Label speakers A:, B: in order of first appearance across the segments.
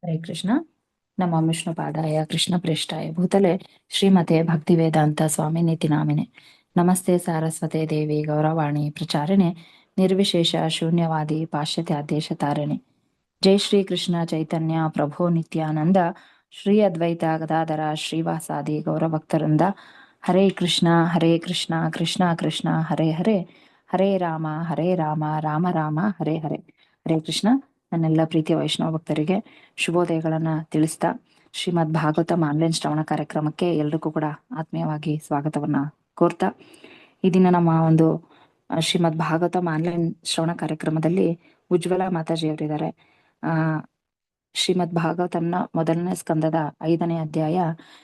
A: ಹರೇ ಕೃಷ್ಣ. ನಮ ವಿಷ್ಣುಪಾದಾಯ ಕೃಷ್ಣ ಪ್ರೇಷ್ಠಾಯ ಭೂತಲೆ ಶ್ರೀಮತೆ ಭಕ್ತಿವೇದಾಂತ ಸ್ವಾಮಿನೇತಿ ನಾಮಿನೆ. ನಮಸ್ತೆ ಸಾರಸ್ವತೆ ದೇವಿ ಗೌರವಾಣಿ ಪ್ರಚಾರಿಣೆ ನಿರ್ವಿಶೇಷ ಶೂನ್ಯವಾದಿ ಪಾಶ್ಚಾತ್ಯಾದೇಶ ತಾರಿಣೆ. ಜೈ ಶ್ರೀ ಕೃಷ್ಣ ಚೈತನ್ಯ ಪ್ರಭೋ ನಿತ್ಯಾನಂದ ಶ್ರೀ ಅದ್ವೈತ ಗದಾಧರ ಶ್ರೀವಾಸಾದಿ ಗೌರಭಕ್ತರಿಂದ. ಹರೇ ಕೃಷ್ಣ ಕೃಷ್ಣ ಕೃಷ್ಣ ಹರೇ ಹರೇ, ಹರೇ ರಾಮ ರಾಮ ರಾಮ ಹರೇ ಹರೇ. ಹರೇ ಕೃಷ್ಣ. ನನ್ನೆಲ್ಲ ಪ್ರೀತಿಯ ವೈಷ್ಣವ ಭಕ್ತರಿಗೆ ಶುಭೋದಯಗಳನ್ನ ತಿಳಿಸ್ತಾ, ಶ್ರೀಮದ್ ಭಾಗವತಂ ಆನ್ಲೈನ್ ಶ್ರವಣ ಕಾರ್ಯಕ್ರಮಕ್ಕೆ ಎಲ್ರಿಗೂ ಕೂಡ ಆತ್ಮೀಯವಾಗಿ ಸ್ವಾಗತವನ್ನ ಕೋರ್ತಾ, ಈ ದಿನ ನಮ್ಮ ಒಂದು ಶ್ರೀಮದ್ ಭಾಗವತಂ ಆನ್ಲೈನ್ ಶ್ರವಣ ಕಾರ್ಯಕ್ರಮದಲ್ಲಿ ಉಜ್ವಲ ಮಾತಾಜಿಯವರಿದ್ದಾರೆ. ಶ್ರೀಮದ್ ಭಾಗವತಂನ ಮೊದಲನೇ ಸ್ಕಂದದ 5ನೇ ಅಧ್ಯಾಯ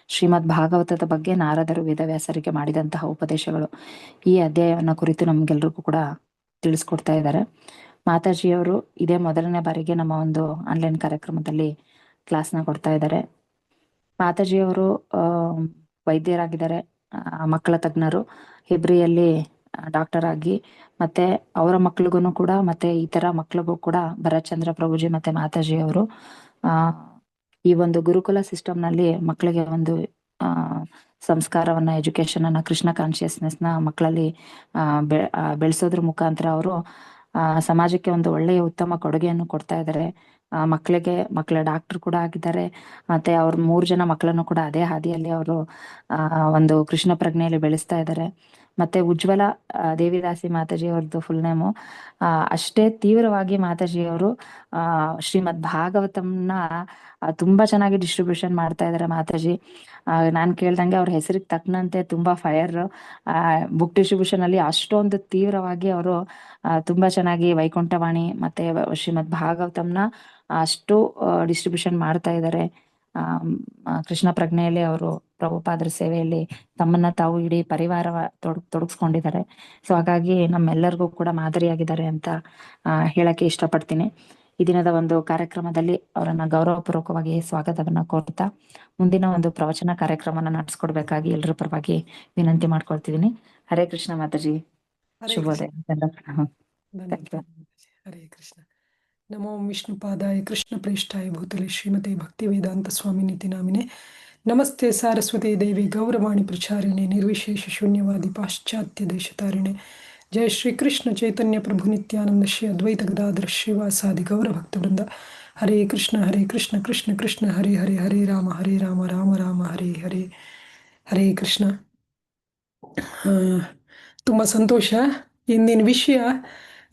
A: ಶ್ರೀಮದ್ ಭಾಗವತದ ಬಗ್ಗೆ ನಾರದರು ವೇದವ್ಯಾಸರಿಗೆ ಮಾಡಿದಂತಹ ಉಪದೇಶಗಳು, ಈ ಅಧ್ಯಾಯವನ್ನ ಕುರಿತು ನಮ್ಗೆಲ್ರಿಗೂ ಕೂಡ ತಿಳಿಸ್ಕೊಡ್ತಾ ಇದ್ದಾರೆ. ಮಾತಾಜಿಯವರು ಇದೇ ಮೊದಲನೇ ಬಾರಿಗೆ ನಮ್ಮ ಒಂದು ಆನ್ಲೈನ್ ಕಾರ್ಯಕ್ರಮದಲ್ಲಿ ಕ್ಲಾಸ್ನ ಕೊಡ್ತಾ ಇದ್ದಾರೆ. ಮಾತಾಜಿಯವರು ವೈದ್ಯರಾಗಿದ್ದಾರೆ, ಮಕ್ಕಳ ತಜ್ಞರು, ಹೆಬ್ರಿಯಲ್ಲಿ ಡಾಕ್ಟರ್ ಆಗಿ, ಮತ್ತೆ ಅವರ ಮಕ್ಳಿಗೂ ಕೂಡ ಮತ್ತೆ ಇತರ ಮಕ್ಳಿಗೂ ಕೂಡ ಭರತ್ಚಂದ್ರ ಪ್ರಭುಜಿ ಮತ್ತೆ ಮಾತಾಜಿಯವರು ಈ ಒಂದು ಗುರುಕುಲ ಸಿಸ್ಟಮ್ ನಲ್ಲಿ ಮಕ್ಕಳಿಗೆ ಒಂದು ಸಂಸ್ಕಾರವನ್ನ, ಎಜುಕೇಶನ್ ಅನ್ನ, ಕೃಷ್ಣ ಕಾನ್ಶಿಯಸ್ನೆಸ್ ನ ಮಕ್ಕಳಲ್ಲಿ ಬೆಳೆಸೋದ್ರ ಮುಖಾಂತರ ಅವರು ಸಮಾಜಕ್ಕೆ ಒಂದು ಒಳ್ಳೆಯ ಉತ್ತಮ ಕೊಡುಗೆಯನ್ನು ಕೊಡ್ತಾ ಇದ್ದಾರೆ. ಮಕ್ಕಳ ಡಾಕ್ಟರ್ ಕೂಡ ಆಗಿದ್ದಾರೆ. ಮತ್ತೆ ಅವ್ರ 3 ಜನ ಮಕ್ಕಳನ್ನು ಕೂಡ ಅದೇ ಹಾದಿಯಲ್ಲಿ ಅವರು ಒಂದು ಕೃಷ್ಣ ಪ್ರಜ್ಞೆಯಲ್ಲಿ ಬೆಳೆಸ್ತಾ ಇದ್ದಾರೆ. ಮತ್ತೆ ಉಜ್ವಲ ದೇವಿದಾಸಿ ಮಾತಾಜಿ ಅವ್ರದ್ದು ಫುಲ್ ನೇಮು. ಅಷ್ಟೇ ತೀವ್ರವಾಗಿ ಮಾತಾಜಿಯವರು ಶ್ರೀಮದ್ ಭಾಗವತಂನ ತುಂಬಾ ಚೆನ್ನಾಗಿ ಡಿಸ್ಟ್ರಿಬ್ಯೂಷನ್ ಮಾಡ್ತಾ ಇದ್ದಾರೆ ಮಾತಾಜಿ. ನಾನ್ ಕೇಳ್ದಂಗೆ ಅವ್ರ ಹೆಸರಿಗೆ ತಕ್ಕನಂತೆ ತುಂಬಾ ಫೈರ್. ಬುಕ್ ಡಿಸ್ಟ್ರಿಬ್ಯೂಷನ್ ಅಲ್ಲಿ ಅಷ್ಟೊಂದು ತೀವ್ರವಾಗಿ ಅವರು ತುಂಬಾ ಚೆನ್ನಾಗಿ ವೈಕುಂಠವಾಣಿ ಮತ್ತೆ ಶ್ರೀಮದ್ ಭಾಗವತಂನ ಅಷ್ಟು ಡಿಸ್ಟ್ರಿಬ್ಯೂಷನ್ ಮಾಡ್ತಾ ಇದ್ದಾರೆ. ಕೃಷ್ಣ ಪ್ರಜ್ಞೆಯಲ್ಲಿ ಅವರು ಪ್ರಭುಪಾದರ ಸೇವೆಯಲ್ಲಿ ತಮ್ಮನ್ನ ತಾವು ಇಡೀ ಪರಿವಾರ ತೊಡಗಿಸ್ಕೊಂಡಿದ್ದಾರೆ. ಸೊ ಹಾಗಾಗಿ ನಮ್ಮೆಲ್ಲರಿಗೂ ಕೂಡ ಮಾದರಿಯಾಗಿದ್ದಾರೆ ಅಂತ ಹೇಳಕ್ಕೆ ಇಷ್ಟಪಡ್ತೀನಿ. ಈ ದಿನದ ಒಂದು ಕಾರ್ಯಕ್ರಮದಲ್ಲಿ ಅವರನ್ನ ಗೌರವಪೂರ್ವಕವಾಗಿ ಸ್ವಾಗತವನ್ನ ಕೋರ್ತಾ, ಮುಂದಿನ ಒಂದು ಪ್ರವಚನ ಕಾರ್ಯಕ್ರಮನ ನಡೆಸ್ಕೊಡ್ಬೇಕಾಗಿ ಎಲ್ಲರ ಪರವಾಗಿ ವಿನಂತಿ ಮಾಡ್ಕೊಳ್ತಿದ್ದೀನಿ. ಹರೇ ಕೃಷ್ಣ ಮಾತಾಜಿ, ಶುಭೋದಯ.
B: ಹರೇ ಕೃಷ್ಣ. ನಮೋ ವಿಷ್ಣುಪಾದಾಯ ಕೃಷ್ಣ ಪ್ರೇಷ್ಠಾಯ ಭೂತಲೆ ಶ್ರೀಮತೆ ಭಕ್ತಿವೇದಾಂತ ಸ್ವಾಮಿನೇತಿ ನಾಮಿನೆ. ನಮಸ್ತೆ ಸಾರಸ್ವತಿ ದೇವಿ ಗೌರವಾಣಿ ಪ್ರಚಾರಿಣೆ ನಿರ್ವಿಶೇಷ ಶೂನ್ಯವಾದಿ ಪಾಶ್ಚಾತ್ಯ ದೇಶತಾರಿಣೆ. ಜಯ ಶ್ರೀ ಕೃಷ್ಣ ಚೈತನ್ಯ ಪ್ರಭು ನಿತ್ಯಾನಂದ ಶ್ರೀ ಅದ್ವೈತ ಗದಾಧರ ಶ್ರೀವಾಸಾದಿ ಗೌರಭಕ್ತವೃಂದ. ಹರೇ ಕೃಷ್ಣ ಕೃಷ್ಣ ಕೃಷ್ಣ ಹರೇ ಹರೇ, ಹರೇ ರಾಮ ರಾಮ ರಾಮ ಹರೇ ಹರೇ. ಹರೇ ಕೃಷ್ಣ. ತುಂಬ ಸಂತೋಷ. ಇಂದಿನ ವಿಷಯ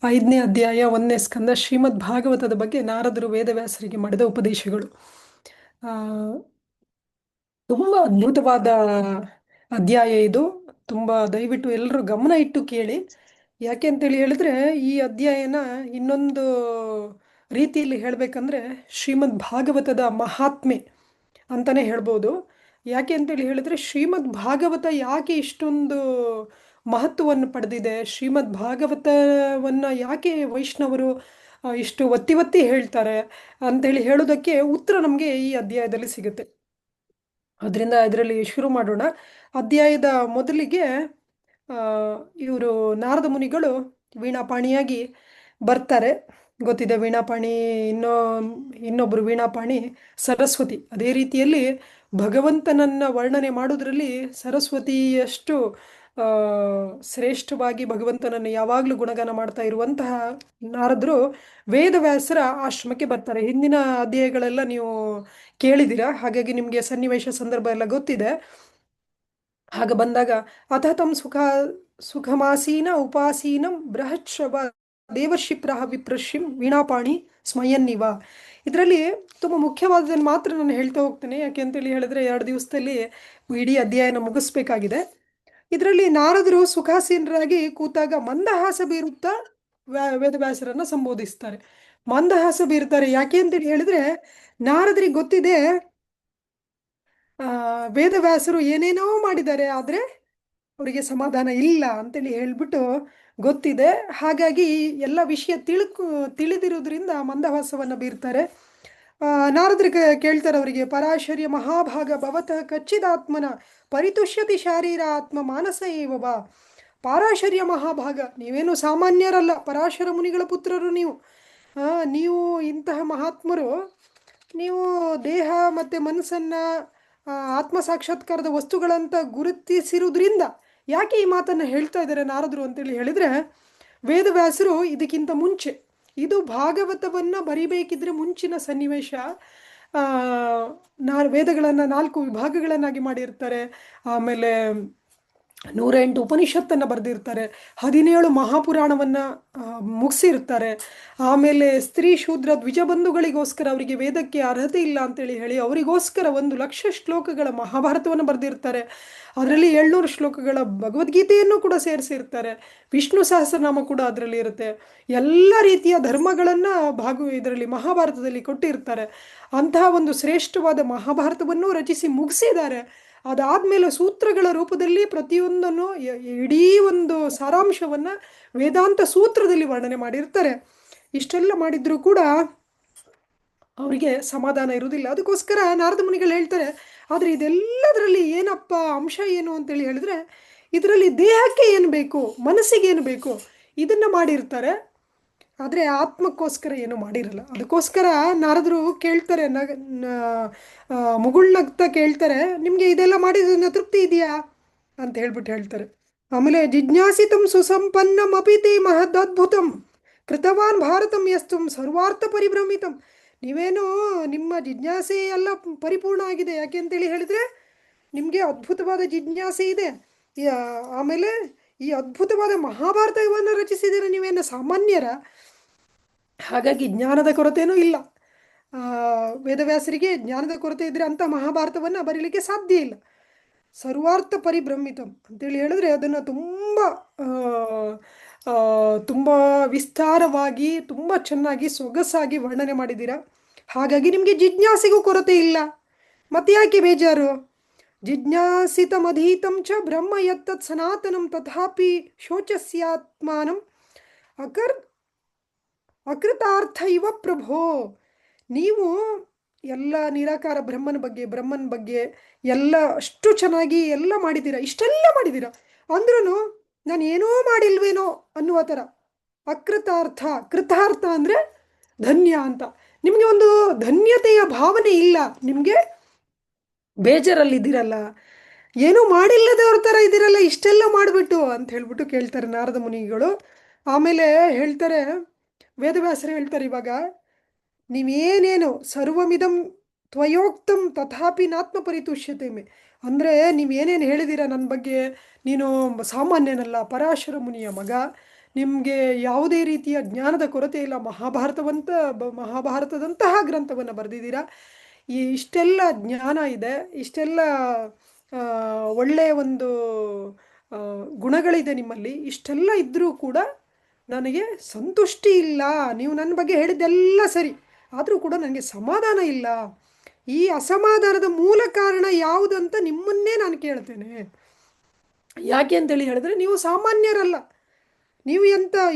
B: 5ನೇ ಅಧ್ಯಾಯ 1ನೇ ಸ್ಕಂದ ಶ್ರೀಮದ್ ಭಾಗವತದ ಬಗ್ಗೆ ನಾರದರು ವೇದವ್ಯಾಸರಿಗೆ ಮಾಡಿದ ಉಪದೇಶಗಳು. ತುಂಬ ಅದ್ಭುತವಾದ ಅಧ್ಯಾಯ ಇದು. ತುಂಬ ದಯವಿಟ್ಟು ಎಲ್ಲರೂ ಗಮನ ಇಟ್ಟು ಕೇಳಿ. ಯಾಕೆ ಅಂತೇಳಿ ಹೇಳಿದ್ರೆ, ಈ ಅಧ್ಯಾಯನ ಇನ್ನೊಂದು ರೀತಿಯಲ್ಲಿ ಹೇಳಬೇಕಂದ್ರೆ ಶ್ರೀಮದ್ ಭಾಗವತದ ಮಹಾತ್ಮೆ ಅಂತಲೇ ಹೇಳ್ಬೋದು. ಯಾಕೆ ಅಂತೇಳಿ ಹೇಳಿದ್ರೆ, ಶ್ರೀಮದ್ ಭಾಗವತ ಯಾಕೆ ಇಷ್ಟೊಂದು ಮಹತ್ವವನ್ನು ಪಡೆದಿದೆ, ಶ್ರೀಮದ್ ಭಾಗವತವನ್ನು ಯಾಕೆ ವೈಷ್ಣವರು ಇಷ್ಟು ಒತ್ತಿ ಹೇಳ್ತಾರೆ ಅಂತೇಳಿ ಹೇಳೋದಕ್ಕೆ ಉತ್ತರ ನಮಗೆ ಈ ಅಧ್ಯಾಯದಲ್ಲಿ ಸಿಗುತ್ತೆ. ಅದರಿಂದ ಇದರಲ್ಲಿ ಶುರು ಮಾಡೋಣ. ಅಧ್ಯಾಯದ ಮೊದಲಿಗೆ ಇವರು ನಾರದ ಮುನಿಗಳು ವೀಣಾಪಾಣಿಯಾಗಿ ಬರ್ತಾರೆ. ಗೊತ್ತಿದೆ, ವೀಣಾಪಾಣಿ ಇನ್ನೊಬ್ಬರು ವೀಣಾಪಾಣಿ ಸರಸ್ವತಿ. ಅದೇ ರೀತಿಯಲ್ಲಿ ಭಗವಂತನನ್ನ ವರ್ಣನೆ ಮಾಡೋದ್ರಲ್ಲಿ ಸರಸ್ವತಿಯಷ್ಟು ಶ್ರೇಷ್ಠವಾಗಿ ಭಗವಂತನನ್ನು ಯಾವಾಗಲೂ ಗುಣಗಾನ ಮಾಡ್ತಾ ಇರುವಂತಹ ನಾರದರು ವೇದವ್ಯಾಸರ ಆಶ್ರಮಕ್ಕೆ ಬರ್ತಾರೆ. ಹಿಂದಿನ ಅಧ್ಯಾಯಗಳೆಲ್ಲ ನೀವು ಕೇಳಿದ್ದೀರಾ, ಹಾಗಾಗಿ ನಿಮಗೆ ಸನ್ನಿವೇಶ ಸಂದರ್ಭ ಎಲ್ಲ ಗೊತ್ತಿದೆ. ಹಾಗೆ ಬಂದಾಗ ಅಥತಂ ಸುಖಮಾಸೀನ ಉಪಾಸೀನಂ ಬೃಹತ್ಶವ ದೇವರ್ಷಿಪ್ರಹ ವಿಪ್ರಶಿಂ ವೀಣಾಪಾಣಿ ಸ್ಮಯನ್ನಿವ. ಇದರಲ್ಲಿ ತುಂಬ ಮುಖ್ಯವಾದದನ್ನು ಮಾತ್ರ ನಾನು ಹೇಳ್ತಾ ಹೋಗ್ತೇನೆ. ಯಾಕೆ ಅಂತೇಳಿ ಹೇಳಿದ್ರೆ 2 ದಿವಸದಲ್ಲಿ ಇಡೀ ಅಧ್ಯಾಯನ ಮುಗಿಸ್ಬೇಕಾಗಿದೆ. ಇದರಲ್ಲಿ ನಾರದರು ಸುಖಾಸೀನರಾಗಿ ಕೂತಾಗ ಮಂದಹಾಸ ಬೀರುತ್ತಾ ವೇದವ್ಯಾಸರನ್ನ ಸಂಬೋಧಿಸ್ತಾರೆ. ಮಂದಹಾಸ ಬೀರ್ತಾರೆ. ಯಾಕೆ ಅಂತೇಳಿ ಹೇಳಿದ್ರೆ, ನಾರದರಿಗೆ ಗೊತ್ತಿದೆ ವೇದವ್ಯಾಸರು ಏನೇನೋ ಮಾಡಿದ್ದಾರೆ, ಆದರೆ ಅವರಿಗೆ ಸಮಾಧಾನ ಇಲ್ಲ ಅಂತೇಳಿ ಹೇಳ್ಬಿಟ್ಟು ಗೊತ್ತಿದೆ. ಹಾಗಾಗಿ ಎಲ್ಲ ವಿಷಯ ತಿಳಿದಿರೋದ್ರಿಂದ ಮಂದಹಾಸವನ್ನು ಬೀರ್ತಾರೆ. ನಾರದ್ರಿಗೆ ಕೇಳ್ತಾರೆ ಅವರಿಗೆ, ಪರಾಶರ್ಯ ಮಹಾಭಾಗ ಭವತಃ ಕಚ್ಚಿದಾತ್ಮನ ಪರಿತುಷ್ಯತಿ ಶಾರೀರ ಆತ್ಮ ಮಾನಸ ಏವವ. ಪರಾಶರ್ಯ ಮಹಾಭಾಗ, ನೀವೇನು ಸಾಮಾನ್ಯರಲ್ಲ, ಪರಾಶರ ಮುನಿಗಳ ಪುತ್ರರು ನೀವು. ನೀವು ಇಂತಹ ಮಹಾತ್ಮರು ನೀವು ದೇಹ ಮತ್ತು ಮನಸ್ಸನ್ನು ಆತ್ಮ ಸಾಕ್ಷಾತ್ಕಾರದ ವಸ್ತುಗಳಂತ ಗುರುತಿಸಿರುವುದರಿಂದ ಯಾಕೆ ಈ ಮಾತನ್ನು ಹೇಳ್ತಾ ಇದ್ದಾರೆ ನಾರದರು ಅಂತೇಳಿ ಹೇಳಿದರೆ, ವೇದವ್ಯಾಸರು ಇದಕ್ಕಿಂತ ಮುಂಚೆ, ಇದು ಭಾಗವತವನ್ನು ಬರಿಬೇಕಿದ್ರೆ ಮುಂಚಿನ ಸನ್ನಿವೇಶ, ವೇದಗಳನ್ನು 4 ವಿಭಾಗಗಳನ್ನಾಗಿ ಮಾಡಿರ್ತಾರೆ. ಆಮೇಲೆ 108 ಉಪನಿಷತ್ತನ್ನು ಬರೆದಿರ್ತಾರೆ. 17 ಮಹಾಪುರಾಣವನ್ನು ಮುಗಿಸಿರ್ತಾರೆ. ಆಮೇಲೆ ಸ್ತ್ರೀ ಶೂದ್ರ ದ್ವಿಜಬಂಧುಗಳಿಗೋಸ್ಕರ ಅವರಿಗೆ ವೇದಕ್ಕೆ ಅರ್ಹತೆ ಇಲ್ಲ ಅಂತೇಳಿ ಹೇಳಿ ಅವರಿಗೋಸ್ಕರ 1,00,000 ಶ್ಲೋಕಗಳ ಮಹಾಭಾರತವನ್ನು ಬರೆದಿರ್ತಾರೆ. ಅದರಲ್ಲಿ 700 ಶ್ಲೋಕಗಳ ಭಗವದ್ಗೀತೆಯನ್ನು ಕೂಡ ಸೇರಿಸಿರ್ತಾರೆ. ವಿಷ್ಣು ಸಹಸ್ರನಾಮ ಕೂಡ ಅದರಲ್ಲಿ ಇರುತ್ತೆ. ಎಲ್ಲ ರೀತಿಯ ಧರ್ಮಗಳನ್ನು ಇದರಲ್ಲಿ ಮಹಾಭಾರತದಲ್ಲಿ ಕೊಟ್ಟಿರ್ತಾರೆ. ಅಂತಹ ಒಂದು ಶ್ರೇಷ್ಠವಾದ ಮಹಾಭಾರತವನ್ನು ರಚಿಸಿ ಮುಗಿಸಿದ್ದಾರೆ. ಅದಾದಮೇಲೆ ಸೂತ್ರಗಳ ರೂಪದಲ್ಲಿ ಪ್ರತಿಯೊಂದನ್ನು ಇಡೀ ಒಂದು ಸಾರಾಂಶವನ್ನು ವೇದಾಂತ ಸೂತ್ರದಲ್ಲಿ ವರ್ಣನೆ ಮಾಡಿರ್ತಾರೆ. ಇಷ್ಟೆಲ್ಲ ಮಾಡಿದ್ರೂ ಕೂಡ ಅವರಿಗೆ ಸಮಾಧಾನ ಇರುವುದಿಲ್ಲ. ಅದಕ್ಕೋಸ್ಕರ ನಾರದ ಮುನಿಗಳು ಹೇಳ್ತಾರೆ, ಆದರೆ ಇದೆಲ್ಲದರಲ್ಲಿ ಏನಪ್ಪ ಅಂಶ ಏನು ಅಂತೇಳಿ ಹೇಳಿದ್ರೆ, ಇದರಲ್ಲಿ ದೇಹಕ್ಕೆ ಏನು ಬೇಕು, ಮನಸ್ಸಿಗೆ ಏನು ಬೇಕು ಇದನ್ನು ಮಾಡಿರ್ತಾರೆ. ಆದರೆ ಆತ್ಮಕ್ಕೋಸ್ಕರ ಏನು ಮಾಡಿರಲ್ಲ. ಅದಕ್ಕೋಸ್ಕರ ನಾರದರು ಕೇಳ್ತಾರೆ, ಮುಗುಳ್ನಗ್ತಾ ಕೇಳ್ತಾರೆ, ನಿಮಗೆ ಇದೆಲ್ಲ ಮಾಡಿದ್ರಿಂದ ತೃಪ್ತಿ ಇದೆಯಾ ಅಂತ ಹೇಳ್ತಾರೆ. ಆಮೇಲೆ ಜಿಜ್ಞಾಸಿತಂ ಸುಸಂಪನ್ನಂ ಅಪಿತಿ ಮಹದದ್ಭುತಂ ಕೃತವಾನ್ ಭಾರತಂ ಯಸ್ತಂ ಸರ್ವಾರ್ಥ ಪರಿಭ್ರಮಿತಂ. ನೀವೇನು ನಿಮ್ಮ ಜಿಜ್ಞಾಸೆ ಎಲ್ಲ ಪರಿಪೂರ್ಣ ಆಗಿದೆ. ಯಾಕೆ ಅಂತೇಳಿ ಹೇಳಿದರೆ ನಿಮಗೆ ಅದ್ಭುತವಾದ ಜಿಜ್ಞಾಸೆ ಇದೆ. ಆಮೇಲೆ ಈ ಅದ್ಭುತವಾದ ಮಹಾಭಾರತವನ್ನು ರಚಿಸಿದರೆ ನೀವೇನು ಸಾಮಾನ್ಯರ? ಹಾಗಾಗಿ ಜ್ಞಾನದ ಕೊರತೆಯೂ ಇಲ್ಲ. ವೇದವ್ಯಾಸರಿಗೆ ಜ್ಞಾನದ ಕೊರತೆ ಇದ್ದರೆ ಅಂಥ ಮಹಾಭಾರತವನ್ನು ಬರೀಲಿಕ್ಕೆ ಸಾಧ್ಯ ಇಲ್ಲ. ಸರ್ವಾರ್ಥ ಪರಿಭ್ರಮಿತಂ ಅಂತೇಳಿ ಹೇಳಿದ್ರೆ ಅದನ್ನು ತುಂಬ ವಿಸ್ತಾರವಾಗಿ, ತುಂಬ ಚೆನ್ನಾಗಿ, ಸೊಗಸಾಗಿ ವರ್ಣನೆ ಮಾಡಿದ್ದೀರಾ. ಹಾಗಾಗಿ ನಿಮಗೆ ಜಿಜ್ಞಾಸೆಗೂ ಕೊರತೆ ಇಲ್ಲ. ಮತ್ತೆ ಯಾಕೆ ಬೇಜಾರು? ಜಿಜ್ಞಾಸಿತಮಧೀತಂ ಚ ಬ್ರಹ್ಮ ಯತ್ತತ್ ಸನಾತನಂ ತಥಾಪಿ ಶೋಚಸ್ಯಾತ್ಮಾನಂ ಅಕೃತಾರ್ಥ ಇವ ಪ್ರಭೋ. ನೀವು ಎಲ್ಲ ನಿರಾಕಾರ ಬ್ರಹ್ಮನ ಬಗ್ಗೆ ಎಲ್ಲ ಅಷ್ಟು ಚೆನ್ನಾಗಿ ಎಲ್ಲ ಮಾಡಿದ್ದೀರಾ, ಇಷ್ಟೆಲ್ಲ ಮಾಡಿದ್ದೀರಾ ಅಂದ್ರೂ ನಾನು ಏನೂ ಮಾಡಿಲ್ವೇನೋ ಅನ್ನುವ ಥರ ಅಕೃತಾರ್ಥ. ಕೃತಾರ್ಥ ಅಂದರೆ ಧನ್ಯ ಅಂತ. ನಿಮಗೆ ಒಂದು ಧನ್ಯತೆಯ ಭಾವನೆ ಇಲ್ಲ. ನಿಮಗೆ ಬೇಜಾರಲ್ಲಿದ್ದೀರಲ್ಲ, ಏನೂ ಮಾಡಿಲ್ಲದವ್ರ ಥರ ಇದ್ದೀರಲ್ಲ, ಇಷ್ಟೆಲ್ಲ ಮಾಡಿಬಿಟ್ಟು ಅಂತ ಹೇಳ್ಬಿಟ್ಟು ಕೇಳ್ತಾರೆ ನಾರದ ಮುನಿಗಳು. ಆಮೇಲೆ ಹೇಳ್ತಾರೆ, ವೇದವ್ಯಾಸರು ಹೇಳ್ತಾರೆ, ಇವಾಗ ನೀವೇನೇನು ಸರ್ವಮಿದಂ ತ್ವಯೋಕ್ತಂ ತಥಾಪಿ ನಾತ್ಮ ಪರಿತುಷ್ಯತೆ ಮೇ, ಅಂದರೆ ನೀವೇನೇನು ಹೇಳಿದ್ದೀರ ನನ್ನ ಬಗ್ಗೆ, ನೀನು ಸಾಮಾನ್ಯನಲ್ಲ, ಪರಾಶರ ಮುನಿಯ ಮಗ, ನಿಮಗೆ ಯಾವುದೇ ರೀತಿಯ ಜ್ಞಾನದ ಕೊರತೆ ಇಲ್ಲ, ಮಹಾಭಾರತದಂತಹ ಗ್ರಂಥವನ್ನು ಬರೆದಿದ್ದೀರಾ, ಇಷ್ಟೆಲ್ಲ ಜ್ಞಾನ ಇದೆ, ಇಷ್ಟೆಲ್ಲ ಒಳ್ಳೆಯ ಒಂದು ಗುಣಗಳಿದೆ ನಿಮ್ಮಲ್ಲಿ, ಇಷ್ಟೆಲ್ಲ ಇದ್ದರೂ ಕೂಡ ನನಗೆ ಸಂತುಷ್ಟಿ ಇಲ್ಲ. ನೀವು ನನ್ನ ಬಗ್ಗೆ ಹೇಳಿದ್ದೆಲ್ಲ ಸರಿ, ಆದರೂ ಕೂಡ ನನಗೆ ಸಮಾಧಾನ ಇಲ್ಲ. ಈ ಅಸಮಾಧಾನದ ಮೂಲ ಕಾರಣ ಯಾವುದಂತ ನಿಮ್ಮನ್ನೇ ನಾನು ಕೇಳ್ತೇನೆ. ಯಾಕೆ ಅಂತೇಳಿ ಹೇಳಿದ್ರೆ ನೀವು ಸಾಮಾನ್ಯರಲ್ಲ. ನೀವು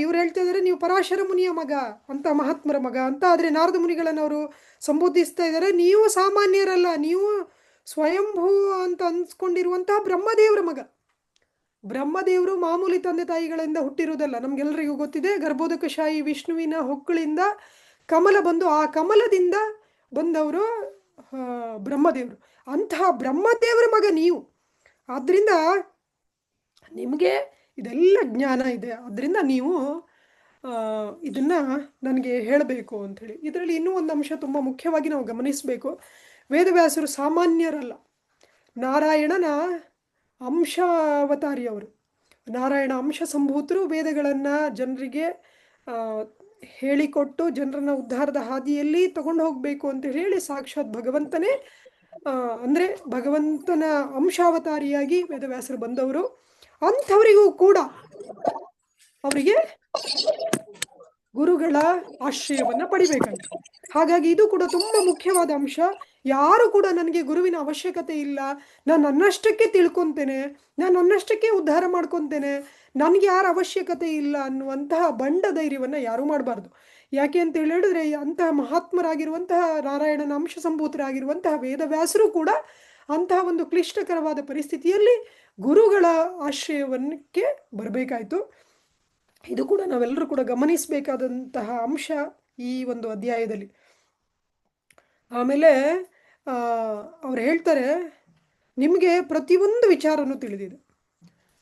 B: ಇವ್ರು ಹೇಳ್ತಾ ಇದ್ದಾರೆ ನೀವು ಪರಾಶರ ಮುನಿಯ ಮಗ ಅಂತ, ಮಹಾತ್ಮರ ಮಗ ಅಂತ. ಆದರೆ ನಾರದ ಮುನಿಗಳನ್ನು ಅವರು ಸಂಬೋಧಿಸ್ತಾ ಇದ್ದಾರೆ, ನೀವು ಸಾಮಾನ್ಯರಲ್ಲ, ನೀವು ಸ್ವಯಂಭೂ ಅಂತ ಅನ್ಸ್ಕೊಂಡಿರುವಂತಹ ಬ್ರಹ್ಮದೇವರ ಮಗ. ಬ್ರಹ್ಮದೇವರು ಮಾಮೂಲಿ ತಂದೆ ತಾಯಿಗಳಿಂದ ಹುಟ್ಟಿರುವುದಲ್ಲ, ನಮಗೆಲ್ಲರಿಗೂ ಗೊತ್ತಿದೆ. ಗರ್ಭೋದಕಶಾಹಿ ವಿಷ್ಣುವಿನ ಹೊಕ್ಕಳಿಂದ ಕಮಲ ಬಂದು ಆ ಕಮಲದಿಂದ ಬಂದವರು ಬ್ರಹ್ಮದೇವರು. ಅಂತಹ ಬ್ರಹ್ಮದೇವರ ಮಗ ನೀವು. ಆದ್ದರಿಂದ ನಿಮಗೆ ಇದೆಲ್ಲ ಜ್ಞಾನ ಇದೆ. ಆದ್ದರಿಂದ ನೀವು ಇದನ್ನು ನನಗೆ ಹೇಳಬೇಕು ಅಂಥೇಳಿ. ಇದರಲ್ಲಿ ಇನ್ನೂ ಒಂದು ಅಂಶ ತುಂಬ ಮುಖ್ಯವಾಗಿ ನಾವು ಗಮನಿಸಬೇಕು. ವೇದವ್ಯಾಸರು ಸಾಮಾನ್ಯರಲ್ಲ, ನಾರಾಯಣನ ಅಂಶಾವತಾರಿಯವರು, ನಾರಾಯಣ ಅಂಶ ಸಂಭೂತರು. ವೇದಗಳನ್ನು ಜನರಿಗೆ ಹೇಳಿಕೊಟ್ಟು ಜನರನ್ನು ಉದ್ಧಾರದ ಹಾದಿಯಲ್ಲಿ ತಗೊಂಡು ಹೋಗಬೇಕು ಅಂತ ಹೇಳಿ ಸಾಕ್ಷಾತ್ ಭಗವಂತನೇ, ಅಂದರೆ ಭಗವಂತನ ಅಂಶಾವತಾರಿಯಾಗಿ ವೇದವ್ಯಾಸರು ಬಂದವರು. ಅಂಥವರಿಗೂ ಕೂಡ ಅವರಿಗೆ ಗುರುಗಳ ಆಶ್ರಯವನ್ನು ಪಡಿಬೇಕಂತ. ಹಾಗಾಗಿ ಇದು ಕೂಡ ತುಂಬ ಮುಖ್ಯವಾದ ಅಂಶ. ಯಾರು ಕೂಡ ನನಗೆ ಗುರುವಿನ ಅವಶ್ಯಕತೆ ಇಲ್ಲ, ನಾನು ನನ್ನಷ್ಟಕ್ಕೆ ತಿಳ್ಕೊತೇನೆ, ನಾನು ನನ್ನಷ್ಟಕ್ಕೆ ಉದ್ಧಾರ ಮಾಡ್ಕೊತೇನೆ, ನನಗೆ ಯಾರ ಅವಶ್ಯಕತೆ ಇಲ್ಲ ಅನ್ನುವಂತಹ ಬಂಡ ಧೈರ್ಯವನ್ನು ಯಾರೂ ಮಾಡಬಾರ್ದು. ಯಾಕೆ ಅಂತ ಹೇಳಿದ್ರೆ ಅಂತಹ ಮಹಾತ್ಮರಾಗಿರುವಂತಹ ನಾರಾಯಣನ ಅಂಶ ಸಂಭೂತರಾಗಿರುವಂತಹ ವೇದವ್ಯಾಸರು ಕೂಡ ಅಂತಹ ಒಂದು ಕ್ಲಿಷ್ಟಕರವಾದ ಪರಿಸ್ಥಿತಿಯಲ್ಲಿ ಗುರುಗಳ ಆಶ್ರಯವನ್ನಕ್ಕೆ ಬರಬೇಕಾಯಿತು. ಇದು ಕೂಡ ನಾವೆಲ್ಲರೂ ಕೂಡ ಗಮನಿಸಬೇಕಾದಂತಹ ಅಂಶ ಈ ಒಂದು ಅಧ್ಯಾಯದಲ್ಲಿ. ಆಮೇಲೆ ಅವ್ರು ಹೇಳ್ತಾರೆ, ನಿಮಗೆ ಪ್ರತಿಯೊಂದು ವಿಚಾರನೂ ತಿಳಿದಿದೆ.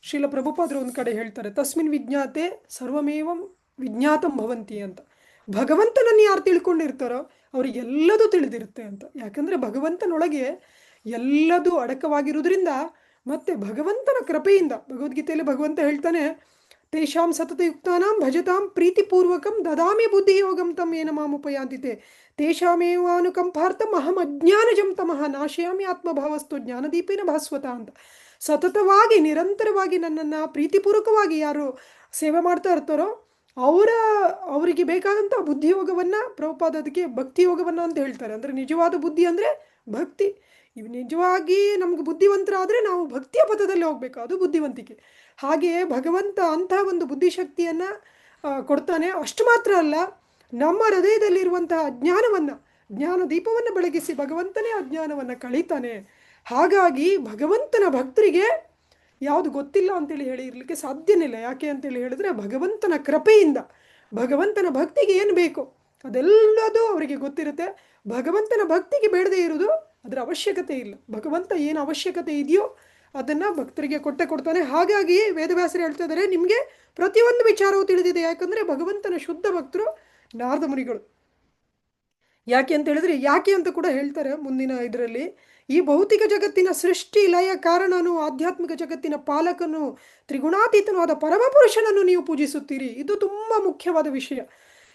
B: ಶ್ರೀಲ ಪ್ರಭುಪಾದರು ಒಂದು ಕಡೆ ಹೇಳ್ತಾರೆ, ತಸ್ಮಿನ್ ವಿಜ್ಞಾತೆ ಸರ್ವಮೇವಂ ವಿಜ್ಞಾತಂ ಭವಂತಿ ಅಂತ. ಭಗವಂತನನ್ನು ಯಾರು ತಿಳ್ಕೊಂಡಿರ್ತಾರೋ ಅವರಿಗೆಲ್ಲದೂ ತಿಳಿದಿರುತ್ತೆ ಅಂತ. ಯಾಕಂದರೆ ಭಗವಂತನೊಳಗೆ ಎಲ್ಲದೂ ಅಡಕವಾಗಿರುವುದರಿಂದ, ಮತ್ತು ಭಗವಂತನ ಕೃಪೆಯಿಂದ, ಭಗವದ್ಗೀತೆಯಲ್ಲಿ ಭಗವಂತ ಹೇಳ್ತಾನೆ, ತೇಷಾಂ ಸತತಯುಕ್ತಾನಾಂ ಭಜತಾಂ ಪ್ರೀತಿಪೂರ್ವಕಂ ದದಾಮಿ ಬುದ್ಧಿಯೋಗಂ ತಮ್ ಏನ ಮಾಮುಪಯಾಂತಿತೆ ತೇಷಾಮೇವಾನುಕಂಪಾರ್ಥಂ ಅಹಂ ಅಜ್ಞಾನಜಂ ತಮಃ ನಾಶಯಾಮಿ ಆತ್ಮಭಾವಸ್ತು ಜ್ಞಾನದೀಪೇನ ಭಾಸ್ವತ ಅಂತ. ಸತತವಾಗಿ ನಿರಂತರವಾಗಿ ನನ್ನನ್ನು ಪ್ರೀತಿಪೂರ್ವಕವಾಗಿ ಯಾರು ಸೇವೆ ಮಾಡ್ತಾ ಇರ್ತಾರೋ ಅವರಿಗೆ ಬೇಕಾದಂಥ ಬುದ್ಧಿಯೋಗವನ್ನು, ಪ್ರಭುಪಾದ ಅದಕ್ಕೆ ಭಕ್ತಿಯೋಗವನ್ನು ಅಂತ ಹೇಳ್ತಾರೆ. ಅಂದರೆ ನಿಜವಾದ ಬುದ್ಧಿ ಅಂದರೆ ಭಕ್ತಿ. ಇವು ನಿಜವಾಗಿ ನಮ್ಗೆ ಬುದ್ಧಿವಂತರಾದರೆ ನಾವು ಭಕ್ತಿಯ ಪಥದಲ್ಲಿ ಹೋಗಬೇಕು, ಅದು ಬುದ್ಧಿವಂತಿಕೆ. ಹಾಗೆಯೇ ಭಗವಂತ ಅಂತಹ ಒಂದು ಬುದ್ಧಿಶಕ್ತಿಯನ್ನು ಕೊಡ್ತಾನೆ. ಅಷ್ಟು ಮಾತ್ರ ಅಲ್ಲ, ನಮ್ಮ ಹೃದಯದಲ್ಲಿರುವಂತಹ ಅಜ್ಞಾನವನ್ನು, ಜ್ಞಾನ ದೀಪವನ್ನು ಬೆಳಗಿಸಿ ಭಗವಂತನೇ ಅಜ್ಞಾನವನ್ನು ಕಳೀತಾನೆ. ಹಾಗಾಗಿ ಭಗವಂತನ ಭಕ್ತರಿಗೆ ಯಾವುದು ಗೊತ್ತಿಲ್ಲ ಅಂತೇಳಿ ಹೇಳಿ ಇರಲಿಕ್ಕೆ ಸಾಧ್ಯನೇ ಇಲ್ಲ. ಯಾಕೆ ಅಂತೇಳಿ ಹೇಳಿದ್ರೆ, ಭಗವಂತನ ಕೃಪೆಯಿಂದ ಭಗವಂತನ ಭಕ್ತಿಗೆ ಏನು ಬೇಕು ಅದೆಲ್ಲದೂ ಅವರಿಗೆ ಗೊತ್ತಿರುತ್ತೆ. ಭಗವಂತನ ಭಕ್ತಿಗೆ ಬೇಡದೇ ಇರುವುದು ಅದರ ಅವಶ್ಯಕತೆ ಇಲ್ಲ. ಭಗವಂತ ಏನು ಅವಶ್ಯಕತೆ ಇದೆಯೋ ಅದನ್ನು ಭಕ್ತರಿಗೆ ಕೊಡ್ತಾನೆ. ಹಾಗಾಗಿ ವೇದವ್ಯಾಸರು ಹೇಳ್ತಾ ಇದ್ದಾರೆ, ನಿಮಗೆ ಪ್ರತಿಯೊಂದು ವಿಚಾರವೂ ತಿಳಿದಿದೆ. ಯಾಕಂದರೆ ಭಗವಂತನ ಶುದ್ಧ ಭಕ್ತರು ನಾರದ ಮುನಿಗಳು. ಯಾಕೆ ಅಂತ ಹೇಳಿದ್ರೆ, ಯಾಕೆ ಅಂತ ಕೂಡ ಹೇಳ್ತಾರೆ ಮುಂದಿನ ಇದರಲ್ಲಿ. ಈ ಭೌತಿಕ ಜಗತ್ತಿನ ಸೃಷ್ಟಿ ಲಯ ಕಾರಣನು, ಆಧ್ಯಾತ್ಮಿಕ ಜಗತ್ತಿನ ಪಾಲಕನು, ತ್ರಿಗುಣಾತೀತನೂ ಆದ ಪರಮಪುರುಷನನ್ನು ನೀವು ಪೂಜಿಸುತ್ತೀರಿ. ಇದು ತುಂಬ ಮುಖ್ಯವಾದ ವಿಷಯ.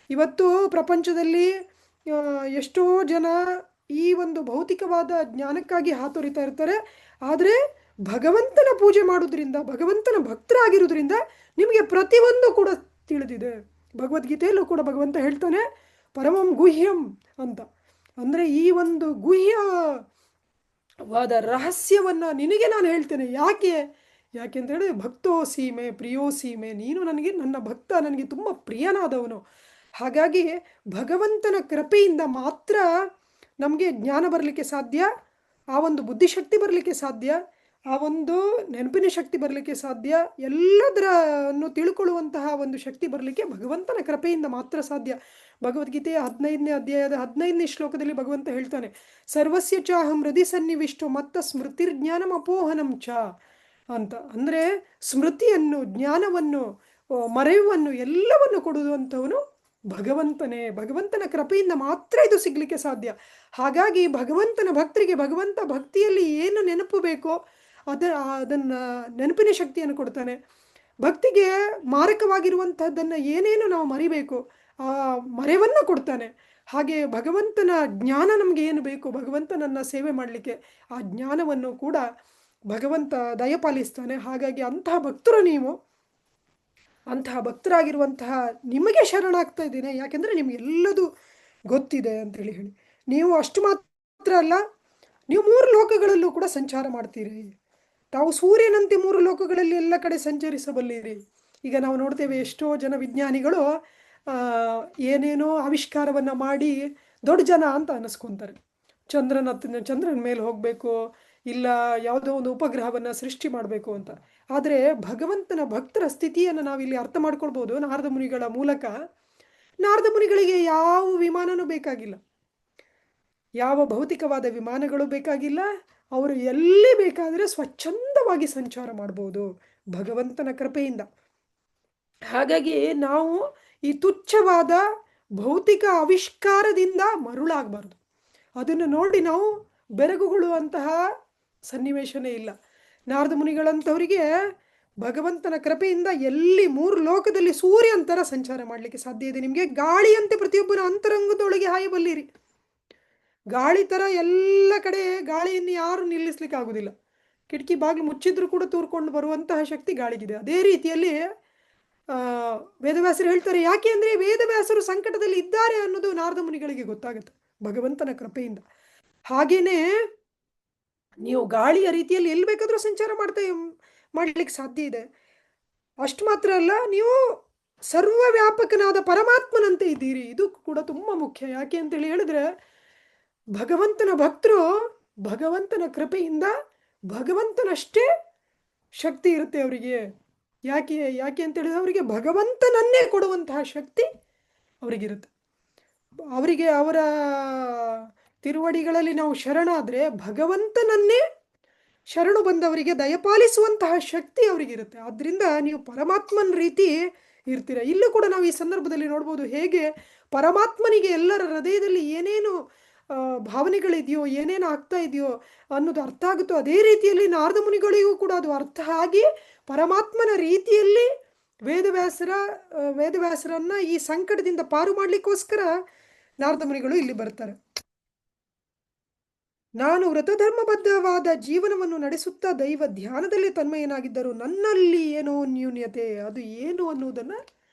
B: ಇವತ್ತು ಪ್ರಪಂಚದಲ್ಲಿ ಎಷ್ಟೋ ಜನ ಈ ಒಂದು ಭೌತಿಕವಾದ ಜ್ಞಾನಕ್ಕಾಗಿ ಹಾತೊರಿತಾ ಇರ್ತಾರೆ. ಆದರೆ ಭಗವಂತನ ಪೂಜೆ ಮಾಡೋದ್ರಿಂದ, ಭಗವಂತನ ಭಕ್ತರಾಗಿರೋದ್ರಿಂದ ನಿಮಗೆ ಪ್ರತಿಯೊಂದು ಕೂಡ ತಿಳಿದಿದೆ. ಭಗವದ್ಗೀತೆಯಲ್ಲೂ ಕೂಡ ಭಗವಂತ ಹೇಳ್ತಾನೆ, ಪರಮಂ ಗುಹ್ಯಂ ಅಂತ. ಅಂದರೆ ಈ ಒಂದು ಗುಹ್ಯವಾದ ರಹಸ್ಯವನ್ನು ನಿನಗೆ ನಾನು ಹೇಳ್ತೇನೆ. ಯಾಕೆ ಅಂತೇಳಿ, ಭಕ್ತೋ ಸೀಮೆ ಪ್ರಿಯೋ ಸೀಮೆ, ನೀನು ನನಗೆ, ನನ್ನ ಭಕ್ತ ನನಗೆ ತುಂಬ ಪ್ರಿಯನಾದವನು. ಹಾಗಾಗಿ ಭಗವಂತನ ಕೃಪೆಯಿಂದ ಮಾತ್ರ ನಮಗೆ ಜ್ಞಾನ ಬರಲಿಕ್ಕೆ ಸಾಧ್ಯ, ಆ ಒಂದು ಬುದ್ಧಿಶಕ್ತಿ ಬರಲಿಕ್ಕೆ ಸಾಧ್ಯ, ಆ ಒಂದು ನೆನಪಿನ ಶಕ್ತಿ ಬರಲಿಕ್ಕೆ ಸಾಧ್ಯ, ಎಲ್ಲದರನ್ನು ತಿಳ್ಕೊಳ್ಳುವಂತಹ ಒಂದು ಶಕ್ತಿ ಬರಲಿಕ್ಕೆ ಭಗವಂತನ ಕೃಪೆಯಿಂದ ಮಾತ್ರ ಸಾಧ್ಯ. ಭಗವದ್ಗೀತೆಯ 15ನೇ ಅಧ್ಯಾಯದ 15ನೇ ಶ್ಲೋಕದಲ್ಲಿ ಭಗವಂತ ಹೇಳ್ತಾನೆ, ಸರ್ವಸ್ಯ ಚಾಹಂ ಹೃದಯ ಸನ್ನಿವಿಷ್ಟೋ ಮತ್ತ ಸ್ಮೃತಿರ್ಜ್ಞಾನಂ ಅಪೋಹನಂ ಚ ಅಂತ. ಅಂದರೆ ಸ್ಮೃತಿಯನ್ನು, ಜ್ಞಾನವನ್ನು, ಮರೆಯುವನ್ನು ಎಲ್ಲವನ್ನು ಕೊಡುವಂಥವನು ಭಗವಂತನೇ. ಭಗವಂತನ ಕೃಪೆಯಿಂದ ಮಾತ್ರ ಇದು ಸಿಗಲಿಕ್ಕೆ ಸಾಧ್ಯ. ಹಾಗಾಗಿ ಭಗವಂತನ ಭಕ್ತರಿಗೆ ಭಗವಂತ ಭಕ್ತಿಯಲ್ಲಿ ಏನು ನೆನಪು ಬೇಕೋ ಅದನ್ನು ನೆನಪಿನ ಶಕ್ತಿಯನ್ನು ಕೊಡ್ತಾನೆ. ಭಕ್ತಿಗೆ ಮಾರಕವಾಗಿರುವಂತಹದ್ದನ್ನು ಏನೇನು ನಾವು ಮರಿಬೇಕು ಆ ಮರೆವನ್ನು ಕೊಡ್ತಾನೆ. ಹಾಗೆ ಭಗವಂತನ ಜ್ಞಾನ ನಮಗೆ ಏನು ಬೇಕು, ಭಗವಂತನನ್ನು ಸೇವೆ ಮಾಡಲಿಕ್ಕೆ ಆ ಜ್ಞಾನವನ್ನು ಕೂಡ ಭಗವಂತ ದಯಪಾಲಿಸ್ತಾನೆ. ಹಾಗಾಗಿ ಅಂತಹ ಭಕ್ತರು ನೀವು, ಅಂತಹ ಭಕ್ತರಾಗಿರುವಂತಹ ನಿಮಗೆ ಶರಣಾಗ್ತಾ ಇದ್ದೀನಿ. ಯಾಕೆಂದರೆ ನಿಮಗೆಲ್ಲದೂ ಗೊತ್ತಿದೆ ಅಂತೇಳಿ ಹೇಳಿ. ನೀವು ಅಷ್ಟು ಮಾತ್ರ ಅಲ್ಲ, ನೀವು 3 ಲೋಕಗಳಲ್ಲೂ ಕೂಡ ಸಂಚಾರ ಮಾಡ್ತೀರಿ. ತಾವು ಸೂರ್ಯನಂತೆ 3 ಲೋಕಗಳಲ್ಲಿ ಎಲ್ಲ ಕಡೆ ಸಂಚರಿಸಬಲ್ಲಿರಿ. ಈಗ ನಾವು ನೋಡ್ತೇವೆ, ಎಷ್ಟೋ ಜನ ವಿಜ್ಞಾನಿಗಳು ಏನೇನೋ ಆವಿಷ್ಕಾರವನ್ನು ಮಾಡಿ ದೊಡ್ಡ ಜನ ಅಂತ ಅನ್ನಿಸ್ಕೊತಾರೆ. ಚಂದ್ರನ ಮೇಲೆ ಹೋಗಬೇಕು, ಇಲ್ಲ ಯಾವುದೋ ಒಂದು ಉಪಗ್ರಹವನ್ನು ಸೃಷ್ಟಿ ಮಾಡಬೇಕು ಅಂತ. ಆದರೆ ಭಗವಂತನ ಭಕ್ತರ ಸ್ಥಿತಿಯನ್ನು ನಾವಿಲ್ಲಿ ಅರ್ಥ ಮಾಡ್ಕೊಳ್ಬೋದು ನಾರದ ಮುನಿಗಳ ಮೂಲಕ. ನಾರದ ಮುನಿಗಳಿಗೆ ಯಾವ ವಿಮಾನನೂ ಬೇಕಾಗಿಲ್ಲ, ಯಾವ ಭೌತಿಕವಾದ ವಿಮಾನಗಳು ಬೇಕಾಗಿಲ್ಲ. ಅವರು ಎಲ್ಲಿ ಬೇಕಾದರೆ ಸ್ವಚ್ಛಂದವಾಗಿ ಸಂಚಾರ ಮಾಡ್ಬೋದು ಭಗವಂತನ ಕೃಪೆಯಿಂದ. ಹಾಗಾಗಿ ನಾವು ಈ ತುಚ್ಛವಾದ ಭೌತಿಕ ಆವಿಷ್ಕಾರದಿಂದ ಮರುಳಾಗಬಾರ್ದು. ಅದನ್ನು ನೋಡಿ ನಾವು ಬೆರಗುಗೊಳ್ಳುವಂತಹ ಸನ್ನಿವೇಶನೇ ಇಲ್ಲ. ನಾರದ ಮುನಿಗಳಂಥವರಿಗೆ ಭಗವಂತನ ಕೃಪೆಯಿಂದ ಎಲ್ಲಿ 3 ಲೋಕದಲ್ಲಿ ಸೂರ್ಯಂತರ ಸಂಚಾರ ಮಾಡಲಿಕ್ಕೆ ಸಾಧ್ಯ ಇದೆ. ನಿಮಗೆ ಗಾಳಿಯಂತೆ ಪ್ರತಿಯೊಬ್ಬರ ಅಂತರಂಗದೊಳಗೆ ಹಾಯಬಲ್ಲಿರಿ. ಗಾಳಿ ಥರ ಎಲ್ಲ ಕಡೆ ಗಾಳಿಯನ್ನು ಯಾರು ನಿಲ್ಲಿಸ್ಲಿಕ್ಕೆ ಆಗೋದಿಲ್ಲ. ಕಿಟಕಿ ಬಾಗಿಲು ಮುಚ್ಚಿದ್ರೂ ಕೂಡ ತೂರ್ಕೊಂಡು ಬರುವಂತಹ ಶಕ್ತಿ ಗಾಳಿಗಿದೆ. ಅದೇ ರೀತಿಯಲ್ಲಿ ವೇದವ್ಯಾಸರು ಹೇಳ್ತಾರೆ. ಯಾಕೆ ಅಂದರೆ ವೇದವ್ಯಾಸರು ಸಂಕಟದಲ್ಲಿ ಇದ್ದಾರೆ ಅನ್ನೋದು ನಾರದ ಮುನಿಗಳಿಗೆ ಗೊತ್ತಾಗುತ್ತೆ ಭಗವಂತನ ಕೃಪೆಯಿಂದ. ಹಾಗೇನೆ ನೀವು ಗಾಳಿಯ ರೀತಿಯಲ್ಲಿ ಎಲ್ಲಿ ಬೇಕಾದರೂ ಸಂಚಾರ ಮಾಡಲಿಕ್ಕೆ ಸಾಧ್ಯ ಇದೆ. ಅಷ್ಟು ಮಾತ್ರ ಅಲ್ಲ, ನೀವು ಸರ್ವವ್ಯಾಪಕನಾದ ಪರಮಾತ್ಮನಂತೆ ಇದ್ದೀರಿ. ಇದು ಕೂಡ ತುಂಬ ಮುಖ್ಯ. ಯಾಕೆ ಅಂತೇಳಿ ಹೇಳಿದ್ರೆ, ಭಗವಂತನ ಭಕ್ತರು ಭಗವಂತನ ಕೃಪೆಯಿಂದ ಭಗವಂತನಷ್ಟೇ ಶಕ್ತಿ ಇರುತ್ತೆ ಅವರಿಗೆ. ಯಾಕೆ ಅಂತೇಳಿದ್ರೆ, ಅವರಿಗೆ ಭಗವಂತನನ್ನೇ ಕೊಡುವಂತಹ ಶಕ್ತಿ ಅವರಿಗಿರುತ್ತೆ. ಅವರಿಗೆ ಅವರ ತಿರುವಡಿಗಳಲ್ಲಿ ನಾವು ಶರಣಾದ್ರೆ ಭಗವಂತನನ್ನೇ ಶರಣು ಬಂದವರಿಗೆ ದಯಪಾಲಿಸುವಂತಹ ಶಕ್ತಿ ಅವರಿಗಿರುತ್ತೆ. ಆದ್ರಿಂದ ನೀವು ಪರಮಾತ್ಮನ ರೀತಿ ಇರ್ತೀರ. ಇಲ್ಲೂ ಕೂಡ ನಾವು ಈ ಸಂದರ್ಭದಲ್ಲಿ ನೋಡ್ಬೋದು ಹೇಗೆ ಪರಮಾತ್ಮನಿಗೆ ಎಲ್ಲರ ಹೃದಯದಲ್ಲಿ ಏನೇನು ಭಾವನೆಗಳಿದೆಯೋ, ಏನೇನು ಆಗ್ತಾ ಇದೆಯೋ ಅನ್ನೋದು ಅರ್ಥ ಆಗುತ್ತೋ, ಅದೇ ರೀತಿಯಲ್ಲಿ ನಾರದ ಮುನಿಗಳಿಗೂ ಕೂಡ ಅದು ಅರ್ಥ ಆಗಿ ಪರಮಾತ್ಮನ ರೀತಿಯಲ್ಲಿ ವೇದವ್ಯಾಸರನ್ನ ಈ ಸಂಕಟದಿಂದ ಪಾರು ಮಾಡ್ಲಿಕ್ಕೋಸ್ಕರ ನಾರದ ಮುನಿಗಳು ಇಲ್ಲಿ ಬರ್ತಾರೆ. ನಾನು ವ್ರತಧರ್ಮಬದ್ಧವಾದ ಜೀವನವನ್ನು ನಡೆಸುತ್ತಾ ದೈವ ಧ್ಯಾನದಲ್ಲಿ ತನ್ಮಯನಾಗಿದ್ದರು. ನನ್ನಲ್ಲಿ ಏನೋ ನ್ಯೂನ್ಯತೆ, ಅದು ಏನು ಅನ್ನುವುದನ್ನು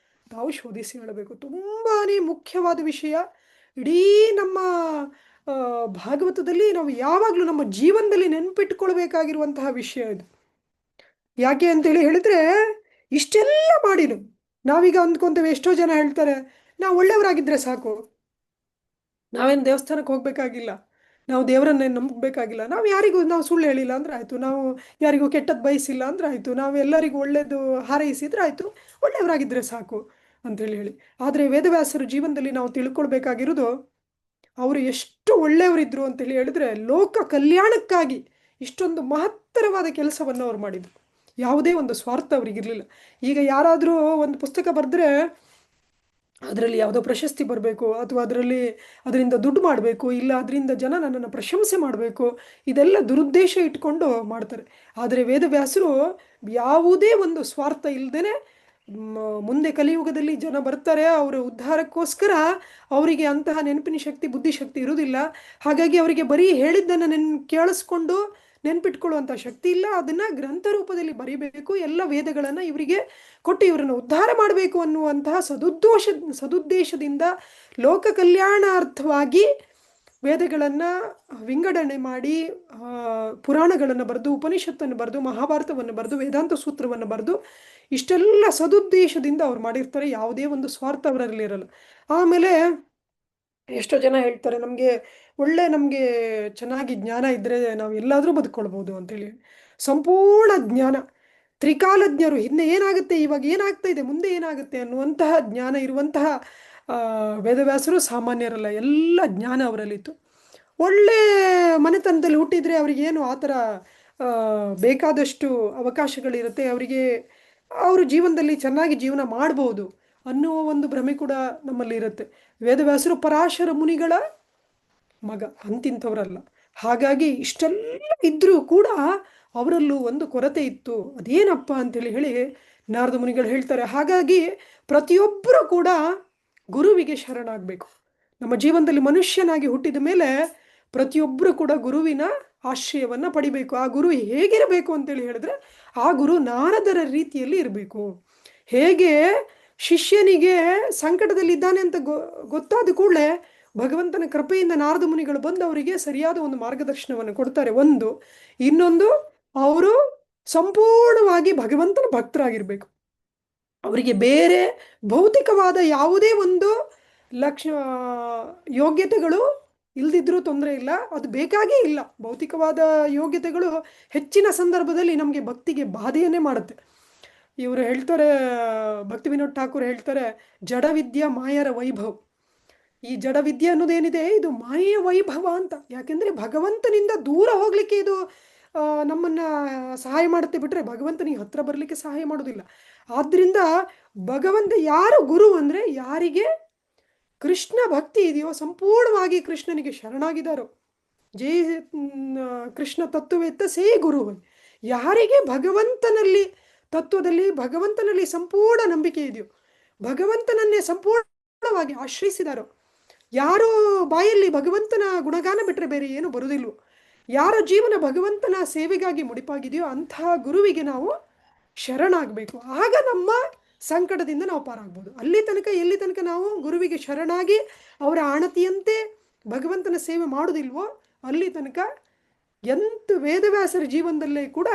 B: ನಾವು ಶೋಧಿಸಿ ಹೇಳಬೇಕು. ತುಂಬಾನೇ ಮುಖ್ಯವಾದ ವಿಷಯ. ಇಡೀ ನಮ್ಮ ಭಾಗವತದಲ್ಲಿ ನಾವು ಯಾವಾಗಲೂ ನಮ್ಮ ಜೀವನದಲ್ಲಿ ನೆನಪಿಟ್ಕೊಳ್ಬೇಕಾಗಿರುವಂತಹ ವಿಷಯ ಇದು. ಯಾಕೆ ಅಂತೇಳಿ ಹೇಳಿದ್ರೆ, ಇಷ್ಟೆಲ್ಲ ಮಾಡಿನು ನಾವೀಗ ಅಂದ್ಕೊಂತೇವೆ, ಎಷ್ಟೋ ಜನ ಹೇಳ್ತಾರೆ ನಾವು ಒಳ್ಳೆಯವರಾಗಿದ್ದರೆ ಸಾಕು, ನಾವೇನು ದೇವಸ್ಥಾನಕ್ಕೆ ಹೋಗ್ಬೇಕಾಗಿಲ್ಲ, ನಾವು ದೇವರನ್ನೇ ನಂಬಬೇಕಾಗಿಲ್ಲ, ನಾವು ಸುಳ್ಳು ಹೇಳಿಲ್ಲ ಅಂದ್ರೆ ಆಯಿತು, ನಾವು ಯಾರಿಗೂ ಕೆಟ್ಟದ್ದು ಬಯಸಿಲ್ಲ ಅಂದ್ರೆ ಆಯಿತು, ನಾವು ಎಲ್ಲರಿಗೂ ಒಳ್ಳೇದು ಹಾರೈಸಿದ್ರೆ ಆಯಿತು, ಒಳ್ಳೆಯವರಾಗಿದ್ದರೆ ಸಾಕು ಅಂತೇಳಿ. ಆದರೆ ವೇದವ್ಯಾಸರ ಜೀವನದಲ್ಲಿ ನಾವು ತಿಳ್ಕೊಳ್ಬೇಕಾಗಿರೋದು, ಅವರು ಎಷ್ಟು ಒಳ್ಳೆಯವರಿದ್ರು ಅಂತೇಳಿ ಹೇಳಿದ್ರೆ, ಲೋಕ ಕಲ್ಯಾಣಕ್ಕಾಗಿ ಇಷ್ಟೊಂದು ಮಹತ್ತರವಾದ ಕೆಲಸವನ್ನು ಅವ್ರು ಮಾಡಿದರು. ಯಾವುದೇ ಒಂದು ಸ್ವಾರ್ಥ ಅವರಿಗಿರಲಿಲ್ಲ. ಈಗ ಯಾರಾದರೂ ಒಂದು ಪುಸ್ತಕ ಬರೆದ್ರೆ ಅದರಲ್ಲಿ ಯಾವುದೋ ಪ್ರಶಸ್ತಿ ಬರಬೇಕು, ಅಥವಾ ಅದರಿಂದ ದುಡ್ಡು ಮಾಡಬೇಕು, ಇಲ್ಲ ಅದರಿಂದ ಜನ ನನ್ನನ್ನು ಪ್ರಶಂಸೆ ಮಾಡಬೇಕು, ಇದೆಲ್ಲ ದುರುದ್ದೇಶ ಇಟ್ಕೊಂಡು ಮಾಡ್ತಾರೆ. ಆದರೆ ವೇದವ್ಯಾಸರು ಯಾವುದೇ ಒಂದು ಸ್ವಾರ್ಥ ಇಲ್ಲದೇ, ಮುಂದೆ ಕಲಿಯುಗದಲ್ಲಿ ಜನ ಬರ್ತಾರೆ, ಅವರ ಉದ್ಧಾರಕ್ಕೋಸ್ಕರ ಅವರಿಗೆ ಅಂತಹ ನೆನಪಿನ ಶಕ್ತಿ, ಬುದ್ಧಿಶಕ್ತಿ ಇರುವುದಿಲ್ಲ. ಹಾಗಾಗಿ ಅವರಿಗೆ ಬರೀ ಹೇಳಿದ್ದನ್ನು ಕೇಳಿಸ್ಕೊಂಡು ನೆನ್ಪಿಟ್ಕೊಳ್ಳುವಂಥ ಶಕ್ತಿ ಇಲ್ಲ. ಅದನ್ನು ಗ್ರಂಥ ರೂಪದಲ್ಲಿ ಬರೀಬೇಕು, ಎಲ್ಲ ವೇದಗಳನ್ನು ಇವರಿಗೆ ಕೊಟ್ಟು ಇವರನ್ನು ಉದ್ಧಾರ ಮಾಡಬೇಕು ಅನ್ನುವಂತಹ ಸದುದ್ದೇಶದಿಂದ ಲೋಕ ಕಲ್ಯಾಣಾರ್ಥವಾಗಿ ವೇದಗಳನ್ನು ವಿಂಗಡಣೆ ಮಾಡಿ ಪುರಾಣಗಳನ್ನು ಬರೆದು, ಉಪನಿಷತ್ತನ್ನು ಬರೆದು, ಮಹಾಭಾರತವನ್ನು ಬರೆದು, ವೇದಾಂತ ಸೂತ್ರವನ್ನು ಬರೆದು, ಇಷ್ಟೆಲ್ಲ ಸದುದ್ದೇಶದಿಂದ ಅವ್ರು ಮಾಡಿರ್ತಾರೆ. ಯಾವುದೇ ಒಂದು ಸ್ವಾರ್ಥ ಅವರಲ್ಲಿ ಇರಲ್ಲ. ಆಮೇಲೆ ಎಷ್ಟೋ ಜನ ಹೇಳ್ತಾರೆ, ನಮಗೆ ಚೆನ್ನಾಗಿ ಜ್ಞಾನ ಇದ್ದರೆ ನಾವು ಎಲ್ಲಾದರೂ ಬದುಕೊಳ್ಬೋದು ಅಂತೇಳಿ. ಸಂಪೂರ್ಣ ಜ್ಞಾನ, ತ್ರಿಕಾಲಜ್ಞರು, ಹಿಂದೆ ಏನಾಗುತ್ತೆ, ಇವಾಗ ಏನಾಗ್ತಾ ಇದೆ, ಮುಂದೆ ಏನಾಗುತ್ತೆ ಅನ್ನುವಂತಹ ಜ್ಞಾನ ಇರುವಂತಹ ವೇದವ್ಯಾಸರು ಸಾಮಾನ್ಯರಲ್ಲ. ಎಲ್ಲ ಜ್ಞಾನ ಅವರಲ್ಲಿತ್ತು. ಒಳ್ಳೆ ಮನೆತನದಲ್ಲಿ ಹುಟ್ಟಿದರೆ ಅವರಿಗೇನು ಆ ಥರ ಬೇಕಾದಷ್ಟು ಅವಕಾಶಗಳಿರುತ್ತೆ, ಅವರು ಜೀವನದಲ್ಲಿ ಚೆನ್ನಾಗಿ ಜೀವನ ಮಾಡ್ಬೋದು ಅನ್ನುವ ಒಂದು ಭ್ರಮೆ ಕೂಡ ನಮ್ಮಲ್ಲಿ ಇರುತ್ತೆ. ವೇದವ್ಯಾಸರು ಪರಾಶರ ಮುನಿಗಳ ಮಗ, ಅಂತಿಂಥವರಲ್ಲ. ಹಾಗಾಗಿ ಇಷ್ಟೆಲ್ಲ ಇದ್ರೂ ಕೂಡ ಅವರಲ್ಲೂ ಒಂದು ಕೊರತೆ ಇತ್ತು. ಅದೇನಪ್ಪ ಅಂತೇಳಿ ನಾರದ ಮುನಿಗಳು ಹೇಳ್ತಾರೆ. ಹಾಗಾಗಿ ಪ್ರತಿಯೊಬ್ಬರೂ ಕೂಡ ಗುರುವಿಗೆ ಶರಣಾಗಬೇಕು. ನಮ್ಮ ಜೀವನದಲ್ಲಿ ಮನುಷ್ಯನಾಗಿ ಹುಟ್ಟಿದ ಮೇಲೆ ಪ್ರತಿಯೊಬ್ಬರು ಕೂಡ ಗುರುವಿನ ಆಶ್ರಯವನ್ನು ಪಡಿಬೇಕು. ಆ ಗುರು ಹೇಗಿರಬೇಕು ಅಂತೇಳಿ ಹೇಳಿದ್ರೆ, ಆ ಗುರು ನಾರದರ ರೀತಿಯಲ್ಲಿ ಇರಬೇಕು. ಹೇಗೆ ಶಿಷ್ಯನಿಗೆ ಸಂಕಟದಲ್ಲಿದ್ದಾನೆ ಅಂತ ಗೊತ್ತಾದ ಕೂಡಲೇ ಭಗವಂತನ ಕೃಪೆಯಿಂದ ನಾರದ ಮುನಿಗಳು ಬಂದು ಅವರಿಗೆ ಸರಿಯಾದ ಒಂದು ಮಾರ್ಗದರ್ಶನವನ್ನು ಕೊಡ್ತಾರೆ. ಇನ್ನೊಂದು, ಅವರು ಸಂಪೂರ್ಣವಾಗಿ ಭಗವಂತನ ಭಕ್ತರಾಗಿರ್ಬೇಕು. ಅವರಿಗೆ ಬೇರೆ ಭೌತಿಕವಾದ ಯಾವುದೇ ಒಂದು ಯೋಗ್ಯತೆಗಳು ಇಲ್ದಿದ್ರೂ ತೊಂದರೆ ಇಲ್ಲ, ಅದು ಬೇಕಾಗೇ ಇಲ್ಲ. ಭೌತಿಕವಾದ ಯೋಗ್ಯತೆಗಳು ಹೆಚ್ಚಿನ ಸಂದರ್ಭದಲ್ಲಿ ನಮಗೆ ಭಕ್ತಿಗೆ ಬಾಧೆಯನ್ನೇ ಮಾಡುತ್ತೆ. ಇವರು ಹೇಳ್ತಾರೆ, ಭಕ್ತಿ ವಿನೋದ್ ಠಾಕೂರ್ ಹೇಳ್ತಾರೆ, ಜಡವಿದ್ಯಾ ಮಾಯರ ವೈಭವ. ಈ ಜಡವಿದ್ಯೆ ಅನ್ನೋದೇನಿದೆ, ಇದು ಮಾಯೆಯ ವೈಭವ ಅಂತ. ಯಾಕೆಂದರೆ ಭಗವಂತನಿಂದ ದೂರ ಹೋಗಲಿಕ್ಕೆ ಇದು ನಮ್ಮನ್ನು ಸಹಾಯ ಮಾಡುತ್ತೆ ಬಿಟ್ಟರೆ ಭಗವಂತನಿಗೆ ಹತ್ರ ಬರಲಿಕ್ಕೆ ಸಹಾಯ ಮಾಡೋದಿಲ್ಲ. ಆದ್ದರಿಂದ ಯಾರು ಗುರು ಅಂದರೆ, ಯಾರಿಗೆ ಕೃಷ್ಣ ಭಕ್ತಿ ಇದೆಯೋ, ಸಂಪೂರ್ಣವಾಗಿ ಕೃಷ್ಣನಿಗೆ ಶರಣಾಗಿದ್ದಾರೋ, ಜೈ ಕೃಷ್ಣ ತತ್ವವೇತ್ತ ಸೇ ಗುರು. ಯಾರಿಗೆ ಭಗವಂತನಲ್ಲಿ ಸಂಪೂರ್ಣ ನಂಬಿಕೆ ಇದೆಯೋ, ಭಗವಂತನನ್ನೇ ಸಂಪೂರ್ಣವಾಗಿ ಆಶ್ರಯಿಸಿದಾರೋ, ಯಾರು ಬಾಯಲ್ಲಿ ಭಗವಂತನ ಗುಣಗಾನ ಬಿಟ್ಟರೆ ಬೇರೆ ಏನು ಬರುವುದಿಲ್ವೋ, ಯಾರ ಜೀವನ ಭಗವಂತನ ಸೇವೆಗಾಗಿ ಮುಡಿಪಾಗಿದೆಯೋ ಅಂತಹ ಗುರುವಿಗೆ ನಾವು ಶರಣಾಗಬೇಕು. ಆಗ ನಮ್ಮ ಸಂಕಟದಿಂದ ನಾವು ಪಾರಾಗ್ಬೋದು. ಎಲ್ಲಿ ತನಕ ನಾವು ಗುರುವಿಗೆ ಶರಣಾಗಿ ಅವರ ಆಣತಿಯಂತೆ ಭಗವಂತನ ಸೇವೆ ಮಾಡೋದಿಲ್ವೋ, ಅಲ್ಲಿ ತನಕ ವೇದವ್ಯಾಸರ ಜೀವನದಲ್ಲೇ ಕೂಡ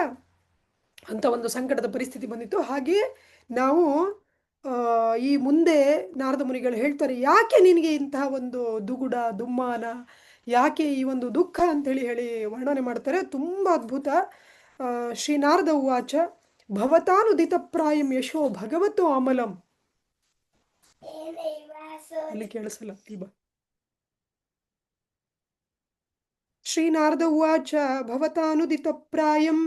B: ಅಂಥ ಒಂದು ಸಂಕಟದ ಪರಿಸ್ಥಿತಿ ಬಂದಿತ್ತು. ಹಾಗೆಯೇ ನಾವು ಈ ಮುಂದೆ ನಾರದ ಮುನಿಗಳು ಹೇಳ್ತಾರೆ, ಯಾಕೆ ನಿನಗೆ ಇಂತಹ ಒಂದು ದುಗುಡ, ದುಮ್ಮಾನ, ಯಾಕೆ ಈ ಒಂದು ದುಃಖ ಅಂತೇಳಿ ವರ್ಣನೆ ಮಾಡ್ತಾರೆ. ತುಂಬ ಅದ್ಭುತ. ಶ್ರೀ ನಾರದ ಉವಾಚ ಭವತಾನುದಿತ ಪ್ರಾಯಂ ಯಶೋ ಭಗವತೋ ಅಮಲಂ. ಅಲ್ಲಿ ಕೇಳಿಸಲ್ಲ, ಇಲ್ವಾ? ಶ್ರೀನಾರದ ಉವಾಚ ಭವತಾನುದಿತಪ್ರಾಯಂ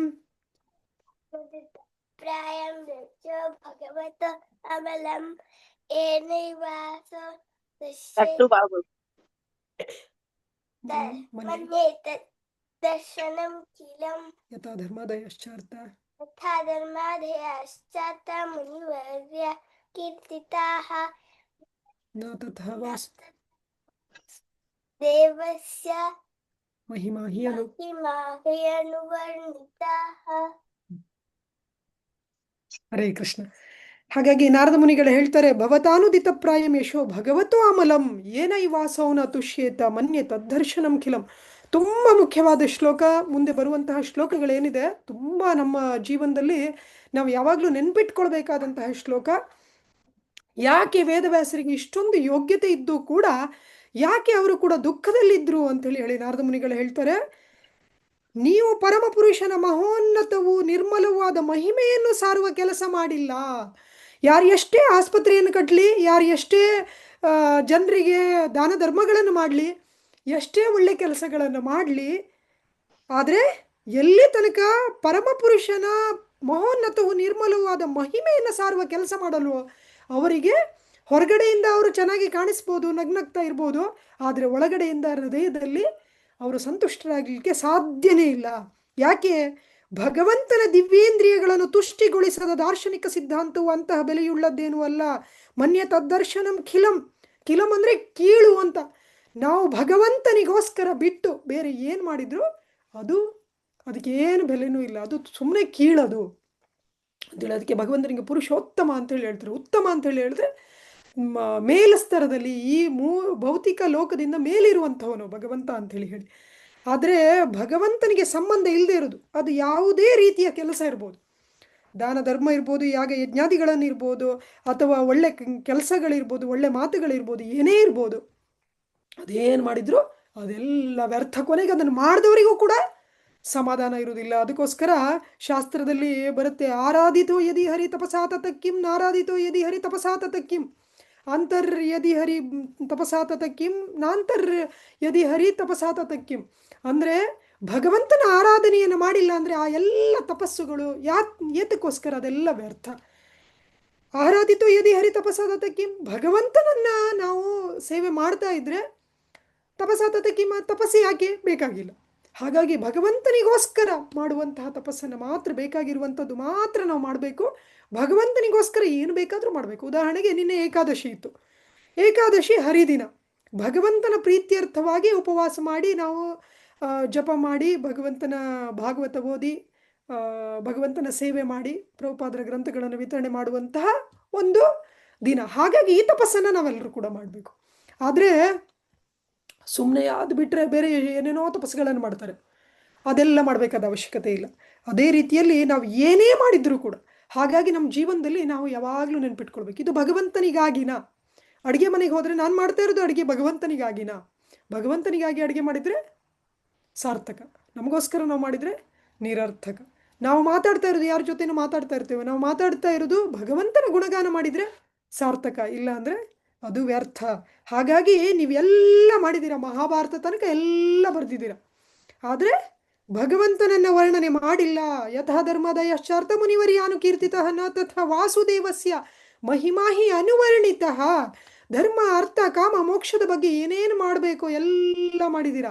C: ಪ್ರಾಯಂ ದೃಶ್ಯ ಭಗವತ ಅಮಲಂ ಏನೈವಾಸ
D: ತಟ್ಟು ಬಾಬು
C: ಮನ್ಯೇತ ದರ್ಶನಂ ಕಿಲಂ
B: ಯಥಾ ಧರ್ಮಾದಯಶ್ಚಾರ್ಥ
C: ಯಥಾ ಧರ್ಮಾಧಯಾಶ್ಚಾತ ಮುನಿವರ್ಯ ಕೀರ್ತಿತಾಃ
B: ನ ತಥಾ ವಾಸ
C: ದೇವಸ್ಯ
B: ಮಹಿಮಾ ಹಿ ಅನು
C: ಮಹಿಮಾಹ್ಯನುವರ್ಣಿತಾಃ.
B: ಹರೇ ಕೃಷ್ಣ. ಹಾಗಾಗಿ ನಾರದ ಮುನಿಗಳು ಹೇಳ್ತಾರೆ, ಭವತಾನುದಿತ ಪ್ರಾಯಂ ಯಶೋ ಭಗವತೋ ಅಮಲಂ ಏನ ಇವಾಸೌನ ತುಷ್ಯೇತ ಮನ್ಯ ತದ್ದರ್ಶನಂ ಖಿಲಂ. ತುಂಬ ಮುಖ್ಯವಾದ ಶ್ಲೋಕ. ಮುಂದೆ ಬರುವಂತಹ ಶ್ಲೋಕಗಳೇನಿದೆ ತುಂಬ ನಮ್ಮ ಜೀವನದಲ್ಲಿ ನಾವು ಯಾವಾಗಲೂ ನೆನ್ಪಿಟ್ಕೊಳ್ಬೇಕಾದಂತಹ ಶ್ಲೋಕ. ಯಾಕೆ ವೇದವ್ಯಾಸರಿಗೆ ಇಷ್ಟೊಂದು ಯೋಗ್ಯತೆ ಇದ್ದು ಕೂಡ ಯಾಕೆ ಅವರು ಕೂಡ ದುಃಖದಲ್ಲಿದ್ದರು ಅಂತೇಳಿ ನಾರದ ಮುನಿಗಳು ಹೇಳ್ತಾರೆ, ನೀವು ಪರಮ ಪುರುಷನ ಮಹೋನ್ನತವೂ ನಿರ್ಮಲವಾದ ಮಹಿಮೆಯನ್ನು ಸಾರುವ ಕೆಲಸ ಮಾಡಿಲ್ಲ. ಯಾರು ಎಷ್ಟೇ ಆಸ್ಪತ್ರೆಯನ್ನು ಕಟ್ಟಲಿ, ಯಾರು ಎಷ್ಟೇ ಜನರಿಗೆ ದಾನ ಧರ್ಮಗಳನ್ನು ಮಾಡಲಿ, ಎಷ್ಟೇ ಒಳ್ಳೆ ಕೆಲಸಗಳನ್ನು ಮಾಡಲಿ, ಆದರೆ ಎಲ್ಲಿ ತನಕ ಪರಮ ಪುರುಷನ ಮಹೋನ್ನತವು ನಿರ್ಮಲವಾದ ಮಹಿಮೆಯನ್ನು ಸಾರುವ ಕೆಲಸ ಮಾಡಲು ಅವರಿಗೆ ಹೊರಗಡೆಯಿಂದ ಅವರು ಚೆನ್ನಾಗಿ ಕಾಣಿಸ್ಬೋದು, ನಗ್ನಗ್ತಾ ಇರ್ಬೋದು, ಆದರೆ ಒಳಗಡೆಯಿಂದ ಹೃದಯದಲ್ಲಿ ಅವರು ಸಂತುಷ್ಟರಾಗಲಿಕ್ಕೆ ಸಾಧ್ಯನೇ ಇಲ್ಲ. ಯಾಕೆ? ಭಗವಂತನ ದಿವ್ಯೇಂದ್ರಿಯಗಳನ್ನು ತುಷ್ಟಿಗೊಳಿಸದ ದಾರ್ಶನಿಕ ಸಿದ್ಧಾಂತವು ಅಂತಹ ಬೆಲೆಯುಳ್ಳದ್ದೇನೂ ಅಲ್ಲ. ಮನ್ಯ ತದ್ದರ್ಶನಂ ಖಿಲಂ. ಖಿಲಂ ಅಂದರೆ ಕೀಳು ಅಂತ. ನಾವು ಭಗವಂತನಿಗೋಸ್ಕರ ಬಿಟ್ಟು ಬೇರೆ ಏನು ಮಾಡಿದ್ರು ಅದಕ್ಕೆ ಏನು ಬೆಲೆನೂ ಇಲ್ಲ, ಅದು ಸುಮ್ಮನೆ ಕೀಳದು ಅಂತೇಳಿ. ಅದಕ್ಕೆ ಭಗವಂತನಿಗೆ ಪುರುಷೋತ್ತಮ ಅಂತೇಳಿ ಹೇಳ್ತಾರೆ. ಉತ್ತಮ ಅಂತೇಳಿ ಹೇಳಿದ್ರೆ ಮೇಲಸ್ತರದಲ್ಲಿ ಈ ಭೌತಿಕ ಲೋಕದಿಂದ ಮೇಲಿರುವಂಥವನು ಭಗವಂತ ಅಂಥೇಳಿ ಹೇಳಿ. ಆದರೆ ಭಗವಂತನಿಗೆ ಸಂಬಂಧ ಇಲ್ಲದೆ ಇರೋದು ಅದು ಯಾವುದೇ ರೀತಿಯ ಕೆಲಸ ಇರ್ಬೋದು, ದಾನ ಧರ್ಮ ಇರ್ಬೋದು, ಯಾಗ ಯಜ್ಞಾದಿಗಳನ್ನು ಇರ್ಬೋದು, ಅಥವಾ ಒಳ್ಳೆ ಕೆಲಸಗಳಿರ್ಬೋದು, ಒಳ್ಳೆ ಮಾತುಗಳಿರ್ಬೋದು, ಏನೇ ಇರ್ಬೋದು, ಅದೇನು ಮಾಡಿದ್ರು ಅದೆಲ್ಲ ವ್ಯರ್ಥ. ಕೊನೆಗೆ ಅದನ್ನು ಮಾಡಿದವರಿಗೂ ಕೂಡ ಸಮಾಧಾನ ಇರುವುದಿಲ್ಲ. ಅದಕ್ಕೋಸ್ಕರ ಶಾಸ್ತ್ರದಲ್ಲಿ ಬರುತ್ತೆ, ಆರಾಧಿತೋ ಯದಿ ಹರಿ ತಪಸಾ ತತಕ್ಕಿಂ ನಾರಾಧಿತೋ ಯದಿ ಹರಿ ತಪಸಾ ತತಕ್ಕಿಂ ಅಂತರ್ ಯದಿ ಹರಿ ತಪಸಾ ತತಕ್ಕಿಂ ನಾಂತರ್ ಯದಿ ಹರಿ ತಪಸಾ ತತಕ್ಕಿಂ. ಅಂದರೆ ಭಗವಂತನ ಆರಾಧನೆಯನ್ನು ಮಾಡಿಲ್ಲ ಅಂದರೆ ಆ ಎಲ್ಲ ತಪಸ್ಸುಗಳು ಏತಕ್ಕೋಸ್ಕರ ಅದೆಲ್ಲ ವ್ಯರ್ಥ. ಆರಾಧಿತೋ ಯದಿ ಹರಿ ತಪಸಾ ತತಕ್ಕಿಂ, ಭಗವಂತನನ್ನು ನಾವು ಸೇವೆ ಮಾಡ್ತಾ ಇದ್ದರೆ ತಪಸಾ ತತಕ್ಕಿಂ, ತಪಸ್ಸು ಯಾಕೆ ಬೇಕಾಗಿಲ್ಲ. ಹಾಗಾಗಿ ಭಗವಂತನಿಗೋಸ್ಕರ ಮಾಡುವಂತಹ ತಪಸ್ಸನ್ನು ಮಾತ್ರ, ಬೇಕಾಗಿರುವಂಥದ್ದು ಮಾತ್ರ ನಾವು ಮಾಡಬೇಕು. ಭಗವಂತನಿಗೋಸ್ಕರ ಏನು ಬೇಕಾದರೂ ಮಾಡಬೇಕು. ಉದಾಹರಣೆಗೆ ನಿನ್ನೆ ಏಕಾದಶಿ ಇತ್ತು. ಏಕಾದಶಿ ಹರಿದಿನ. ಭಗವಂತನ ಪ್ರೀತ್ಯರ್ಥವಾಗಿ ಉಪವಾಸ ಮಾಡಿ ನಾವು ಜಪ ಮಾಡಿ ಭಗವಂತನ ಭಾಗವತ ಓದಿ ಭಗವಂತನ ಸೇವೆ ಮಾಡಿ ಪ್ರಭುಪಾದರ ಗ್ರಂಥಗಳನ್ನು ವಿತರಣೆ ಮಾಡುವಂತಹ ಒಂದು ದಿನ. ಹಾಗಾಗಿ ಈ ತಪಸ್ಸನ್ನು ನಾವೆಲ್ಲರೂ ಕೂಡ ಮಾಡಬೇಕು. ಆದರೆ ಸುಮ್ಮನೆ ಅದು ಬಿಟ್ಟರೆ ಬೇರೆ ಏನೇನೋ ತಪಸ್ಸುಗಳನ್ನು ಮಾಡ್ತಾರೆ, ಅದೆಲ್ಲ ಮಾಡಬೇಕಾದ ಅವಶ್ಯಕತೆ ಇಲ್ಲ. ಅದೇ ರೀತಿಯಲ್ಲಿ ನಾವು ಏನೇ ಮಾಡಿದರೂ ಕೂಡ, ಹಾಗಾಗಿ ನಮ್ಮ ಜೀವನದಲ್ಲಿ ನಾವು ಯಾವಾಗಲೂ ನೆನ್ಪಿಟ್ಕೊಳ್ಬೇಕು, ಇದು ಭಗವಂತನಿಗಾಗಿನ. ಅಡುಗೆ ಮನೆಗೆ ಹೋದರೆ ನಾನು ಮಾಡ್ತಾ ಇರೋದು ಅಡುಗೆ ಭಗವಂತನಿಗಾಗಿನ. ಭಗವಂತನಿಗಾಗಿ ಅಡುಗೆ ಮಾಡಿದರೆ ಸಾರ್ಥಕ, ನಮಗೋಸ್ಕರ ನಾವು ಮಾಡಿದರೆ ನಿರರ್ಥಕ. ನಾವು ಮಾತಾಡ್ತಾ ಇರೋದು ಯಾರ ಜೊತೆನೂ ಮಾತಾಡ್ತಾ ಇರ್ತೇವೆ, ನಾವು ಮಾತಾಡ್ತಾ ಇರೋದು ಭಗವಂತನ ಗುಣಗಾನ ಮಾಡಿದರೆ ಸಾರ್ಥಕ, ಇಲ್ಲ ಅಂದರೆ ಅದು ವ್ಯರ್ಥ. ಹಾಗಾಗಿ ನೀವೆಲ್ಲ ಮಾಡಿದ್ದೀರ, ಮಹಾಭಾರತ ತನಕ ಎಲ್ಲ ಬರೆದಿದ್ದೀರ, ಆದರೆ ಭಗವಂತನನ್ನ ವರ್ಣನೆ ಮಾಡಿಲ್ಲ. ಯಥಾ ಧರ್ಮದಯಶ್ಚಾರ್ಥ ಮುನಿವರ್ಯಾನು ಕೀರ್ತಿತಃ ನ ತಥಾ ವಾಸುದೇವಸ್ಯ ಮಹಿಮಾಹಿ ಅನುವರ್ಣಿತಃ. ಧರ್ಮ ಅರ್ಥ ಕಾಮ ಮೋಕ್ಷದ ಬಗ್ಗೆ ಏನೇನು ಮಾಡಬೇಕು ಎಲ್ಲ ಮಾಡಿದ್ದೀರ,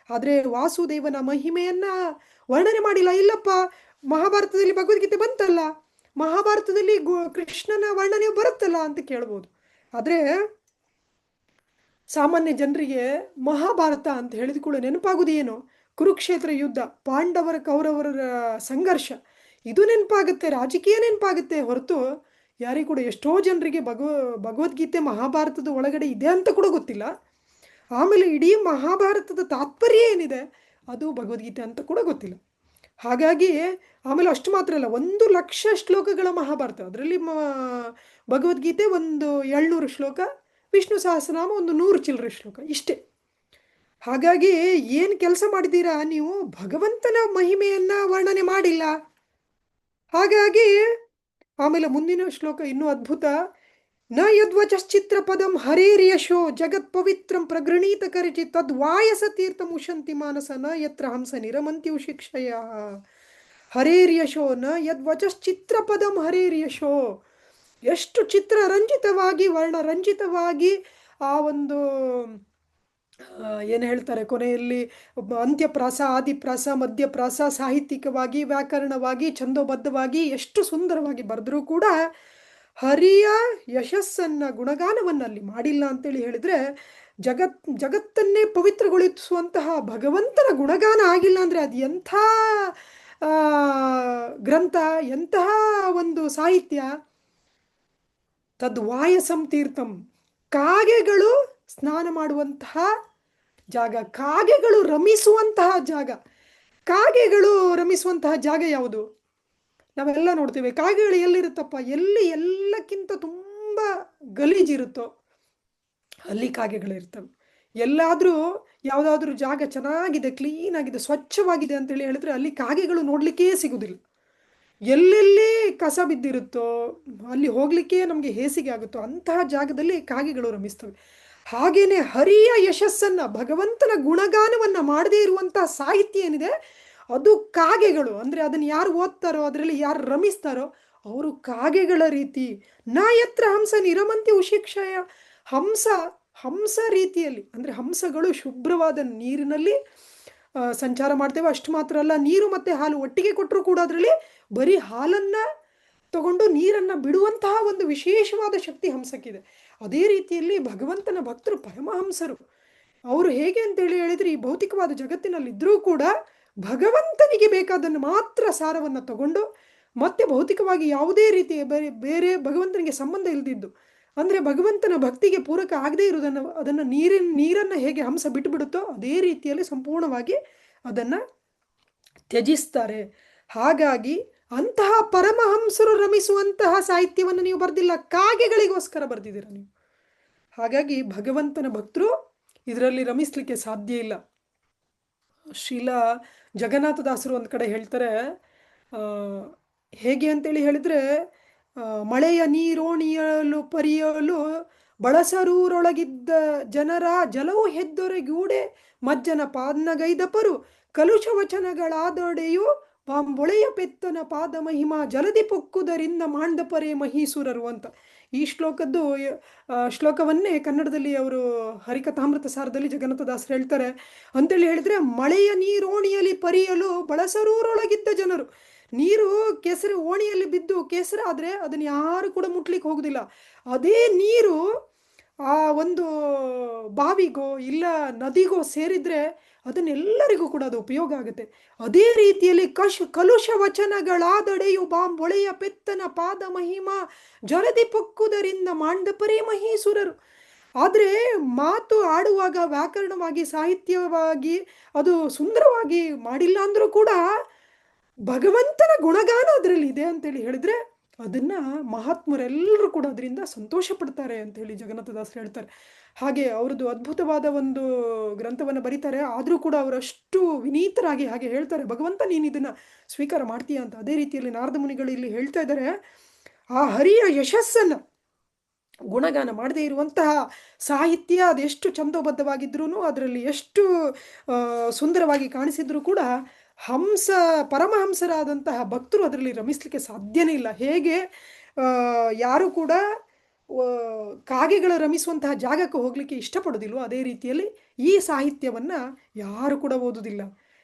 B: ಆದರೆ ವಾಸುದೇವನ ಮಹಿಮೆಯನ್ನು ವರ್ಣನೆ ಮಾಡಿಲ್ಲ. ಇಲ್ಲಪ್ಪ, ಮಹಾಭಾರತದಲ್ಲಿ ಭಗವದ್ಗೀತೆ ಬಂತಲ್ಲ, ಮಹಾಭಾರತದಲ್ಲಿ ಕೃಷ್ಣನ ವರ್ಣನೆ ಬರುತ್ತಲ್ಲ ಅಂತ ಕೇಳ್ಬೋದು. ಆದರೆ ಸಾಮಾನ್ಯ ಜನರಿಗೆ ಮಹಾಭಾರತ ಅಂತ ಹೇಳಿದ ಕೂಡ ನೆನಪಾಗೋದು ಏನು? ಕುರುಕ್ಷೇತ್ರ ಯುದ್ಧ, ಪಾಂಡವರ ಕೌರವರ ಸಂಘರ್ಷ, ಇದು ನೆನಪಾಗುತ್ತೆ, ರಾಜಕೀಯ ನೆನಪಾಗುತ್ತೆ ಹೊರತು ಯಾರಿಗೂ ಕೂಡ, ಎಷ್ಟೋ ಜನರಿಗೆ ಭಗವದ್ಗೀತೆ ಮಹಾಭಾರತದ ಒಳಗಡೆ ಇದೆ ಅಂತ ಕೂಡ ಗೊತ್ತಿಲ್ಲ. ಆಮೇಲೆ ಇಡೀ ಮಹಾಭಾರತದ ತಾತ್ಪರ್ಯ ಏನಿದೆ ಅದು ಭಗವದ್ಗೀತೆ ಅಂತ ಕೂಡ ಗೊತ್ತಿಲ್ಲ. ಹಾಗಾಗಿ ಆಮೇಲೆ ಅಷ್ಟು ಮಾತ್ರ ಅಲ್ಲ, 1,00,000 ಶ್ಲೋಕಗಳ ಮಹಾಭಾರತ, ಅದರಲ್ಲಿ ಭಗವದ್ಗೀತೆ ಒಂದು 700 ಶ್ಲೋಕ, ವಿಷ್ಣು ಸಹಸ್ರನಾಮ ಒಂದು 100 ಚಿಲ್ಲರೆ ಶ್ಲೋಕ, ಇಷ್ಟೇ. ಹಾಗಾಗಿ ಏನು ಕೆಲಸ ಮಾಡಿದ್ದೀರಾ ನೀವು? ಭಗವಂತನ ಮಹಿಮೆಯನ್ನು ವರ್ಣನೆ ಮಾಡಿಲ್ಲ. ಹಾಗಾಗಿ ಆಮೇಲೆ ಮುಂದಿನ ಶ್ಲೋಕ ಇನ್ನೂ ಅದ್ಭುತ. ನ ಯದ್ವಚಶ್ಚಿತ್ರ ಪದಂ ಹರೇರ್ಯಶೋ ಜಗತ್ ಪವಿತ್ರಂ ಪ್ರಗೃಣೀತ ಕರಿಚಿ ತದ್ವಾಯಸ ತೀರ್ಥಂ ಉಶಂತಿ ಮಾನಸ ನ ಯತ್ರ ಹಂಸ ನಿರಮಂತ್ಯು ಶಿಕ್ಷಯ. ಹರೇರ್ಯಶೋ ನ ಯದ್ವಚಶ್ಚಿತ್ರ ಪದಂ ಹರೇರ್ಯಶೋ. ಎಷ್ಟು ಚಿತ್ರರಂಜಿತವಾಗಿ ವರ್ಣರಂಜಿತವಾಗಿ ಆ ಒಂದು ಏನು ಹೇಳ್ತಾರೆ ಕೊನೆಯಲ್ಲಿ ಅಂತ್ಯಪ್ರಾಸ ಆದಿಪ್ರಾಸ ಮಧ್ಯಪ್ರಾಸ ಸಾಹಿತ್ಯಿಕವಾಗಿ ವ್ಯಾಕರಣವಾಗಿ ಛಂದೋಬದ್ಧವಾಗಿ ಎಷ್ಟು ಸುಂದರವಾಗಿ ಬರೆದರೂ ಕೂಡ ಹರಿಯ ಯಶಸ್ಸನ್ನು ಗುಣಗಾನವನ್ನು ಅಲ್ಲಿ ಮಾಡಿಲ್ಲ ಅಂತೇಳಿ ಹೇಳಿದರೆ ಜಗತ್ತನ್ನೇ ಪವಿತ್ರಗೊಳಿಸುವಂತಹ ಭಗವಂತನ ಗುಣಗಾನ ಆಗಿಲ್ಲ ಅಂದರೆ ಅದು ಎಂಥ ಗ್ರಂಥ, ಎಂತಹ ಒಂದು ಸಾಹಿತ್ಯ. ತದ್ವಾಯಸಂ ತೀರ್ಥಂ, ಕಾಗೆಗಳು ಸ್ನಾನ ಮಾಡುವಂತಹ ಜಾಗ, ಕಾಗೆಗಳು ರಮಿಸುವಂತಹ ಜಾಗ. ಕಾಗೆಗಳು ರಮಿಸುವಂತಹ ಜಾಗ ಯಾವುದು? ನಾವೆಲ್ಲ ನೋಡ್ತೇವೆ. ಕಾಗೆಗಳು ಎಲ್ಲಿರುತ್ತಪ್ಪ, ಎಲ್ಲಿ ಎಲ್ಲಕ್ಕಿಂತ ತುಂಬ ಗಲೀಜಿರುತ್ತೋ ಅಲ್ಲಿ ಕಾಗೆಗಳಿರ್ತವೆ. ಎಲ್ಲಾದರೂ ಯಾವುದಾದ್ರೂ ಜಾಗ ಚೆನ್ನಾಗಿದೆ, ಕ್ಲೀನ್ ಆಗಿದೆ, ಸ್ವಚ್ಛವಾಗಿದೆ ಅಂತೇಳಿ ಹೇಳಿದ್ರೆ ಅಲ್ಲಿ ಕಾಗೆಗಳು ನೋಡಲಿಕ್ಕೇ ಸಿಗುವುದಿಲ್ಲ. ಎಲ್ಲೆಲ್ಲಿ ಕಸ ಬಿದ್ದಿರುತ್ತೋ ಅಲ್ಲಿ ಹೋಗಲಿಕ್ಕೆ ನಮಗೆ ಹೇಸಿಗೆ ಆಗುತ್ತೋ ಅಂತಹ ಜಾಗದಲ್ಲಿ ಕಾಗೆಗಳು ರಮಿಸ್ತವೆ. ಹಾಗೇನೆ ಹರಿಯ ಯಶಸ್ಸನ್ನು, ಭಗವಂತನ ಗುಣಗಾನವನ್ನು ಮಾಡದೇ ಇರುವಂತಹ ಸಾಹಿತ್ಯ ಏನಿದೆ ಅದು ಕಾಗೆಗಳು. ಅಂದರೆ ಅದನ್ನು ಯಾರು ಓದ್ತಾರೋ, ಅದರಲ್ಲಿ ಯಾರು ರಮಿಸ್ತಾರೋ ಅವರು ಕಾಗೆಗಳ ರೀತಿ. ನ ಯತ್ರ ಹಂಸ ನಿರಮಂತಿ ಉಶಿಕ್ಷಯ. ಹಂಸ ರೀತಿಯಲ್ಲಿ, ಅಂದರೆ ಹಂಸಗಳು ಶುಭ್ರವಾದ ನೀರಿನಲ್ಲಿ ಸಂಚಾರ ಮಾಡ್ತೇವೆ. ಅಷ್ಟು ಮಾತ್ರ ಅಲ್ಲ, ನೀರು ಮತ್ತು ಹಾಲು ಒಟ್ಟಿಗೆ ಕೊಟ್ಟರೂ ಕೂಡ ಅದರಲ್ಲಿ ಬರೀ ಹಾಲನ್ನು ತಗೊಂಡು ನೀರನ್ನು ಬಿಡುವಂತಹ ಒಂದು ವಿಶೇಷವಾದ ಶಕ್ತಿ ಹಂಸಕ್ಕಿದೆ. ಅದೇ ರೀತಿಯಲ್ಲಿ ಭಗವಂತನ ಭಕ್ತರು ಪರಮಹಂಸರು. ಅವರು ಹೇಗೆ ಅಂತೇಳಿ ಹೇಳಿದರೆ ಈ ಭೌತಿಕವಾದ ಜಗತ್ತಿನಲ್ಲಿದ್ದರೂ ಕೂಡ ಭಗವಂತನಿಗೆ ಬೇಕಾದನ್ನು ಮಾತ್ರ ಸಾರವನ್ನು ತಗೊಂಡು ಮತ್ತೆ ಭೌತಿಕವಾಗಿ ಯಾವುದೇ ರೀತಿಯ ಬೇರೆ ಭಗವಂತನಿಗೆ ಸಂಬಂಧ ಇಲ್ಲದಿದ್ದು, ಅಂದರೆ ಭಗವಂತನ ಭಕ್ತಿಗೆ ಪೂರಕ ಆಗದೇ ಇರುವುದನ್ನು ಅದನ್ನು ನೀರನ್ನು ಹೇಗೆ ಹಂಸ ಬಿಟ್ಟುಬಿಡುತ್ತೋ ಅದೇ ರೀತಿಯಲ್ಲಿ ಸಂಪೂರ್ಣವಾಗಿ ಅದನ್ನು ತ್ಯಜಿಸ್ತಾರೆ. ಹಾಗಾಗಿ ಅಂತಹ ಪರಮಹಂಸರು ರಮಿಸುವಂತಹ ಸಾಹಿತ್ಯವನ್ನು ನೀವು ಬರೆದಿಲ್ಲ, ಕಾಗೆಗಳಿಗೋಸ್ಕರ ಬರೆದಿದ್ದೀರ ನೀವು. ಹಾಗಾಗಿ ಭಗವಂತನ ಭಕ್ತರು ಇದರಲ್ಲಿ ರಮಿಸಲಿಕ್ಕೆ ಸಾಧ್ಯ ಇಲ್ಲ. ಶ್ರೀಲ ಜಗನ್ನಾಥದಾಸರು ಒಂದು ಕಡೆ ಹೇಳ್ತಾರೆ, ಹೇಗೆ ಅಂತೇಳಿ ಹೇಳಿದರೆ, ಮಳೆಯ ನೀರೋಣಿಯಲು ಪರಿಯಲು ಬಳಸರೂರೊಳಗಿದ್ದ ಜನರ ಜಲವು ಹೆದ್ದೊರೆಗೂಡೆ ಮಜ್ಜನ ಪಾದನಗೈದಪರು ಕಲುಷ ವಚನಗಳಾದೊಡೆಯು ಬಾಂಬೊಳೆಯ ಪೆತ್ತನ ಪಾದ ಮಹಿಮಾ ಜಲದಿ ಪೊಕ್ಕುದರಿಂದ ಮಾಂಡಪರೆ ಮಹೀಸುರರು ಅಂತ. ಈ ಶ್ಲೋಕವನ್ನೇ ಕನ್ನಡದಲ್ಲಿ ಅವರು ಹರಿಕಥಾಮೃತ ಸಾರದಲ್ಲಿ ಜಗನ್ನಾಥದಾಸರು ಹೇಳ್ತಾರೆ. ಅಂತೇಳಿ ಹೇಳಿದರೆ, ಮಳೆಯ ನೀರೋಣಿಯಲ್ಲಿ ಪರಿಯಲು ಬಳಸರೂರೊಳಗಿದ್ದ ಜನರು, ನೀರು ಕೆಸರು ಓಣಿಯಲ್ಲಿ ಬಿದ್ದು ಕೆಸರು ಆದರೆ ಅದನ್ನು ಯಾರು ಕೂಡ ಮುಟ್ಲಿಕ್ಕೆ ಹೋಗುದಿಲ್ಲ. ಅದೇ ನೀರು ಆ ಒಂದು ಬಾವಿಗೋ ಇಲ್ಲ ನದಿಗೋ ಸೇರಿದರೆ ಅದನ್ನೆಲ್ಲರಿಗೂ ಕೂಡ ಅದು ಉಪಯೋಗ ಆಗುತ್ತೆ. ಅದೇ ರೀತಿಯಲ್ಲಿ ಕಲುಷ ವಚನಗಳಾದೊಡೆಯು ಬಾಂಬೊಳೆಯ ಪೆತ್ತನ ಪಾದ ಮಹಿಮಾ ಜಲದಿ ಪೊಕ್ಕುದರಿಂದ ಮಾಂಡಪರೇ ಮಹೀಸುರರು. ಆದರೆ ಮಾತು ಆಡುವಾಗ ವ್ಯಾಕರಣವಾಗಿ ಸಾಹಿತ್ಯವಾಗಿ ಅದು ಸುಂದರವಾಗಿ ಮಾಡಿಲ್ಲ ಅಂದರೂ ಕೂಡ ಭಗವಂತನ ಗುಣಗಾನ ಅದರಲ್ಲಿ ಇದೆ ಅಂತೇಳಿ ಹೇಳಿದರೆ ಅದನ್ನು ಮಹಾತ್ಮರೆಲ್ಲರೂ ಕೂಡ ಅದರಿಂದ ಸಂತೋಷ ಪಡ್ತಾರೆ ಅಂತೇಳಿ ಜಗನ್ನಾಥದಾಸರು ಹೇಳ್ತಾರೆ. ಹಾಗೆ ಅವ್ರದ್ದು ಅದ್ಭುತವಾದ ಒಂದು ಗ್ರಂಥವನ್ನು ಬರೀತಾರೆ. ಆದರೂ ಕೂಡ ಅವರಷ್ಟು ವಿನೀತರಾಗಿ ಹಾಗೆ ಹೇಳ್ತಾರೆ, ಭಗವಂತ ನೀನು ಇದನ್ನು ಸ್ವೀಕಾರ ಮಾಡ್ತೀಯ ಅಂತ. ಅದೇ ರೀತಿಯಲ್ಲಿ ನಾರದ ಮುನಿಗಳು ಇಲ್ಲಿ ಹೇಳ್ತಾ ಇದ್ದಾರೆ, ಆ ಹರಿಯ ಯಶಸ್ಸನ್ನು ಗುಣಗಾನ ಮಾಡದೇ ಇರುವಂತಹ ಸಾಹಿತ್ಯ ಅದೆಷ್ಟು ಛಂದೋಬದ್ಧವಾಗಿದ್ರೂ ಅದರಲ್ಲಿ ಎಷ್ಟು ಸುಂದರವಾಗಿ ಕಾಣಿಸಿದ್ರೂ ಕೂಡ ಪರಮಹಂಸರಾದಂತಹ ಭಕ್ತರು ಅದರಲ್ಲಿ ರಮಿಸಲಿಕ್ಕೆ ಸಾಧ್ಯನೇ ಇಲ್ಲ. ಹೇಗೆ ಯಾರು ಕೂಡ ಕಾಗೆಗಳ ರಮಿಸುವಂತಹ ಜಾಗಕ್ಕೆ ಹೋಗಲಿಕ್ಕೆ ಇಷ್ಟಪಡೋದಿಲ್ವೋ ಅದೇ ರೀತಿಯಲ್ಲಿ ಈ ಸಾಹಿತ್ಯವನ್ನು ಯಾರು ಕೂಡ ಓದುವುದಿಲ್ಲ,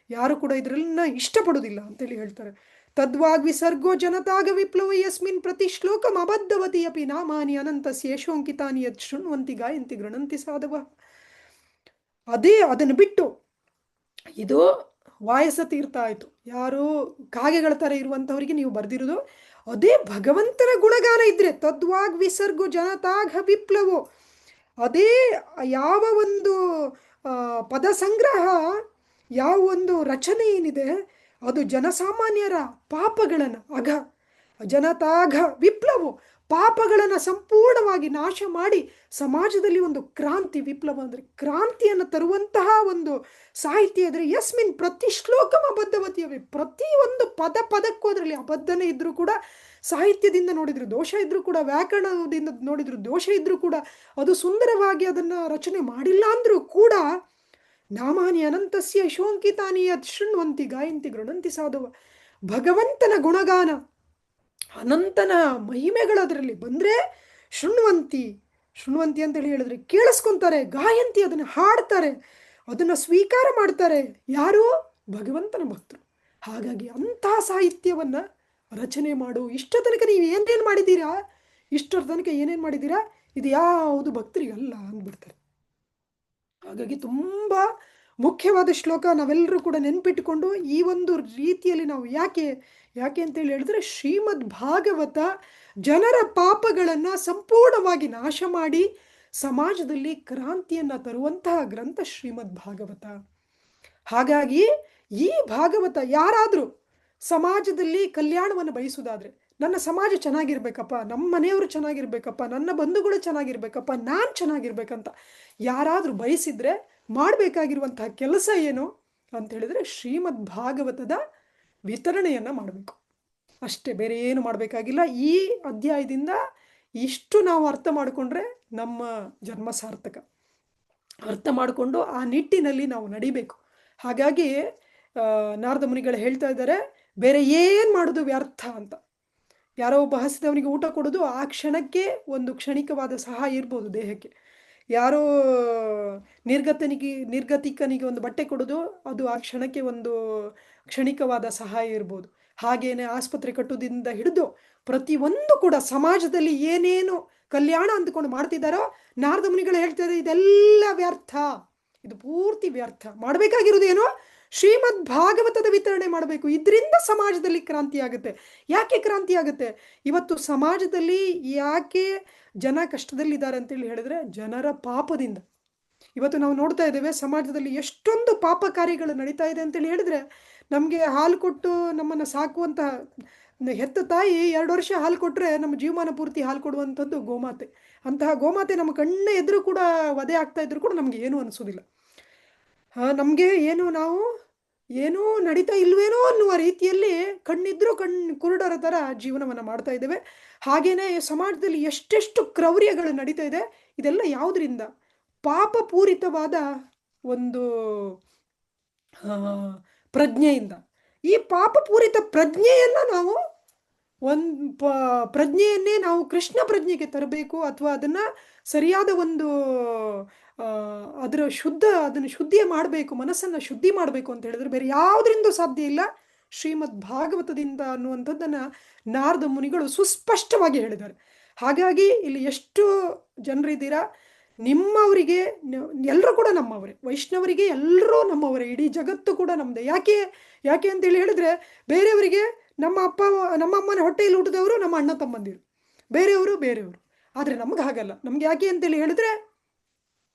B: ಯಾರು ಕೂಡ ಇದರನ್ನ ಇಷ್ಟಪಡೋದಿಲ್ಲ ಅಂತೇಳಿ ಹೇಳ್ತಾರೆ. ತದ್ವಾಗ್ವಿಸರ್ಗೋ ಜನತಾಗ ವಿಪ್ಲವ ಯಸ್ಮಿನ್ ಪ್ರತಿ ಶ್ಲೋಕಂ ಅಬದ್ಧವತಿ ಅಪಿ ನಾಮಾನಿ ಅನಂತಸ್ಯ ಯಶೋಂಕಿತಾನಿ ಯತ್ ಶೃಣ್ವಂತಿ ಗಾಯಂತಿ ಗೃಣಂತಿ ಸಾಧವ. ಅದೇ ಅದನ್ನು ಬಿಟ್ಟು ಇದು ವಾಯಸ ತೀರ್ಥ ಆಯಿತು, ಯಾರು ಕಾಗೆಗಳ ಥರ ಇರುವಂಥವರಿಗೆ ನೀವು ಬರೆದಿರೋದು. ಅದೇ ಭಗವಂತನ ಗುಣಗಾನ ಇದ್ದರೆ ತದ್ವಾಗ್ ವಿಸರ್ಗು ಜನತಾಘ ವಿಪ್ಲವೋ, ಅದೇ ಯಾವ ಒಂದು ಪದ ಸಂಗ್ರಹ, ಯಾವ ಒಂದು ರಚನೆ ಏನಿದೆ ಅದು ಜನಸಾಮಾನ್ಯರ ಪಾಪಗಳನ್ನು ಜನತಾಘ ವಿಪ್ಲವೋ ಪಾಪಗಳನ್ನು ಸಂಪೂರ್ಣವಾಗಿ ನಾಶ ಮಾಡಿ ಸಮಾಜದಲ್ಲಿ ಒಂದು ಕ್ರಾಂತಿ, ವಿಪ್ಲವ ಅಂದರೆ ಕ್ರಾಂತಿಯನ್ನು ತರುವಂತಹ ಒಂದು ಸಾಹಿತ್ಯ ಇದ್ರೆ ಯಸ್ಮಿನ್ ಪ್ರತಿ ಶ್ಲೋಕಂ ಅಬದ್ಧವತಿಯವೆ, ಪ್ರತಿ ಒಂದು ಪದಕ್ಕೂ ಅದರಲ್ಲಿ ಅಬದ್ಧನೆ ಇದ್ರೂ ಕೂಡ, ಸಾಹಿತ್ಯದಿಂದ ನೋಡಿದ್ರು ದೋಷ ಇದ್ರೂ ಕೂಡ, ವ್ಯಾಕರಣದಿಂದ ನೋಡಿದ್ರು ದೋಷ ಇದ್ರೂ ಕೂಡ, ಅದು ಸುಂದರವಾಗಿ ಅದನ್ನು ರಚನೆ ಮಾಡಿಲ್ಲ ಅಂದ್ರೂ ಕೂಡ ನಾಮಾನಿ ಅನಂತಸ್ಯ ಶೋಂಕಿತಾನಿ ಯತ್ ಶೃಣ್ವಂತಿ ಗಾಯಂತಿ ಗೃಣಂತಿ ಸಾಧವ, ಭಗವಂತನ ಗುಣಗಾನ, ಅನಂತನ ಮಹಿಮೆಗಳದರಲ್ಲಿ ಬಂದರೆ ಶೃಣ್ವಂತಿ ಅಂತೇಳಿ ಹೇಳಿದ್ರೆ ಕೇಳಿಸ್ಕೊಂತಾರೆ, ಗಾಯಂತಿ ಅದನ್ನು ಹಾಡ್ತಾರೆ, ಅದನ್ನು ಸ್ವೀಕಾರ ಮಾಡ್ತಾರೆ. ಯಾರು? ಭಗವಂತನ ಭಕ್ತರು. ಹಾಗಾಗಿ ಅಂತಹ ಸಾಹಿತ್ಯವನ್ನು ರಚನೆ ಮಾಡು. ಇಷ್ಟರ ತನಕ ನೀವು ಏನೇನು ಮಾಡಿದ್ದೀರಾ, ಇಷ್ಟರ ತನಕ ಏನೇನು ಮಾಡಿದ್ದೀರಾ, ಇದು ಯಾವುದು ಭಕ್ತರಿಗಲ್ಲ ಅಂದ್ಬಿಡ್ತಾರೆ. ಹಾಗಾಗಿ ತುಂಬ ಮುಖ್ಯವಾದ ಶ್ಲೋಕ, ನಾವೆಲ್ಲರೂ ಕೂಡ ನೆನ್ಪಿಟ್ಟುಕೊಂಡು ಈ ಒಂದು ರೀತಿಯಲ್ಲಿ ನಾವು ಯಾಕೆ ಅಂತೇಳಿ ಹೇಳಿದ್ರೆ, ಶ್ರೀಮದ್ ಭಾಗವತ ಜನರ ಪಾಪಗಳನ್ನು ಸಂಪೂರ್ಣವಾಗಿ ನಾಶ ಮಾಡಿ ಸಮಾಜದಲ್ಲಿ ಕ್ರಾಂತಿಯನ್ನು ತರುವಂತಹ ಗ್ರಂಥ ಶ್ರೀಮದ್ ಭಾಗವತ. ಹಾಗಾಗಿ ಈ ಭಾಗವತ ಯಾರಾದರೂ ಸಮಾಜದಲ್ಲಿ ಕಲ್ಯಾಣವನ್ನು ಬಯಸುವುದಾದರೆ, ನನ್ನ ಸಮಾಜ ಚೆನ್ನಾಗಿರ್ಬೇಕಪ್ಪ, ನಮ್ಮ ಮನೆಯವರು ಚೆನ್ನಾಗಿರ್ಬೇಕಪ್ಪ, ನನ್ನ ಬಂಧುಗಳು ಚೆನ್ನಾಗಿರ್ಬೇಕಪ್ಪ, ನಾನು ಚೆನ್ನಾಗಿರ್ಬೇಕಂತ ಯಾರಾದರೂ ಬಯಸಿದ್ರೆ ಮಾಡಬೇಕಾಗಿರುವಂತಹ ಕೆಲಸ ಏನು ಅಂತ ಹೇಳಿದ್ರೆ ಶ್ರೀಮದ್ ಭಾಗವತದ ವಿತರಣೆಯನ್ನು ಮಾಡಬೇಕು ಅಷ್ಟೇ, ಬೇರೆ ಏನು ಮಾಡಬೇಕಾಗಿಲ್ಲ. ಈ ಅಧ್ಯಾಯದಿಂದ ಇಷ್ಟು ನಾವು ಅರ್ಥ ಮಾಡಿಕೊಂಡ್ರೆ ನಮ್ಮ ಜನ್ಮ ಸಾರ್ಥಕ. ಅರ್ಥ ಮಾಡಿಕೊಂಡು ಆ ನಿಟ್ಟಿನಲ್ಲಿ ನಾವು ನಡಿಬೇಕು. ಹಾಗಾಗಿ ನಾರದ ಮುನಿಗಳು ಹೇಳ್ತಾ ಇದ್ದಾರೆ, ಬೇರೆ ಏನು ಮಾಡೋದು ವ್ಯರ್ಥ ಅಂತ. ಯಾರೋ ಒಬ್ಬ ಹಸಿದವನಿಗೆ ಊಟ ಕೊಡೋದು ಆ ಕ್ಷಣಕ್ಕೆ ಒಂದು ಕ್ಷಣಿಕವಾದ ಸಹಾಯ ಇರ್ಬೋದು ದೇಹಕ್ಕೆ. ಯಾರೋ ನಿರ್ಗತಿಕನಿಗೆ ಒಂದು ಬಟ್ಟೆ ಕೊಡೋದು ಅದು ಆ ಕ್ಷಣಕ್ಕೆ ಒಂದು ಕ್ಷಣಿಕವಾದ ಸಹಾಯ ಇರ್ಬೋದು. ಹಾಗೇನೆ ಆಸ್ಪತ್ರೆ ಕಟ್ಟೋದ್ರಿಂದ ಹಿಡಿದು ಪ್ರತಿಯೊಂದು ಕೂಡ ಸಮಾಜದಲ್ಲಿ ಏನೇನು ಕಲ್ಯಾಣ ಅಂದ್ಕೊಂಡು ಮಾಡ್ತಿದ್ದಾರೋ ನಾರದ ಮುನಿಗಳು ಹೇಳ್ತಾರೆ ಇದೆಲ್ಲ ವ್ಯರ್ಥ, ಇದು ಪೂರ್ತಿ ವ್ಯರ್ಥ. ಮಾಡಬೇಕಾಗಿರೋದೇನೋ ಶ್ರೀಮದ್ ಭಾಗವತದ ವಿತರಣೆ ಮಾಡಬೇಕು. ಇದರಿಂದ ಸಮಾಜದಲ್ಲಿ ಕ್ರಾಂತಿ ಆಗುತ್ತೆ. ಯಾಕೆ ಕ್ರಾಂತಿ ಆಗುತ್ತೆ? ಇವತ್ತು ಸಮಾಜದಲ್ಲಿ ಯಾಕೆ ಜನ ಕಷ್ಟದಲ್ಲಿದ್ದಾರೆ ಅಂತೇಳಿ ಹೇಳಿದ್ರೆ ಜನರ ಪಾಪದಿಂದ. ಇವತ್ತು ನಾವು ನೋಡ್ತಾ ಇದ್ದೇವೆ ಸಮಾಜದಲ್ಲಿ ಎಷ್ಟೊಂದು ಪಾಪ ಕಾರ್ಯಗಳು ನಡೀತಾ ಇದೆ ಅಂತೇಳಿ ಹೇಳಿದ್ರೆ, ನಮಗೆ ಹಾಲು ಕೊಟ್ಟು ನಮ್ಮನ್ನು ಸಾಕುವಂತಹ ಹೆತ್ತ ತಾಯಿ 2 ವರ್ಷ ಹಾಲು ಕೊಟ್ಟರೆ ನಮ್ಮ ಜೀವಮಾನ ಪೂರ್ತಿ ಹಾಲು ಕೊಡುವಂಥದ್ದು ಗೋಮಾತೆ. ಅಂತಹ ಗೋಮಾತೆ ನಮ್ಮ ಕಣ್ಣ ಎದುರು ಕೂಡ ವಧೆ ಆಗ್ತಾ ಇದ್ರು ಕೂಡ ನಮಗೆ ಏನೂ ಅನಿಸೋದಿಲ್ಲ. ನಮಗೆ ನಾವು ಏನೂ ನಡೀತಾ ಇಲ್ವೇನೋ ಅನ್ನುವ ರೀತಿಯಲ್ಲಿ ಕಣ್ಣಿದ್ರೂ ಕುರುಡರ ಥರ ಜೀವನವನ್ನು ಮಾಡ್ತಾ ಇದ್ದೇವೆ. ಹಾಗೇನೆ ಸಮಾಜದಲ್ಲಿ ಎಷ್ಟೆಷ್ಟು ಕ್ರೌರ್ಯಗಳು ನಡೀತಾ ಇದೆ. ಇದೆಲ್ಲ ಯಾವುದರಿಂದ? ಪಾಪಪೂರಿತವಾದ ಒಂದು ಪ್ರಜ್ಞೆಯಿಂದ. ಈ ಪಾಪಪೂರಿತ ಪ್ರಜ್ಞೆಯನ್ನು ನಾವು ಪ್ರಜ್ಞೆಯನ್ನೇ ನಾವು ಕೃಷ್ಣ ಪ್ರಜ್ಞೆಗೆ ತರಬೇಕು, ಅಥವಾ ಅದನ್ನು ಸರಿಯಾದ ಒಂದು ಅದನ್ನು ಶುದ್ಧಿ ಮಾಡಬೇಕು, ಮನಸ್ಸನ್ನು ಶುದ್ಧಿ ಮಾಡಬೇಕು ಅಂತ ಹೇಳಿದ್ರೆ ಬೇರೆ ಯಾವುದರಿಂದ ಸಾಧ್ಯ ಇಲ್ಲ, ಶ್ರೀಮದ್ ಭಾಗವತದಿಂದ ಅನ್ನುವಂಥದ್ದನ್ನು ನಾರದ ಮುನಿಗಳು ಸುಸ್ಪಷ್ಟವಾಗಿ ಹೇಳಿದ್ದಾರೆ. ಹಾಗಾಗಿ ಇಲ್ಲಿ ಎಷ್ಟು ಜನರಿದ್ದೀರಾ, ನಿಮ್ಮವರಿಗೆ ಎಲ್ಲರೂ ಕೂಡ ನಮ್ಮವರೇ, ವೈಷ್ಣವರಿಗೆ ಎಲ್ಲರೂ ನಮ್ಮವರೇ, ಇಡೀ ಜಗತ್ತು ಕೂಡ ನಮ್ಮದೇ. ಯಾಕೆ ಅಂತೇಳಿ ಹೇಳಿದ್ರೆ, ಬೇರೆಯವರಿಗೆ ನಮ್ಮ ಅಮ್ಮನ ಹೊಟ್ಟೆಯಲ್ಲಿ ಹುಟ್ಟಿದವರು ನಮ್ಮ ಅಣ್ಣ ತಮ್ಮಂದಿರು, ಬೇರೆಯವರು. ಆದರೆ ನಮ್ಗೆ ಹಾಗಲ್ಲ. ನಮ್ಗೆ ಯಾಕೆ ಅಂತೇಳಿ ಹೇಳಿದ್ರೆ,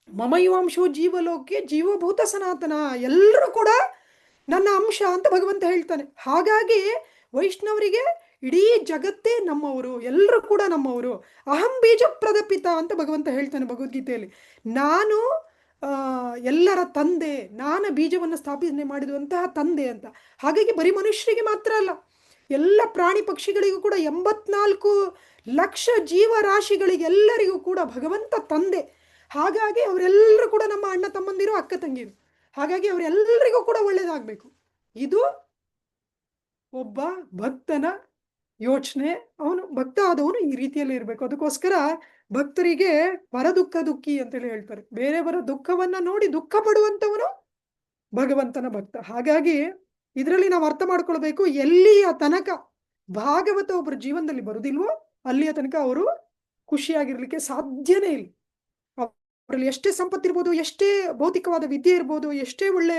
B: ಮಮಯುವಾಂಶೋ ಜೀವಲೋಕೆ ಜೀವಭೂತ ಸನಾತನ, ಎಲ್ಲರೂ ಕೂಡ ನನ್ನ ಅಂಶ ಅಂತ ಭಗವಂತ ಹೇಳ್ತಾನೆ. ಹಾಗಾಗಿ ವೈಷ್ಣವರಿಗೆ ಇಡೀ ಜಗತ್ತೇ ನಮ್ಮವರು, ಎಲ್ಲರೂ ಕೂಡ ನಮ್ಮವರು. ಅಹಂ ಬೀಜ ಪ್ರದಪಿತ ಅಂತ ಭಗವಂತ ಹೇಳ್ತಾನೆ ಭಗವದ್ಗೀತೆಯಲ್ಲಿ. ನಾನು ಎಲ್ಲರ ತಂದೆ, ನಾನು ಬೀಜವನ್ನು ಸ್ಥಾಪನೆ ಮಾಡಿರುವಂತಹ ತಂದೆ ಅಂತ. ಹಾಗಾಗಿ ಬರೀ ಮನುಷ್ಯರಿಗೆ ಮಾತ್ರ ಅಲ್ಲ, ಎಲ್ಲ ಪ್ರಾಣಿ ಪಕ್ಷಿಗಳಿಗೂ ಕೂಡ 84 ಲಕ್ಷ ಜೀವರಾಶಿಗಳಿಗೆ ಎಲ್ಲರಿಗೂ ಕೂಡ ಭಗವಂತ ತಂದೆ. ಹಾಗಾಗಿ ಅವರೆಲ್ಲರೂ ಕೂಡ ನಮ್ಮ ಅಣ್ಣ ತಮ್ಮಂದಿರು, ಅಕ್ಕ ತಂಗಿರು. ಹಾಗಾಗಿ ಅವರೆಲ್ಲರಿಗೂ ಕೂಡ ಒಳ್ಳೇದಾಗಬೇಕು. ಇದು ಒಬ್ಬ ಭಕ್ತನ ಯೋಚನೆ. ಅವನು ಭಕ್ತ ಆದವನು ಈ ರೀತಿಯಲ್ಲಿ ಇರಬೇಕು. ಅದಕ್ಕೋಸ್ಕರ ಭಕ್ತರಿಗೆ ಪರದುಃಖ ದುಃಖಿ ಅಂತೇಳಿ ಹೇಳ್ತಾರೆ. ಬೇರೆಯವರ ದುಃಖವನ್ನ ನೋಡಿ ದುಃಖ ಪಡುವಂಥವನು ಭಗವಂತನ ಭಕ್ತ. ಹಾಗಾಗಿ ಇದರಲ್ಲಿ ನಾವು ಅರ್ಥ ಮಾಡ್ಕೊಳ್ಬೇಕು, ಎಲ್ಲಿಯ ತನಕ ಭಾಗವತ ಒಬ್ಬರ ಜೀವನದಲ್ಲಿ ಬರುವುದಿಲ್ವೋ ಅಲ್ಲಿಯ ತನಕ ಅವರು ಖುಷಿಯಾಗಿರ್ಲಿಕ್ಕೆ ಸಾಧ್ಯನೇ ಇಲ್ಲ. ಅವರಲ್ಲಿ ಎಷ್ಟೇ ಸಂಪತ್ತಿರ್ಬೋದು, ಎಷ್ಟೇ ಭೌತಿಕವಾದ ವಿದ್ಯೆ ಇರ್ಬೋದು, ಎಷ್ಟೇ ಒಳ್ಳೆ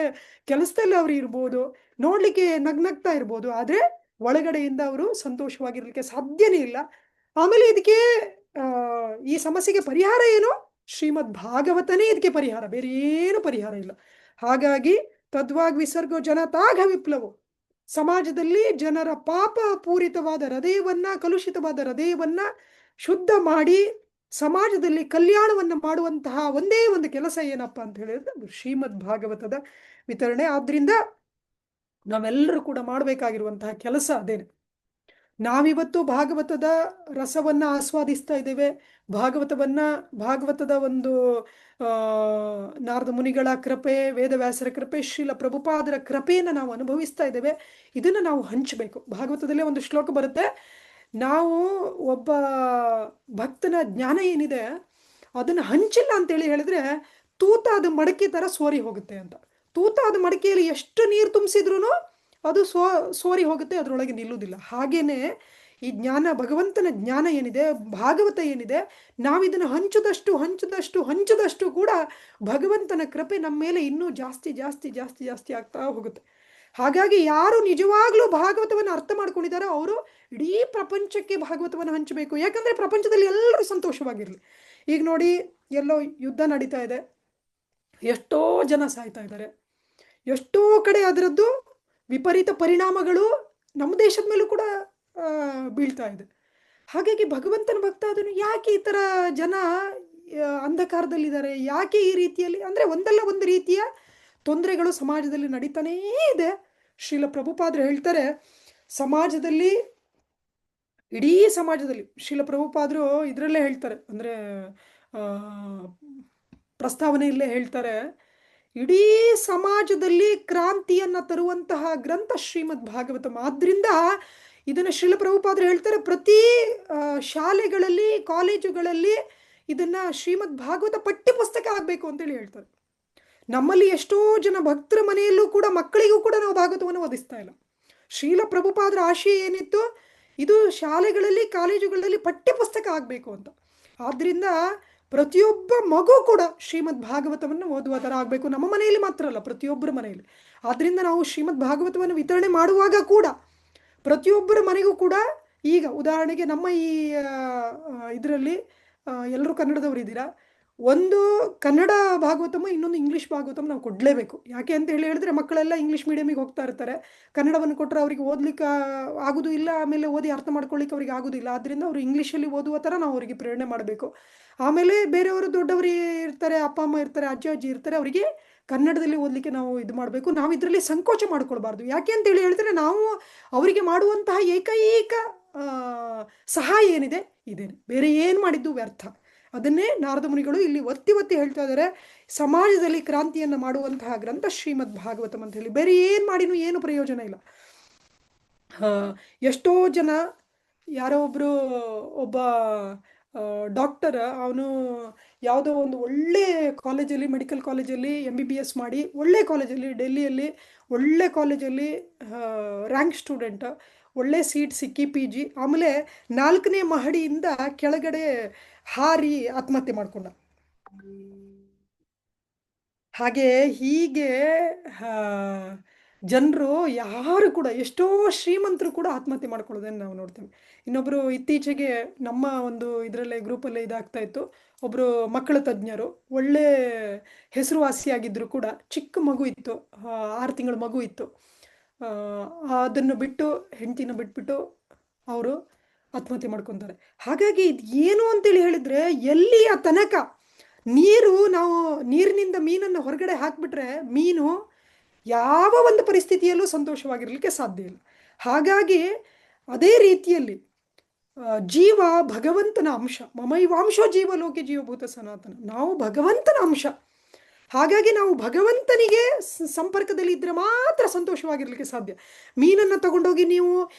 B: ಕೆಲಸದಲ್ಲಿ ಅವರು ಇರ್ಬೋದು, ನೋಡ್ಲಿಕ್ಕೆ ನಗ್ನಗ್ತಾ ಇರ್ಬೋದು, ಆದರೆ ಒಳಗಡೆಯಿಂದ ಅವರು ಸಂತೋಷವಾಗಿರ್ಲಿಕ್ಕೆ ಸಾಧ್ಯನೇ ಇಲ್ಲ. ಆಮೇಲೆ ಇದಕ್ಕೆ ಈ ಸಮಸ್ಯೆಗೆ ಪರಿಹಾರ ಏನು? ಶ್ರೀಮದ್ ಭಾಗವತನೇ ಇದಕ್ಕೆ ಪರಿಹಾರ, ಬೇರೆ ಏನು ಪರಿಹಾರ ಇಲ್ಲ. ಹಾಗಾಗಿ ತದ್ವಾಗ್ ವಿಸರ್ಗೋ ಜನತಾಘ ವಿಪ್ಲವೋ, ಸಮಾಜದಲ್ಲಿ ಜನರ ಪಾಪ ಪೂರಿತವಾದ ಹೃದಯವನ್ನ, ಕಲುಷಿತವಾದ ಹೃದಯವನ್ನ ಶುದ್ಧ ಮಾಡಿ ಸಮಾಜದಲ್ಲಿ ಕಲ್ಯಾಣವನ್ನು ಮಾಡುವಂತಹ ಒಂದೇ ಒಂದು ಕೆಲಸ ಏನಪ್ಪಾ ಅಂತ ಹೇಳಿದ್ರೆ ಅದು ಶ್ರೀಮದ್ ಭಾಗವತದ ವಿತರಣೆ. ಆದ್ರಿಂದ ನಾವೆಲ್ಲರೂ ಕೂಡ ಮಾಡಬೇಕಾಗಿರುವಂತಹ ಕೆಲಸ ಅದೇನೆ. ನಾವಿವತ್ತು ಭಾಗವತದ ರಸವನ್ನ ಆಸ್ವಾದಿಸ್ತಾ ಇದ್ದೇವೆ. ಭಾಗವತದ ಒಂದು ನಾರದ ಮುನಿಗಳ ಕೃಪೆ, ವೇದವ್ಯಾಸರ ಕೃಪೆ, ಶ್ರೀಲ ಪ್ರಭುಪಾದರ ಕೃಪೆಯನ್ನು ನಾವು ಅನುಭವಿಸ್ತಾ ಇದ್ದೇವೆ. ಇದನ್ನು ನಾವು ಹಂಚಬೇಕು. ಭಾಗವತದಲ್ಲೇ ಒಂದು ಶ್ಲೋಕ ಬರುತ್ತೆ, ನಾವು ಒಬ್ಬ ಭಕ್ತನ ಜ್ಞಾನ ಏನಿದೆ ಅದನ್ನು ಹಂಚಿಲ್ಲ ಅಂತೇಳಿ ಹೇಳಿದ್ರೆ ತೂತಾದ ಮಡಕೆ ಥರ ಸೋರಿ ಹೋಗುತ್ತೆ ಅಂತ. ತೂತಾದ ಮಡಕೆಯಲ್ಲಿ ಎಷ್ಟು ನೀರು ತುಂಬಿಸಿದ್ರು ಅದು ಸೋರಿ ಹೋಗುತ್ತೆ, ಅದರೊಳಗೆ ನಿಲ್ಲುವುದಿಲ್ಲ. ಹಾಗೇನೆ ಈ ಜ್ಞಾನ, ಭಗವಂತನ ಜ್ಞಾನ ಏನಿದೆ, ಭಾಗವತ ಏನಿದೆ, ನಾವಿದನ್ನು ಹಂಚದಷ್ಟು ಕೂಡ ಭಗವಂತನ ಕೃಪೆ ನಮ್ಮ ಮೇಲೆ ಇನ್ನೂ ಜಾಸ್ತಿ ಆಗ್ತಾ ಹೋಗುತ್ತೆ. ಹಾಗಾಗಿ ಯಾರು ನಿಜವಾಗ್ಲೂ ಭಾಗವತವನ್ನು ಅರ್ಥ ಮಾಡ್ಕೊಂಡಿದ್ದಾರೋ ಅವರು ಇಡೀ ಪ್ರಪಂಚಕ್ಕೆ ಭಾಗವತವನ್ನು ಹಂಚಬೇಕು. ಯಾಕಂದ್ರೆ ಪ್ರಪಂಚದಲ್ಲಿ ಎಲ್ಲರೂ ಸಂತೋಷವಾಗಿರಲಿ. ಈಗ ನೋಡಿ, ಎಲ್ಲೋ ಯುದ್ಧ ನಡೀತಾ ಇದೆ, ಎಷ್ಟೋ ಜನ ಸಾಯ್ತಾ ಇದ್ದಾರೆ, ಎಷ್ಟೋ ಕಡೆ ಅದರದ್ದು ವಿಪರೀತ ಪರಿಣಾಮಗಳು ನಮ್ಮ ದೇಶದ ಮೇಲೂ ಕೂಡ ಬೀಳ್ತಾ ಇದೆ. ಹಾಗಾಗಿ ಭಗವಂತನ ಭಕ್ತ ಅದನ್ನು ಯಾಕೆ ಈ ಥರ ಜನ ಅಂಧಕಾರದಲ್ಲಿದ್ದಾರೆ, ಯಾಕೆ ಈ ರೀತಿಯಲ್ಲಿ ಅಂದರೆ ಒಂದಲ್ಲ ಒಂದು ರೀತಿಯ ತೊಂದರೆಗಳು ಸಮಾಜದಲ್ಲಿ ನಡೀತಾನೇ ಇದೆ. ಶ್ರೀಲ ಪ್ರಭುಪಾದರು ಹೇಳ್ತಾರೆ, ಸಮಾಜದಲ್ಲಿ, ಇಡೀ ಸಮಾಜದಲ್ಲಿ, ಶ್ರೀಲ ಪ್ರಭುಪಾದರು ಇದರಲ್ಲೇ ಹೇಳ್ತಾರೆ, ಅಂದರೆ ಪ್ರಸ್ತಾವನೆಯಲ್ಲೇ ಹೇಳ್ತಾರೆ, ಇಡೀ ಸಮಾಜದಲ್ಲಿ ಕ್ರಾಂತಿಯನ್ನು ತರುವಂತಹ ಗ್ರಂಥ ಶ್ರೀಮದ್ ಭಾಗವತಂ. ಆದ್ರಿಂದ ಇದನ್ನು ಶ್ರೀಲ ಪ್ರಭುಪಾದರು ಹೇಳ್ತಾರೆ, ಪ್ರತಿ ಶಾಲೆಗಳಲ್ಲಿ, ಕಾಲೇಜುಗಳಲ್ಲಿ ಇದನ್ನು ಶ್ರೀಮದ್ ಭಾಗವತ ಪಠ್ಯ ಪುಸ್ತಕ ಆಗಬೇಕು ಅಂತೇಳಿ ಹೇಳ್ತಾರೆ. ನಮ್ಮಲ್ಲಿ ಎಷ್ಟೋ ಜನ ಭಕ್ತರ ಮನೆಯಲ್ಲೂ ಕೂಡ ಮಕ್ಕಳಿಗೂ ಕೂಡ ನಾವು ಭಾಗವತವನ್ನು ಓದಿಸ್ತಾ ಇಲ್ಲ. ಶ್ರೀಲ ಪ್ರಭುಪಾದರ ಆಶಯ ಏನಿತ್ತು, ಇದು ಶಾಲೆಗಳಲ್ಲಿ, ಕಾಲೇಜುಗಳಲ್ಲಿ ಪಠ್ಯ ಪುಸ್ತಕ ಆಗಬೇಕು ಅಂತ. ಆದ್ದರಿಂದ ಪ್ರತಿಯೊಬ್ಬ ಮಗು ಕೂಡ ಶ್ರೀಮದ್ ಭಾಗವತವನ್ನು ಓದುವ ಥರ ಆಗಬೇಕು. ನಮ್ಮ ಮನೆಯಲ್ಲಿ ಮಾತ್ರ ಅಲ್ಲ, ಪ್ರತಿಯೊಬ್ಬರ ಮನೆಯಲ್ಲಿ. ಆದ್ದರಿಂದ ನಾವು ಶ್ರೀಮದ್ ಭಾಗವತವನ್ನು ವಿತರಣೆ ಮಾಡುವಾಗ ಕೂಡ ಪ್ರತಿಯೊಬ್ಬರ ಮನೆಗೂ ಕೂಡ, ಈಗ ಉದಾಹರಣೆಗೆ ನಮ್ಮ ಈ ಇದರಲ್ಲಿ ಎಲ್ಲರೂ ಕನ್ನಡದವರು ಇದ್ದೀರಾ, ಒಂದು ಕನ್ನಡ ಭಾಗವತಮ, ಇನ್ನೊಂದು ಇಂಗ್ಲೀಷ್ ಭಾಗವತಮ ನಾವು ಕೊಡಲೇಬೇಕು. ಯಾಕೆ ಅಂತ ಹೇಳಿದ್ರೆ ಮಕ್ಕಳೆಲ್ಲ ಇಂಗ್ಲೀಷ್ ಮೀಡಿಯಮಿಗೆ ಹೋಗ್ತಾ ಇರ್ತಾರೆ. ಕನ್ನಡವನ್ನು ಕೊಟ್ಟರೆ ಅವರಿಗೆ ಓದ್ಲಿಕ್ಕೆ ಆಗೋದು ಇಲ್ಲ, ಆಮೇಲೆ ಓದಿ ಅರ್ಥ ಮಾಡ್ಕೊಳ್ಳಿಕ್ಕೆ ಅವ್ರಿಗೆ ಆಗೋದಿಲ್ಲ. ಆದ್ದರಿಂದ ಅವರು ಇಂಗ್ಲೀಷಲ್ಲಿ ಓದುವ ಥರ ನಾವು ಅವರಿಗೆ ಪ್ರೇರಣೆ ಮಾಡಬೇಕು. ಆಮೇಲೆ ಬೇರೆಯವರು ದೊಡ್ಡವರು ಇರ್ತಾರೆ, ಅಪ್ಪ ಅಮ್ಮ ಇರ್ತಾರೆ, ಅಜ್ಜಿ ಇರ್ತಾರೆ, ಅವರಿಗೆ ಕನ್ನಡದಲ್ಲಿ ಓದಲಿಕ್ಕೆ ನಾವು ಇದು ಮಾಡಬೇಕು. ನಾವು ಇದರಲ್ಲಿ ಸಂಕೋಚ ಮಾಡ್ಕೊಳ್ಬಾರ್ದು. ಯಾಕೆ ಅಂತೇಳಿ ಹೇಳಿದ್ರೆ ನಾವು ಅವರಿಗೆ ಮಾಡುವಂತಹ ಏಕೈಕ ಸಹಾಯ ಏನಿದೆ ಇದೇನೆ, ಬೇರೆ ಏನು ಮಾಡಿದ್ದು ವ್ಯರ್ಥ. ಅದನ್ನೇ ನಾರದ ಮುನಿಗಳು ಇಲ್ಲಿ ಒತ್ತಿ ಹೇಳ್ತಾ ಇದ್ದಾರೆ, ಸಮಾಜದಲ್ಲಿ ಕ್ರಾಂತಿಯನ್ನು ಮಾಡುವಂತಹ ಗ್ರಂಥ ಶ್ರೀಮದ್ ಭಾಗವತಂ ಅಂತ ಹೇಳಿ. ಬೇರೆ ಏನು ಮಾಡಿನೂ ಏನು ಪ್ರಯೋಜನ ಇಲ್ಲ. ಎಷ್ಟೋ ಜನ, ಯಾರೋ ಒಬ್ಬ ಡಾಕ್ಟರ್, ಅವನು ಯಾವುದೋ ಒಂದು ಒಳ್ಳೆ ಕಾಲೇಜಲ್ಲಿ, ಮೆಡಿಕಲ್ ಕಾಲೇಜಲ್ಲಿ MBBS ಮಾಡಿ, ಒಳ್ಳೆ ಕಾಲೇಜಲ್ಲಿ, ಡೆಲ್ಲಿಯಲ್ಲಿ ಒಳ್ಳೆ ಕಾಲೇಜಲ್ಲಿ ರ್ಯಾಂಕ್ ಸ್ಟೂಡೆಂಟ್, ಒಳ್ಳೆ ಸೀಟ್ ಸಿಕ್ಕಿ PG, ಆಮೇಲೆ 4ನೇ ಮಹಡಿಯಿಂದ ಕೆಳಗಡೆ ಹಾರಿ ಆತ್ಮಹತ್ಯೆ ಮಾಡ್ಕೊಂಡ. ಹೀಗೆ ಜನರು ಯಾರು ಕೂಡ, ಎಷ್ಟೋ ಶ್ರೀಮಂತರು ಕೂಡ ಆತ್ಮಹತ್ಯೆ ಮಾಡ್ಕೊಳ್ಳೋದನ್ನು ನಾವು ನೋಡ್ತೇವೆ. ಇನ್ನೊಬ್ಬರು ಇತ್ತೀಚೆಗೆ ನಮ್ಮ ಒಂದು ಇದರಲ್ಲೇ ಗ್ರೂಪಲ್ಲೇ ಇದಾಗ್ತಾ ಇತ್ತು, ಒಬ್ಬರು ಮಕ್ಕಳ ತಜ್ಞರು, ಒಳ್ಳೆ ಹೆಸರುವಾಸಿಯಾಗಿದ್ದರು ಕೂಡ, ಚಿಕ್ಕ ಮಗು ಇತ್ತು, 6 ತಿಂಗಳ ಮಗು ಇತ್ತು. ಅದನ್ನು ಬಿಟ್ಟು, ಹೆಂಡತಿನ ಬಿಟ್ಬಿಟ್ಟು ಅವರು ಆತ್ಮಹತ್ಯೆ ಮಾಡ್ಕೊತಾರೆ. ಹಾಗಾಗಿ ಇದು ಏನು ಅಂತೇಳಿ ಹೇಳಿದ್ರೆ, ಎಲ್ಲಿಯ ತನಕ ನಾವು ನೀರಿನಿಂದ ಮೀನನ್ನು ಹೊರಗಡೆ ಹಾಕಿಬಿಟ್ರೆ ಮೀನು ಯಾವ ಒಂದು ಪರಿಸ್ಥಿತಿಯಲ್ಲೂ ಸಂತೋಷವಾಗಿರಲಿಕ್ಕೆ ಸಾಧ್ಯ ಇಲ್ಲ. ಹಾಗಾಗಿ ಅದೇ ರೀತಿಯಲ್ಲಿ ಜೀವ ಭಗವಂತನ ಅಂಶ, ಮಮೈವಾಂಶೋ ಜೀವಲೋಕೆ ಜೀವಭೂತ ಸನಾತನ, ನಾವು ಭಗವಂತನ ಅಂಶ. ಹಾಗಾಗಿ ನಾವು ಭಗವಂತನಿಗೆ ಸಂಪರ್ಕದಲ್ಲಿ ಇದ್ದರೆ ಮಾತ್ರ ಸಂತೋಷವಾಗಿರ್ಲಿಕ್ಕೆ ಸಾಧ್ಯ. ಮೀನನ್ನು ತಗೊಂಡೋಗಿ ನೀವು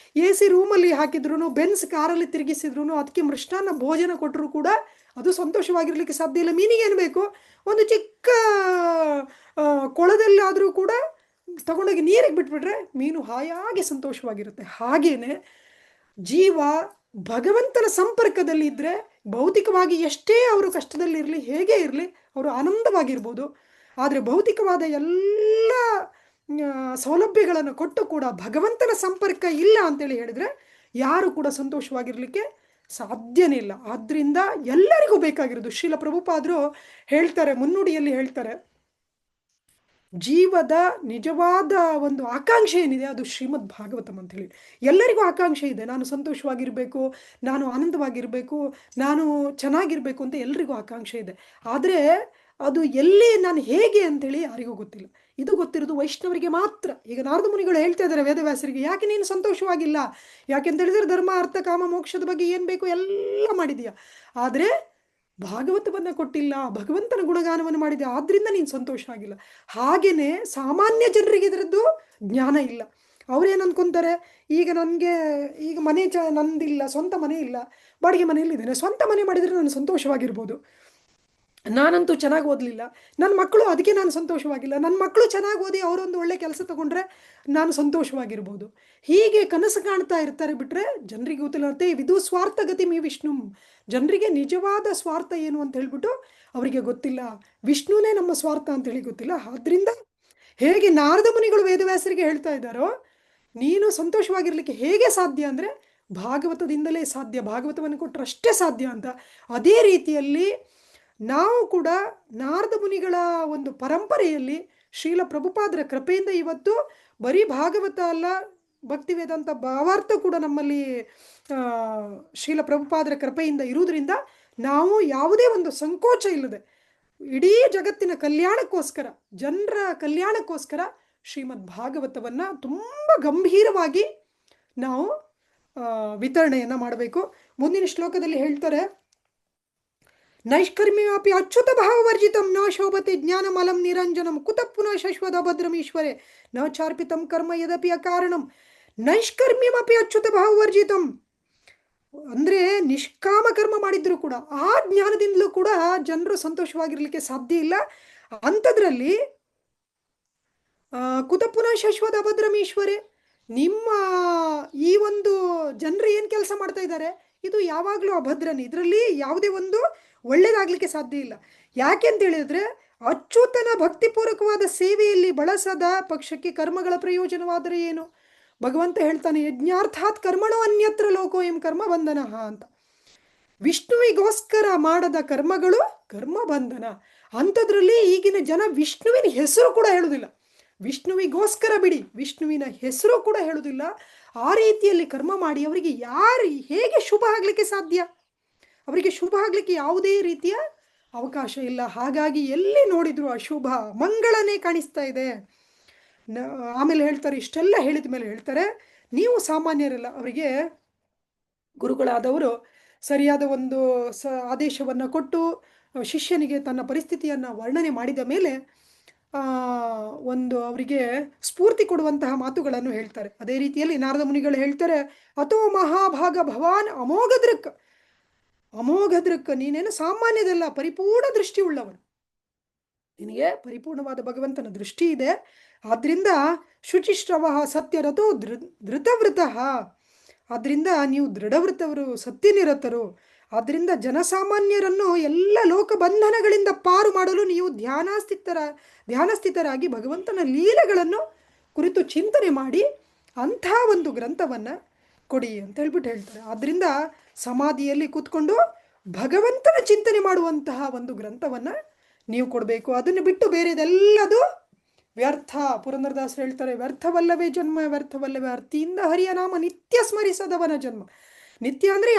B: AC ರೂಮಲ್ಲಿ ಹಾಕಿದ್ರು, ಬೆನ್ಸ್ ಕಾರಲ್ಲಿ ತಿರುಗಿಸಿದ್ರು, ಅದಕ್ಕೆ ಮೃಷ್ಟಾನ್ನ ಭೋಜನ ಕೊಟ್ಟರು ಕೂಡ ಅದು ಸಂತೋಷವಾಗಿರ್ಲಿಕ್ಕೆ ಸಾಧ್ಯ ಇಲ್ಲ. ಮೀನಿಗೆ ಏನು ಬೇಕು, ಒಂದು ಚಿಕ್ಕ ಕೊಳದಲ್ಲಾದರೂ ಕೂಡ ತಗೊಂಡೋಗಿ ನೀರಿಗೆ ಬಿಟ್ಬಿಟ್ರೆ ಮೀನು ಹಾಯಾಗಿ ಸಂತೋಷವಾಗಿರುತ್ತೆ. ಹಾಗೇನೆ ಜೀವ ಭಗವಂತನ ಸಂಪರ್ಕದಲ್ಲಿ ಇದ್ದರೆ ಭೌತಿಕವಾಗಿ ಎಷ್ಟೇ ಅವರು ಕಷ್ಟದಲ್ಲಿರಲಿ, ಹೇಗೆ ಇರಲಿ, ಅವರು ಆನಂದವಾಗಿರ್ಬೋದು. ಆದರೆ ಭೌತಿಕವಾದ ಎಲ್ಲ ಸೌಲಭ್ಯಗಳನ್ನು ಕೊಟ್ಟು ಕೂಡ ಭಗವಂತನ ಸಂಪರ್ಕ ಇಲ್ಲ ಅಂತೇಳಿ ಹೇಳಿದರೆ ಯಾರು ಕೂಡ ಸಂತೋಷವಾಗಿರಲಿಕ್ಕೆ ಸಾಧ್ಯನೇ ಇಲ್ಲ. ಆದ್ದರಿಂದ ಎಲ್ಲರಿಗೂ ಬೇಕಾಗಿರೋದು, ಶ್ರೀಲ ಪ್ರಭುಪಾದರು ಹೇಳ್ತಾರೆ, ಮುನ್ನುಡಿಯಲ್ಲಿ ಹೇಳ್ತಾರೆ, ಜೀವದ ನಿಜವಾದ ಒಂದು ಆಕಾಂಕ್ಷೆ ಏನಿದೆ ಅದು ಶ್ರೀಮದ್ ಭಾಗವತಂ ಅಂತ ಹೇಳಿ. ಎಲ್ಲರಿಗೂ ಆಕಾಂಕ್ಷೆ ಇದೆ, ನಾನು ಸಂತೋಷವಾಗಿರಬೇಕು, ನಾನು ಆನಂದವಾಗಿರಬೇಕು, ನಾನು ಚೆನ್ನಾಗಿರಬೇಕು ಅಂತ ಎಲ್ರಿಗೂ ಆಕಾಂಕ್ಷೆ ಇದೆ. ಆದರೆ ಅದು ಎಲ್ಲಿ, ನಾನು ಹೇಗೆ ಅಂತೇಳಿ ಯಾರಿಗೂ ಗೊತ್ತಿಲ್ಲ. ಇದು ಗೊತ್ತಿರೋದು ವೈಷ್ಣವರಿಗೆ ಮಾತ್ರ. ಈಗ ನಾರದ ಮುನಿಗಳು ಹೇಳ್ತಾ ಇದ್ದಾರೆ ವೇದವ್ಯಾಸರಿಗೆ, ಯಾಕೆ ನೀನು ಸಂತೋಷವಾಗಿಲ್ಲ? ಯಾಕೆಂತ ಹೇಳಿದ್ರೆ ಧರ್ಮ ಅರ್ಥ ಕಾಮ ಮೋಕ್ಷದ ಬಗ್ಗೆ ಏನು ಬೇಕು ಎಲ್ಲ ಮಾಡಿದೀಯ, ಆದರೆ ಭಾಗವತವನ್ನು ಕೊಟ್ಟಿಲ್ಲ, ಭಗವಂತನ ಗುಣಗಾನವನ್ನು ಮಾಡಿದೆ, ಆದ್ರಿಂದ ನೀನು ಸಂತೋಷ ಆಗಿಲ್ಲ. ಹಾಗೇನೆ ಸಾಮಾನ್ಯ ಜನರಿಗೆ ಇದರದ್ದು ಜ್ಞಾನ ಇಲ್ಲ. ಅವ್ರೇನು ಅನ್ಕೊಂತಾರೆ, ಈಗ ನನಗೆ ಈಗ ಮನೆ ನಂದಿಲ್ಲ, ಸ್ವಂತ ಮನೆ ಇಲ್ಲ, ಬಾಡಿಗೆ ಮನೆಯಲ್ಲಿದ್ದೇನೆ, ಸ್ವಂತ ಮನೆ ಮಾಡಿದರೆ ನಾನು ಸಂತೋಷವಾಗಿರ್ಬೋದು. ನಾನಂತೂ ಚೆನ್ನಾಗಿ ಓದಲಿಲ್ಲ, ನನ್ನ ಮಕ್ಕಳು ಅದಕ್ಕೆ ನಾನು ಸಂತೋಷವಾಗಿಲ್ಲ, ನನ್ನ ಮಕ್ಕಳು ಚೆನ್ನಾಗಿ ಓದಿ ಅವರೊಂದು ಒಳ್ಳೆ ಕೆಲಸ ತಗೊಂಡ್ರೆ ನಾನು ಸಂತೋಷವಾಗಿರ್ಬೋದು. ಹೀಗೆ ಕನಸು ಕಾಣ್ತಾ ಇರ್ತಾರೆ, ಬಿಟ್ಟರೆ ಜನರಿಗೆ ಗೊತ್ತಿಲ್ಲ. ಮತ್ತೆ ವಿದು ಸ್ವಾರ್ಥ ಗತಿ ಮೀ ವಿಷ್ಣು, ಜನರಿಗೆ ನಿಜವಾದ ಸ್ವಾರ್ಥ ಏನು ಅಂತ ಹೇಳ್ಬಿಟ್ಟು ಅವರಿಗೆ ಗೊತ್ತಿಲ್ಲ. ವಿಷ್ಣುನೇ ನಮ್ಮ ಸ್ವಾರ್ಥ ಅಂತೇಳಿ ಗೊತ್ತಿಲ್ಲ. ಆದ್ರಿಂದ ಹೇಗೆ ನಾರದ ಮುನಿಗಳು ವೇದವ್ಯಾಸರಿಗೆ ಹೇಳ್ತಾ ಇದ್ದಾರೋ, ನೀನು ಸಂತೋಷವಾಗಿರ್ಲಿಕ್ಕೆ ಹೇಗೆ ಸಾಧ್ಯ ಅಂದರೆ ಭಾಗವತದಿಂದಲೇ ಸಾಧ್ಯ, ಭಾಗವತವನ್ನು ಕೊಟ್ಟರಷ್ಟೇ ಸಾಧ್ಯ ಅಂತ. ಅದೇ ರೀತಿಯಲ್ಲಿ ನಾವು ಕೂಡ ನಾರದ ಮುನಿಗಳ ಒಂದು ಪರಂಪರೆಯಲ್ಲಿ ಶ್ರೀಲ ಪ್ರಭುಪಾದರ ಕೃಪೆಯಿಂದ ಇವತ್ತು ಬರೀ ಭಾಗವತ ಅಲ್ಲ, ಭಕ್ತಿ ವೇದಾಂತ ಭಾವಾರ್ಥ ಕೂಡ ನಮ್ಮಲ್ಲಿ ಶ್ರೀಲ ಪ್ರಭುಪಾದರ ಕೃಪೆಯಿಂದ ಇರುವುದರಿಂದ ನಾವು ಯಾವುದೇ ಒಂದು ಸಂಕೋಚ ಇಲ್ಲದೆ ಇಡೀ ಜಗತ್ತಿನ ಕಲ್ಯಾಣಕ್ಕೋಸ್ಕರ, ಜನರ ಕಲ್ಯಾಣಕ್ಕೋಸ್ಕರ ಶ್ರೀಮದ್ ಭಾಗವತವನ್ನು ತುಂಬ ಗಂಭೀರವಾಗಿ ನಾವು ವಿತರಣೆಯನ್ನು ಮಾಡಬೇಕು. ಮುಂದಿನ ಶ್ಲೋಕದಲ್ಲಿ ಹೇಳ್ತಾರೆ, ನೈಷ್ಕರ್ಮ್ಯಮಪಿ ಅಚ್ಯುತ ಭಾವವರ್ಜಿತಂ ನ ಶೋಭತೆ ಜ್ಞಾನಮಲಂ ನಿರಂಜನಂ ಕುತಃ ಪುನಃ ಶಶ್ವತ ಭದ್ರಮೀಶ್ವರೆ ನ ಚಾರ್ಪಿತಂ ಕರ್ಮ ಯದಪಿ ಅಕಾರಣಂ. ನೈಷ್ಕರ್ಮ್ಯಮಪಿ ಅಚ್ಯುತ ಭಾವವರ್ಜಿತಂ ಅಂದರೆ ನಿಷ್ಕಾಮ ಕರ್ಮ ಮಾಡಿದ್ರು ಕೂಡ ಆ ಜ್ಞಾನದಿಂದಲೂ ಕೂಡ ಜನರು ಸಂತೋಷವಾಗಿರ್ಲಿಕ್ಕೆ ಸಾಧ್ಯ ಇಲ್ಲ. ಅಂಥದ್ರಲ್ಲಿ ಕುತಃ ಪುನಃ ಶಶ್ವತ ಭದ್ರಮೀಶ್ವರೆ, ನಿಮ್ಮ ಈ ಒಂದು ಜನರು ಏನು ಕೆಲಸ ಮಾಡ್ತಾ ಇದ್ದಾರೆ ಇದು ಯಾವಾಗಲೂ ಅಭದ್ರನೇ, ಇದರಲ್ಲಿ ಯಾವುದೇ ಒಂದು ಒಳ್ಳೇದಾಗಲಿಕ್ಕೆ ಸಾಧ್ಯ ಇಲ್ಲ. ಯಾಕೆ ಅಂತ ಹೇಳಿದ್ರೆ ಅಚ್ಯುತನ ಭಕ್ತಿಪೂರ್ವಕವಾದ ಸೇವೆಯಲ್ಲಿ ಬಳಸದ ಪಕ್ಷಕ್ಕೆ ಕರ್ಮಗಳ ಪ್ರಯೋಜನವಾದರೆ ಏನು? ಭಗವಂತ ಹೇಳ್ತಾನೆ, ಯಜ್ಞಾರ್ಥಾತ್ ಕರ್ಮಣೋ ಅನ್ಯತ್ರ ಲೋಕೋ ಎಂ ಕರ್ಮ ಬಂಧನ ಅಂತ. ವಿಷ್ಣುವಿಗೋಸ್ಕರ ಮಾಡದ ಕರ್ಮಗಳು ಕರ್ಮ ಬಂಧನ. ಅಂಥದ್ರಲ್ಲಿ ಈಗಿನ ಜನ ವಿಷ್ಣುವಿನ ಹೆಸರು ಕೂಡ ಹೇಳುವುದಿಲ್ಲ, ವಿಷ್ಣುವಿಗೋಸ್ಕರ ಬಿಡಿ, ವಿಷ್ಣುವಿನ ಹೆಸರು ಕೂಡ ಹೇಳುವುದಿಲ್ಲ. ಆ ರೀತಿಯಲ್ಲಿ ಕರ್ಮ ಮಾಡಿ ಅವರಿಗೆ ಹೇಗೆ ಶುಭ ಆಗಲಿಕ್ಕೆ ಸಾಧ್ಯ? ಅವರಿಗೆ ಶುಭ ಆಗಲಿಕ್ಕೆ ಯಾವುದೇ ರೀತಿಯ ಅವಕಾಶ ಇಲ್ಲ. ಹಾಗಾಗಿ ಎಲ್ಲಿ ನೋಡಿದ್ರು ಅಶುಭ, ಮಂಗಳನೇ ಕಾಣಿಸ್ತಾ ಇದೆ. ಆಮೇಲೆ ಹೇಳ್ತಾರೆ, ಇಷ್ಟೆಲ್ಲ ಹೇಳಿದ ಮೇಲೆ ಹೇಳ್ತಾರೆ, ನೀವು ಸಾಮಾನ್ಯರಲ್ಲ. ಅವರಿಗೆ ಗುರುಗಳಾದವರು ಸರಿಯಾದ ಒಂದು ಆದೇಶವನ್ನು ಕೊಟ್ಟು ಶಿಷ್ಯನಿಗೆ ತನ್ನ ಪರಿಸ್ಥಿತಿಯನ್ನು ವರ್ಣನೆ ಮಾಡಿದ ಮೇಲೆ ಒಂದು ಅವರಿಗೆ ಸ್ಫೂರ್ತಿ ಕೊಡುವಂತಹ ಮಾತುಗಳನ್ನು ಹೇಳ್ತಾರೆ. ಅದೇ ರೀತಿಯಲ್ಲಿ ನಾರದ ಮುನಿಗಳು ಹೇಳ್ತಾರೆ, ಅಥೋ ಮಹಾಭಾಗ ಭವಾನ್ ಅಮೋಘ ದೃಕ್, ಅಮೋಘ ದೃಕ್, ನೀನೇನು ಸಾಮಾನ್ಯದಲ್ಲ, ಪರಿಪೂರ್ಣ ದೃಷ್ಟಿ ಉಳ್ಳವನು, ನಿನಗೆ ಪರಿಪೂರ್ಣವಾದ ಭಗವಂತನ ದೃಷ್ಟಿ ಇದೆ. ಆದ್ರಿಂದ ಶುಚಿಶ್ರವ ಸತ್ಯರಥೋ ಧೃತವೃತಃ, ಆದ್ರಿಂದ ನೀವು ದೃಢವೃತವರು, ಸತ್ಯನಿರತರು. ಆದ್ರಿಂದ ಜನಸಾಮಾನ್ಯರನ್ನು ಎಲ್ಲ ಲೋಕ ಬಂಧನಗಳಿಂದ ಪಾರು ಮಾಡಲು ನೀವು ಧ್ಯಾನಸ್ಥಿತರಾಗಿ ಭಗವಂತನ ಲೀಲೆಗಳನ್ನು ಕುರಿತು ಚಿಂತನೆ ಮಾಡಿ ಅಂಥ ಒಂದು ಗ್ರಂಥವನ್ನು ಕೊಡಿ ಅಂತ ಹೇಳ್ಬಿಟ್ಟು ಹೇಳ್ತಾರೆ. ಆದ್ರಿಂದ ಸಮಾಧಿಯಲ್ಲಿ ಕೂತ್ಕೊಂಡು ಭಗವಂತನ ಚಿಂತನೆ ಮಾಡುವಂತಹ ಒಂದು ಗ್ರಂಥವನ್ನು ನೀವು ಕೊಡಬೇಕು. ಅದನ್ನು ಬಿಟ್ಟು ಬೇರೆದೆಲ್ಲದು ವ್ಯರ್ಥ. ಪುರಂದರದಾಸರು ಹೇಳ್ತಾರೆ, ವ್ಯರ್ಥವಲ್ಲವೇ ಜನ್ಮ, ವ್ಯರ್ಥವಲ್ಲವೇ ಅರ್ಥಿಯಿಂದ ಹರಿಯ ನಾಮ ನಿತ್ಯ ಸ್ಮರಿಸದವನ ಜನ್ಮ. ನಿತ್ಯ ಅಂದರೆ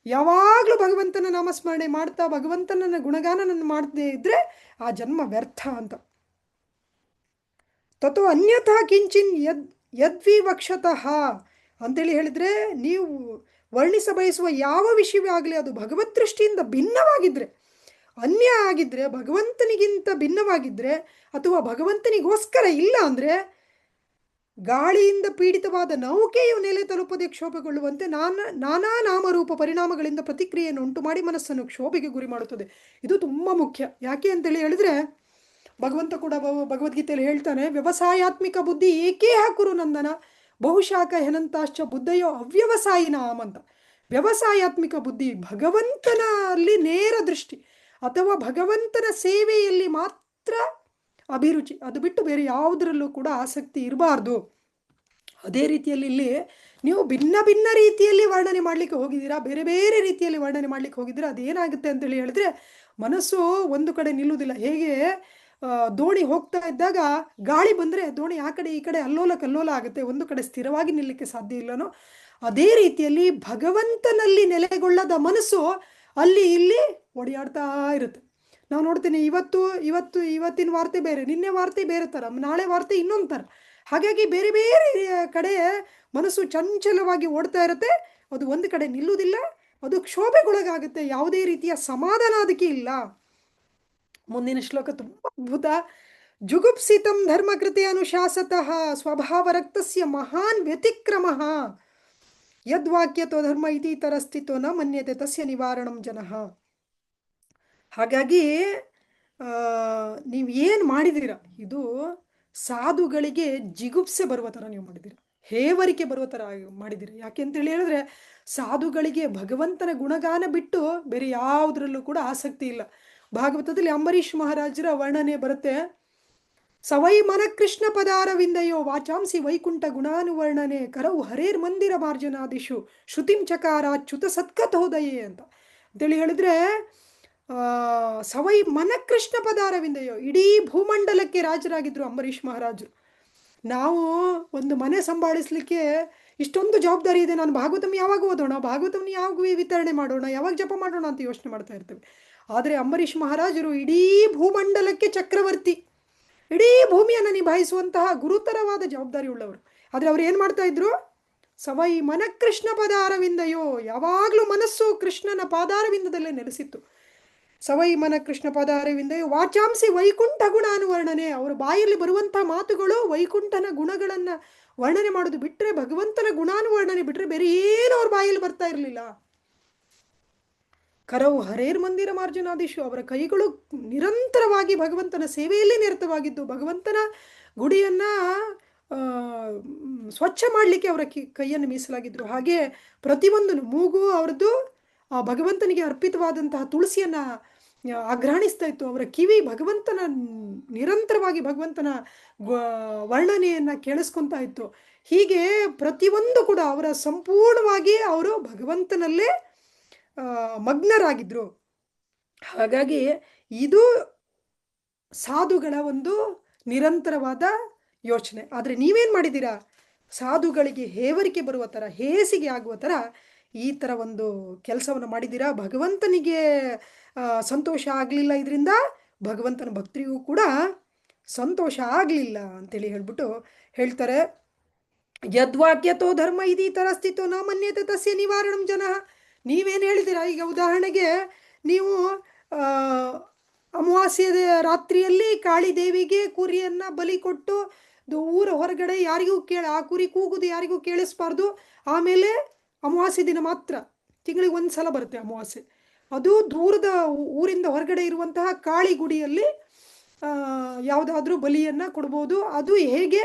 B: ಯಾವಾಗಲೂ ಭಗವಂತನ ನಾಮಸ್ಮರಣೆ ಮಾಡ್ತಾ ಭಗವಂತನ ಗುಣಗಾನನನ್ನು ಮಾಡದೇ ಇದ್ರೆ ಆ ಜನ್ಮ ವ್ಯರ್ಥ ಅಂತ. ತಥೋ ಅನ್ಯಥಾ ಕಿಂಚಿನ್ ಯದ್ವಿವಕ್ಷತಃ ಅಂತೇಳಿ ಹೇಳಿದ್ರೆ, ನೀವು ವರ್ಣಿಸ ಬಯಸುವ ಯಾವ ವಿಷಯವೇ ಆಗಲಿ ಅದು ಭಗವದ್ ದೃಷ್ಟಿಯಿಂದ ಭಿನ್ನವಾಗಿದ್ದರೆ, ಅನ್ಯ ಆಗಿದ್ದರೆ, ಭಗವಂತನಿಗಿಂತ ಭಿನ್ನವಾಗಿದ್ದರೆ, ಅಥವಾ ಭಗವಂತನಿಗೋಸ್ಕರ ಇಲ್ಲ ಅಂದರೆ, ಗಾಳಿಯಿಂದ ಪೀಡಿತವಾದ ನೌಕೆಯು ನೆಲೆ ತಲುಪದೆ ಕ್ಷೋಭೆಗೊಳ್ಳುವಂತೆ ನಾನಾ ನಾಮರೂಪ ಪರಿಣಾಮಗಳಿಂದ ಪ್ರತಿಕ್ರಿಯೆಯನ್ನು ಉಂಟು ಮಾಡಿ ಮನಸ್ಸನ್ನು ಕ್ಷೋಭೆಗೆ ಗುರಿ ಮಾಡುತ್ತದೆ. ಇದು ತುಂಬ ಮುಖ್ಯ. ಯಾಕೆ ಅಂತೇಳಿ ಹೇಳಿದ್ರೆ, ಭಗವಂತ ಕೂಡ ಭಗವದ್ಗೀತೆಯಲ್ಲಿ ಹೇಳ್ತಾನೆ, ವ್ಯವಸಾಯಾತ್ಮಿಕ ಬುದ್ಧಿ ಏಕೇಹ ಕುರು ನಂದನ ಬಹುಶಾಖ ಹೆನಂತಾಶ್ಚ ಬುದ್ಧಯೋ ಅವ್ಯವಸಾಯಿನಾಮ್ ಅಂತ. ವ್ಯವಸಾಯಾತ್ಮಿಕ ಬುದ್ಧಿ, ಭಗವಂತನಲ್ಲಿ ನೇರ ದೃಷ್ಟಿ ಅಥವಾ ಭಗವಂತನ ಸೇವೆಯಲ್ಲಿ ಮಾತ್ರ ಅಭಿರುಚಿ, ಅದು ಬಿಟ್ಟು ಬೇರೆ ಯಾವುದರಲ್ಲೂ ಕೂಡ ಆಸಕ್ತಿ ಇರಬಾರ್ದು. ಅದೇ ರೀತಿಯಲ್ಲಿ ಇಲ್ಲಿ ನೀವು ಭಿನ್ನ ಭಿನ್ನ ರೀತಿಯಲ್ಲಿ ವರ್ಣನೆ ಮಾಡಲಿಕ್ಕೆ ಹೋಗಿದ್ದೀರಾ, ಬೇರೆ ಬೇರೆ ರೀತಿಯಲ್ಲಿ ವರ್ಣನೆ ಮಾಡಲಿಕ್ಕೆ ಹೋಗಿದ್ದೀರಾ, ಅದೇನಾಗುತ್ತೆ ಅಂತೇಳಿ ಹೇಳಿದ್ರೆ ಮನಸ್ಸು ಒಂದು ಕಡೆ ನಿಲ್ಲುವುದಿಲ್ಲ. ಹೇಗೆ ದೋಣಿ ಹೋಗ್ತಾ ಇದ್ದಾಗ ಗಾಳಿ ಬಂದರೆ ದೋಣಿ ಆ ಕಡೆ ಈ ಕಡೆ ಅಲ್ಲೋಲ ಕಲ್ಲೋಲ ಆಗುತ್ತೆ, ಒಂದು ಕಡೆ ಸ್ಥಿರವಾಗಿ ನಿಲ್ಲಕ್ಕೆ ಸಾಧ್ಯ ಇಲ್ಲನೋ ಅದೇ ರೀತಿಯಲ್ಲಿ ಭಗವಂತನಲ್ಲಿ ನೆಲೆಗೊಳ್ಳದ ಮನಸ್ಸು ಅಲ್ಲಿ ಇಲ್ಲಿ ಓಡಾಡ್ತಾ ಇರುತ್ತೆ. ನಾವು ನೋಡ್ತೀನಿ ಇವತ್ತಿನ ವಾರ್ತೆ ಬೇರೆ, ನಿನ್ನೆ ವಾರ್ತೆ ಬೇರೆ ಥರ, ನಾಳೆ ವಾರ್ತೆ ಇನ್ನೊಂದು ಥರ. ಹಾಗಾಗಿ ಬೇರೆ ಬೇರೆ ಕಡೆ ಮನಸ್ಸು ಚಂಚಲವಾಗಿ ಓಡ್ತಾ ಇರುತ್ತೆ, ಅದು ಒಂದು ಕಡೆ ನಿಲ್ಲುವುದಿಲ್ಲ, ಅದು ಕ್ಷೋಭೆಗೊಳಗಾಗುತ್ತೆ, ಯಾವುದೇ ರೀತಿಯ ಸಮಾಧಾನ ಅದಕ್ಕೆ ಇಲ್ಲ. ಮುಂದಿನ ಶ್ಲೋಕ ತುಂಬ ಅದ್ಭುತ. ಜುಗುಪ್ಸಿತಂ ಧರ್ಮಕೃತೆ ಅನುಶಾಸತಃ ಸ್ವಭಾವರಕ್ತಸ್ಯ ಮಹಾನ್ ವ್ಯತಿಕ್ರಮಃ ಯದ್ವಾಕ್ಯತೋ ಧರ್ಮ ಇತಿ ತರಸ್ಥಿತೋ ನ ಮನ್ಯತೆ ತಸ್ಯ ನಿವಾರಣಂ ಜನಃ. ಹಾಗಾಗಿ ನೀವು ಏನು ಮಾಡಿದ್ದೀರ, ಇದು ಸಾಧುಗಳಿಗೆ ಜಿಗುಪ್ಸೆ ಬರುವ ಥರ ನೀವು ಮಾಡಿದ್ದೀರ, ಹೇವರಿಕೆ ಬರುವ ಥರ ಮಾಡಿದ್ದೀರ. ಯಾಕೆ ಅಂತೇಳಿ ಹೇಳಿದ್ರೆ ಸಾಧುಗಳಿಗೆ ಭಗವಂತನ ಗುಣಗಾನ ಬಿಟ್ಟು ಬೇರೆ ಯಾವುದರಲ್ಲೂ ಕೂಡ ಆಸಕ್ತಿ ಇಲ್ಲ. ಭಾಗವತದಲ್ಲಿ ಅಂಬರೀಷ್ ಮಹಾರಾಜರ ವರ್ಣನೆ ಬರುತ್ತೆ. ಸವೈ ಮನ ಕೃಷ್ಣ ಪದಾರವಿಂದಯೋ ವಾಚಾಂಸಿ ವೈಕುಂಠ ಗುಣಾನುವರ್ಣನೆ ಕರವು ಹರೇರ್ ಮಂದಿರ ಮಾರ್ಜನಾದಿಶು ಶ್ರುತಿಂ ಚಕಾರ ಚ್ಯುತ ಸತ್ಕಥೋದಯೇ ಅಂತೇಳಿ ಹೇಳಿದ್ರೆ, ಸವೈ ಮನ ಕೃಷ್ಣ ಪದಾರವಿಂದಯೋ, ಇಡೀ ಭೂಮಂಡಲಕ್ಕೆ ರಾಜರಾಗಿದ್ರು ಅಂಬರೀಷ್ ಮಹಾರಾಜರು. ನಾವು ಒಂದು ಮನೆ ಸಂಭಾಳಿಸ್ಲಿಕ್ಕೆ ಇಷ್ಟೊಂದು ಜವಾಬ್ದಾರಿ ಇದೆ, ನಾನು ಭಾಗವತಂ ಯಾವಾಗ ಓದೋಣ, ಭಾಗವತಂ ಯಾವಾಗ ವಿತರಣೆ ಮಾಡೋಣ, ಯಾವಾಗ ಜಪ ಮಾಡೋಣ ಅಂತ ಯೋಚನೆ ಮಾಡ್ತಾ ಇರ್ತೇವೆ. ಆದರೆ ಅಂಬರೀಷ್ ಮಹಾರಾಜರು ಇಡೀ ಭೂಮಂಡಲಕ್ಕೆ ಚಕ್ರವರ್ತಿ, ಇಡೀ ಭೂಮಿಯನ್ನು ನಿಭಾಯಿಸುವಂತಹ ಗುರುತರವಾದ ಜವಾಬ್ದಾರಿ ಉಳ್ಳವರು. ಆದರೆ ಅವ್ರು ಏನು ಮಾಡ್ತಾ ಇದ್ರು, ಸವೈ ಮನ ಕೃಷ್ಣ ಪಾದಾರವಿಂದಯೋ, ಯಾವಾಗಲೂ ಮನಸ್ಸು ಕೃಷ್ಣನ ಪಾದಾರವಿಂದದಲ್ಲೇ ನೆಲೆಸಿತ್ತು. ಸವೈ ಮನ ಕೃಷ್ಣ ಪಾದಾರವಿಂದಯೋ ವಾಚಾಂಸಿ ವೈಕುಂಠ ಗುಣಾನುವರ್ಣನೆ, ಅವರ ಬಾಯಲ್ಲಿ ಬರುವಂತಹ ಮಾತುಗಳು ವೈಕುಂಠನ ಗುಣಗಳನ್ನು ವರ್ಣನೆ ಮಾಡೋದು ಬಿಟ್ಟರೆ, ಭಗವಂತನ ಗುಣಾನುವರ್ಣನೆ ಬಿಟ್ಟರೆ ಬೇರೆ ಏನೋ ಅವ್ರ ಬಾಯಲ್ಲಿ ಬರ್ತಾ ಇರಲಿಲ್ಲ. ಕರವು ಹರೇರ್ ಮಂದಿರ ಮಾರ್ಜನಾದಿಶು, ಅವರ ಕೈಗಳು ನಿರಂತರವಾಗಿ ಭಗವಂತನ ಸೇವೆಯಲ್ಲೇ ನಿರತವಾಗಿದ್ದು, ಭಗವಂತನ ಗುಡಿಯನ್ನು ಸ್ವಚ್ಛ ಮಾಡಲಿಕ್ಕೆ ಅವರ ಕೈಯನ್ನು ಮೀಸಲಾಗಿದ್ದರು. ಹಾಗೆ ಪ್ರತಿಯೊಂದು ಮೂಗು ಅವರದ್ದು ಆ ಭಗವಂತನಿಗೆ ಅರ್ಪಿತವಾದಂತಹ ತುಳಸಿಯನ್ನು ಅಗ್ರಾಣಿಸ್ತಾ ಇತ್ತು. ಅವರ ಕಿವಿ ಭಗವಂತನ ನಿರಂತರವಾಗಿ ಭಗವಂತನ ವರ್ಣನೆಯನ್ನು ಕೇಳಿಸ್ಕೊತಾ ಇತ್ತು. ಹೀಗೆ ಪ್ರತಿಯೊಂದು ಕೂಡ ಅವರ ಸಂಪೂರ್ಣವಾಗಿ ಅವರು ಭಗವಂತನಲ್ಲೇ ಮಗ್ನರಾಗಿದ್ರು. ಹಾಗಾಗಿ ಇದು ಸಾಧುಗಳ ಒಂದು ನಿರಂತರವಾದ ಯೋಚನೆ. ಆದರೆ ನೀವೇನು ಮಾಡಿದ್ದೀರಾ, ಸಾಧುಗಳಿಗೆ ಹೇವರಿಕೆ ಬರುವ ಥರ, ಹೇಸಿಗೆ ಆಗುವ ಥರ ಈ ಥರ ಒಂದು ಕೆಲಸವನ್ನು ಮಾಡಿದ್ದೀರಾ. ಭಗವಂತನಿಗೆ ಸಂತೋಷ ಆಗಲಿಲ್ಲ, ಇದರಿಂದ ಭಗವಂತನ ಭಕ್ತರಿಗೂ ಕೂಡ ಸಂತೋಷ ಆಗಲಿಲ್ಲ ಅಂತೇಳಿ ಹೇಳ್ಬಿಟ್ಟು ಹೇಳ್ತಾರೆ. ಯದ್ವಾಕ್ಯತೋ ಧರ್ಮ ಇದೀ ಥರ ಸ್ಥಿತೋ ನ ಮನ್ಯತೆ ತಸ್ಯ ನಿವಾರಣಂ ಜನಃ. ನೀವೇನು ಹೇಳಿದ್ದೀರಾ, ಈಗ ಉದಾಹರಣೆಗೆ ನೀವು ಅಮಾವಾಸ್ಯೆ ರಾತ್ರಿಯಲ್ಲಿ ಕಾಳಿದೇವಿಗೆ ಕುರಿಯನ್ನು ಬಲಿ ಕೊಟ್ಟು ಊರ ಹೊರಗಡೆ ಯಾರಿಗೂ ಆ ಕುರಿ ಕೂಗುದು ಯಾರಿಗೂ ಕೇಳಿಸ್ಬಾರ್ದು. ಆಮೇಲೆ ಅಮಾವಾಸ್ಯೆ ದಿನ ಮಾತ್ರ, ತಿಂಗಳಿಗೆ ಒಂದು ಸಲ ಬರುತ್ತೆ ಅಮಾವಾಸ್ಯೆ, ಅದು ದೂರದ ಊರಿಂದ ಹೊರಗಡೆ ಇರುವಂತಹ ಕಾಳಿ ಗುಡಿಯಲ್ಲಿ ಯಾವುದಾದ್ರೂ ಬಲಿಯನ್ನು ಕೊಡ್ಬೋದು. ಅದು ಹೇಗೆ,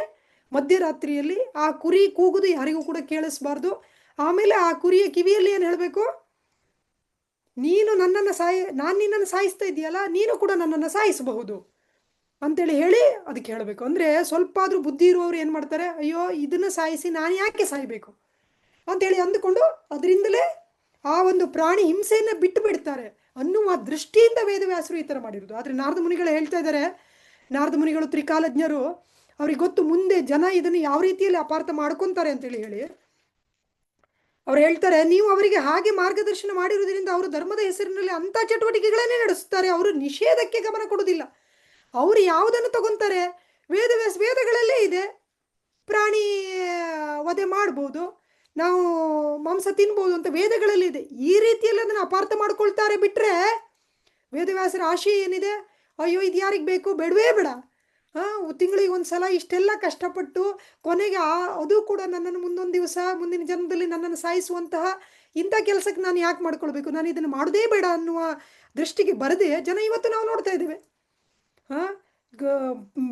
B: ಮಧ್ಯರಾತ್ರಿಯಲ್ಲಿ ಆ ಕುರಿ ಕೂಗುದು ಯಾರಿಗೂ ಕೂಡ ಕೇಳಿಸ್ಬಾರ್ದು. ಆಮೇಲೆ ಆ ಕುರಿಯ ಕಿವಿಯಲ್ಲಿ ಏನು ಹೇಳಬೇಕು, ನಾನು ನಿನ್ನನ್ನು ಸಾಯಿಸ್ತಾ ಇದೆಯಲ್ಲ, ನೀನು ಕೂಡ ನನ್ನನ್ನು ಸಾಯಿಸಬಹುದು ಅಂತೇಳಿ ಹೇಳಿ ಅದಕ್ಕೆ ಹೇಳಬೇಕು. ಅಂದರೆ ಸ್ವಲ್ಪ ಆದರೂ ಬುದ್ಧಿ ಇರುವವರು ಏನು ಮಾಡ್ತಾರೆ, ಅಯ್ಯೋ ಇದನ್ನು ಸಾಯಿಸಿ ನಾನು ಯಾಕೆ ಸಾಯಬೇಕು ಅಂತೇಳಿ ಅಂದುಕೊಂಡು ಅದರಿಂದಲೇ ಆ ಒಂದು ಪ್ರಾಣಿ ಹಿಂಸೆಯನ್ನು ಬಿಟ್ಟು ಬಿಡ್ತಾರೆ ಅನ್ನುವ ದೃಷ್ಟಿಯಿಂದ ವೇದವ್ಯಾಸರು ಈ ಥರ ಮಾಡಿರೋದು. ಆದರೆ ನಾರದ ಮುನಿಗಳು ಹೇಳ್ತಾ ಇದ್ದಾರೆ, ನಾರದ ಮುನಿಗಳು ತ್ರಿಕಾಲಜ್ಞರು, ಅವ್ರಿಗೆ ಗೊತ್ತು ಮುಂದೆ ಜನ ಇದನ್ನು ಯಾವ ರೀತಿಯಲ್ಲಿ ಅಪಾರ್ಥ ಮಾಡ್ಕೊತಾರೆ ಅಂತೇಳಿ ಹೇಳಿ ಅವ್ರು ಹೇಳ್ತಾರೆ, ನೀವು ಅವರಿಗೆ ಹಾಗೆ ಮಾರ್ಗದರ್ಶನ ಮಾಡಿರುವುದರಿಂದ ಅವರು ಧರ್ಮದ ಹೆಸರಿನಲ್ಲಿ ಅಂಥ ಚಟುವಟಿಕೆಗಳನ್ನೇ ನಡೆಸುತ್ತಾರೆ, ಅವರು ನಿಷೇಧಕ್ಕೆ ಗಮನ ಕೊಡೋದಿಲ್ಲ. ಅವರು ಯಾವುದನ್ನು ತಗೊತಾರೆ, ವೇದಗಳಲ್ಲೇ ಇದೆ, ಪ್ರಾಣಿ ವಧೆ ಮಾಡ್ಬೋದು, ನಾವು ಮಾಂಸ ತಿನ್ಬೋದು ಅಂತ ವೇದಗಳಲ್ಲಿ ಇದೆ. ಈ ರೀತಿಯಲ್ಲಿ ಅದನ್ನು ಅಪಾರ್ಥ ಮಾಡ್ಕೊಳ್ತಾರೆ. ಬಿಟ್ಟರೆ ವೇದವ್ಯಾಸರ ಆಶಯ ಏನಿದೆ, ಅಯ್ಯೋ ಇದು ಯಾರಿಗೆ ಬೇಕು, ಬೇಡವೇ ಬೇಡ, ತಿಂಗಳಿಗೆ ಒಂದು ಸಲ ಇಷ್ಟೆಲ್ಲ ಕಷ್ಟಪಟ್ಟು ಕೊನೆಗೆ ಅದು ಕೂಡ ನನ್ನನ್ನು ಮುಂದೊಂದು ದಿವಸ ಮುಂದಿನ ಜನ್ಮದಲ್ಲಿ ನನ್ನನ್ನು ಸಾಯಿಸುವಂತಹ ಇಂಥ ಕೆಲಸಕ್ಕೆ ನಾನು ಯಾಕೆ ಮಾಡ್ಕೊಳ್ಬೇಕು, ನಾನು ಇದನ್ನು ಮಾಡೋದೇ ಬೇಡ ಅನ್ನುವ ದೃಷ್ಟಿಗೆ ಬರದೆ ಜನ ಇವತ್ತು ನಾವು ನೋಡ್ತಾ ಇದ್ದೇವೆ.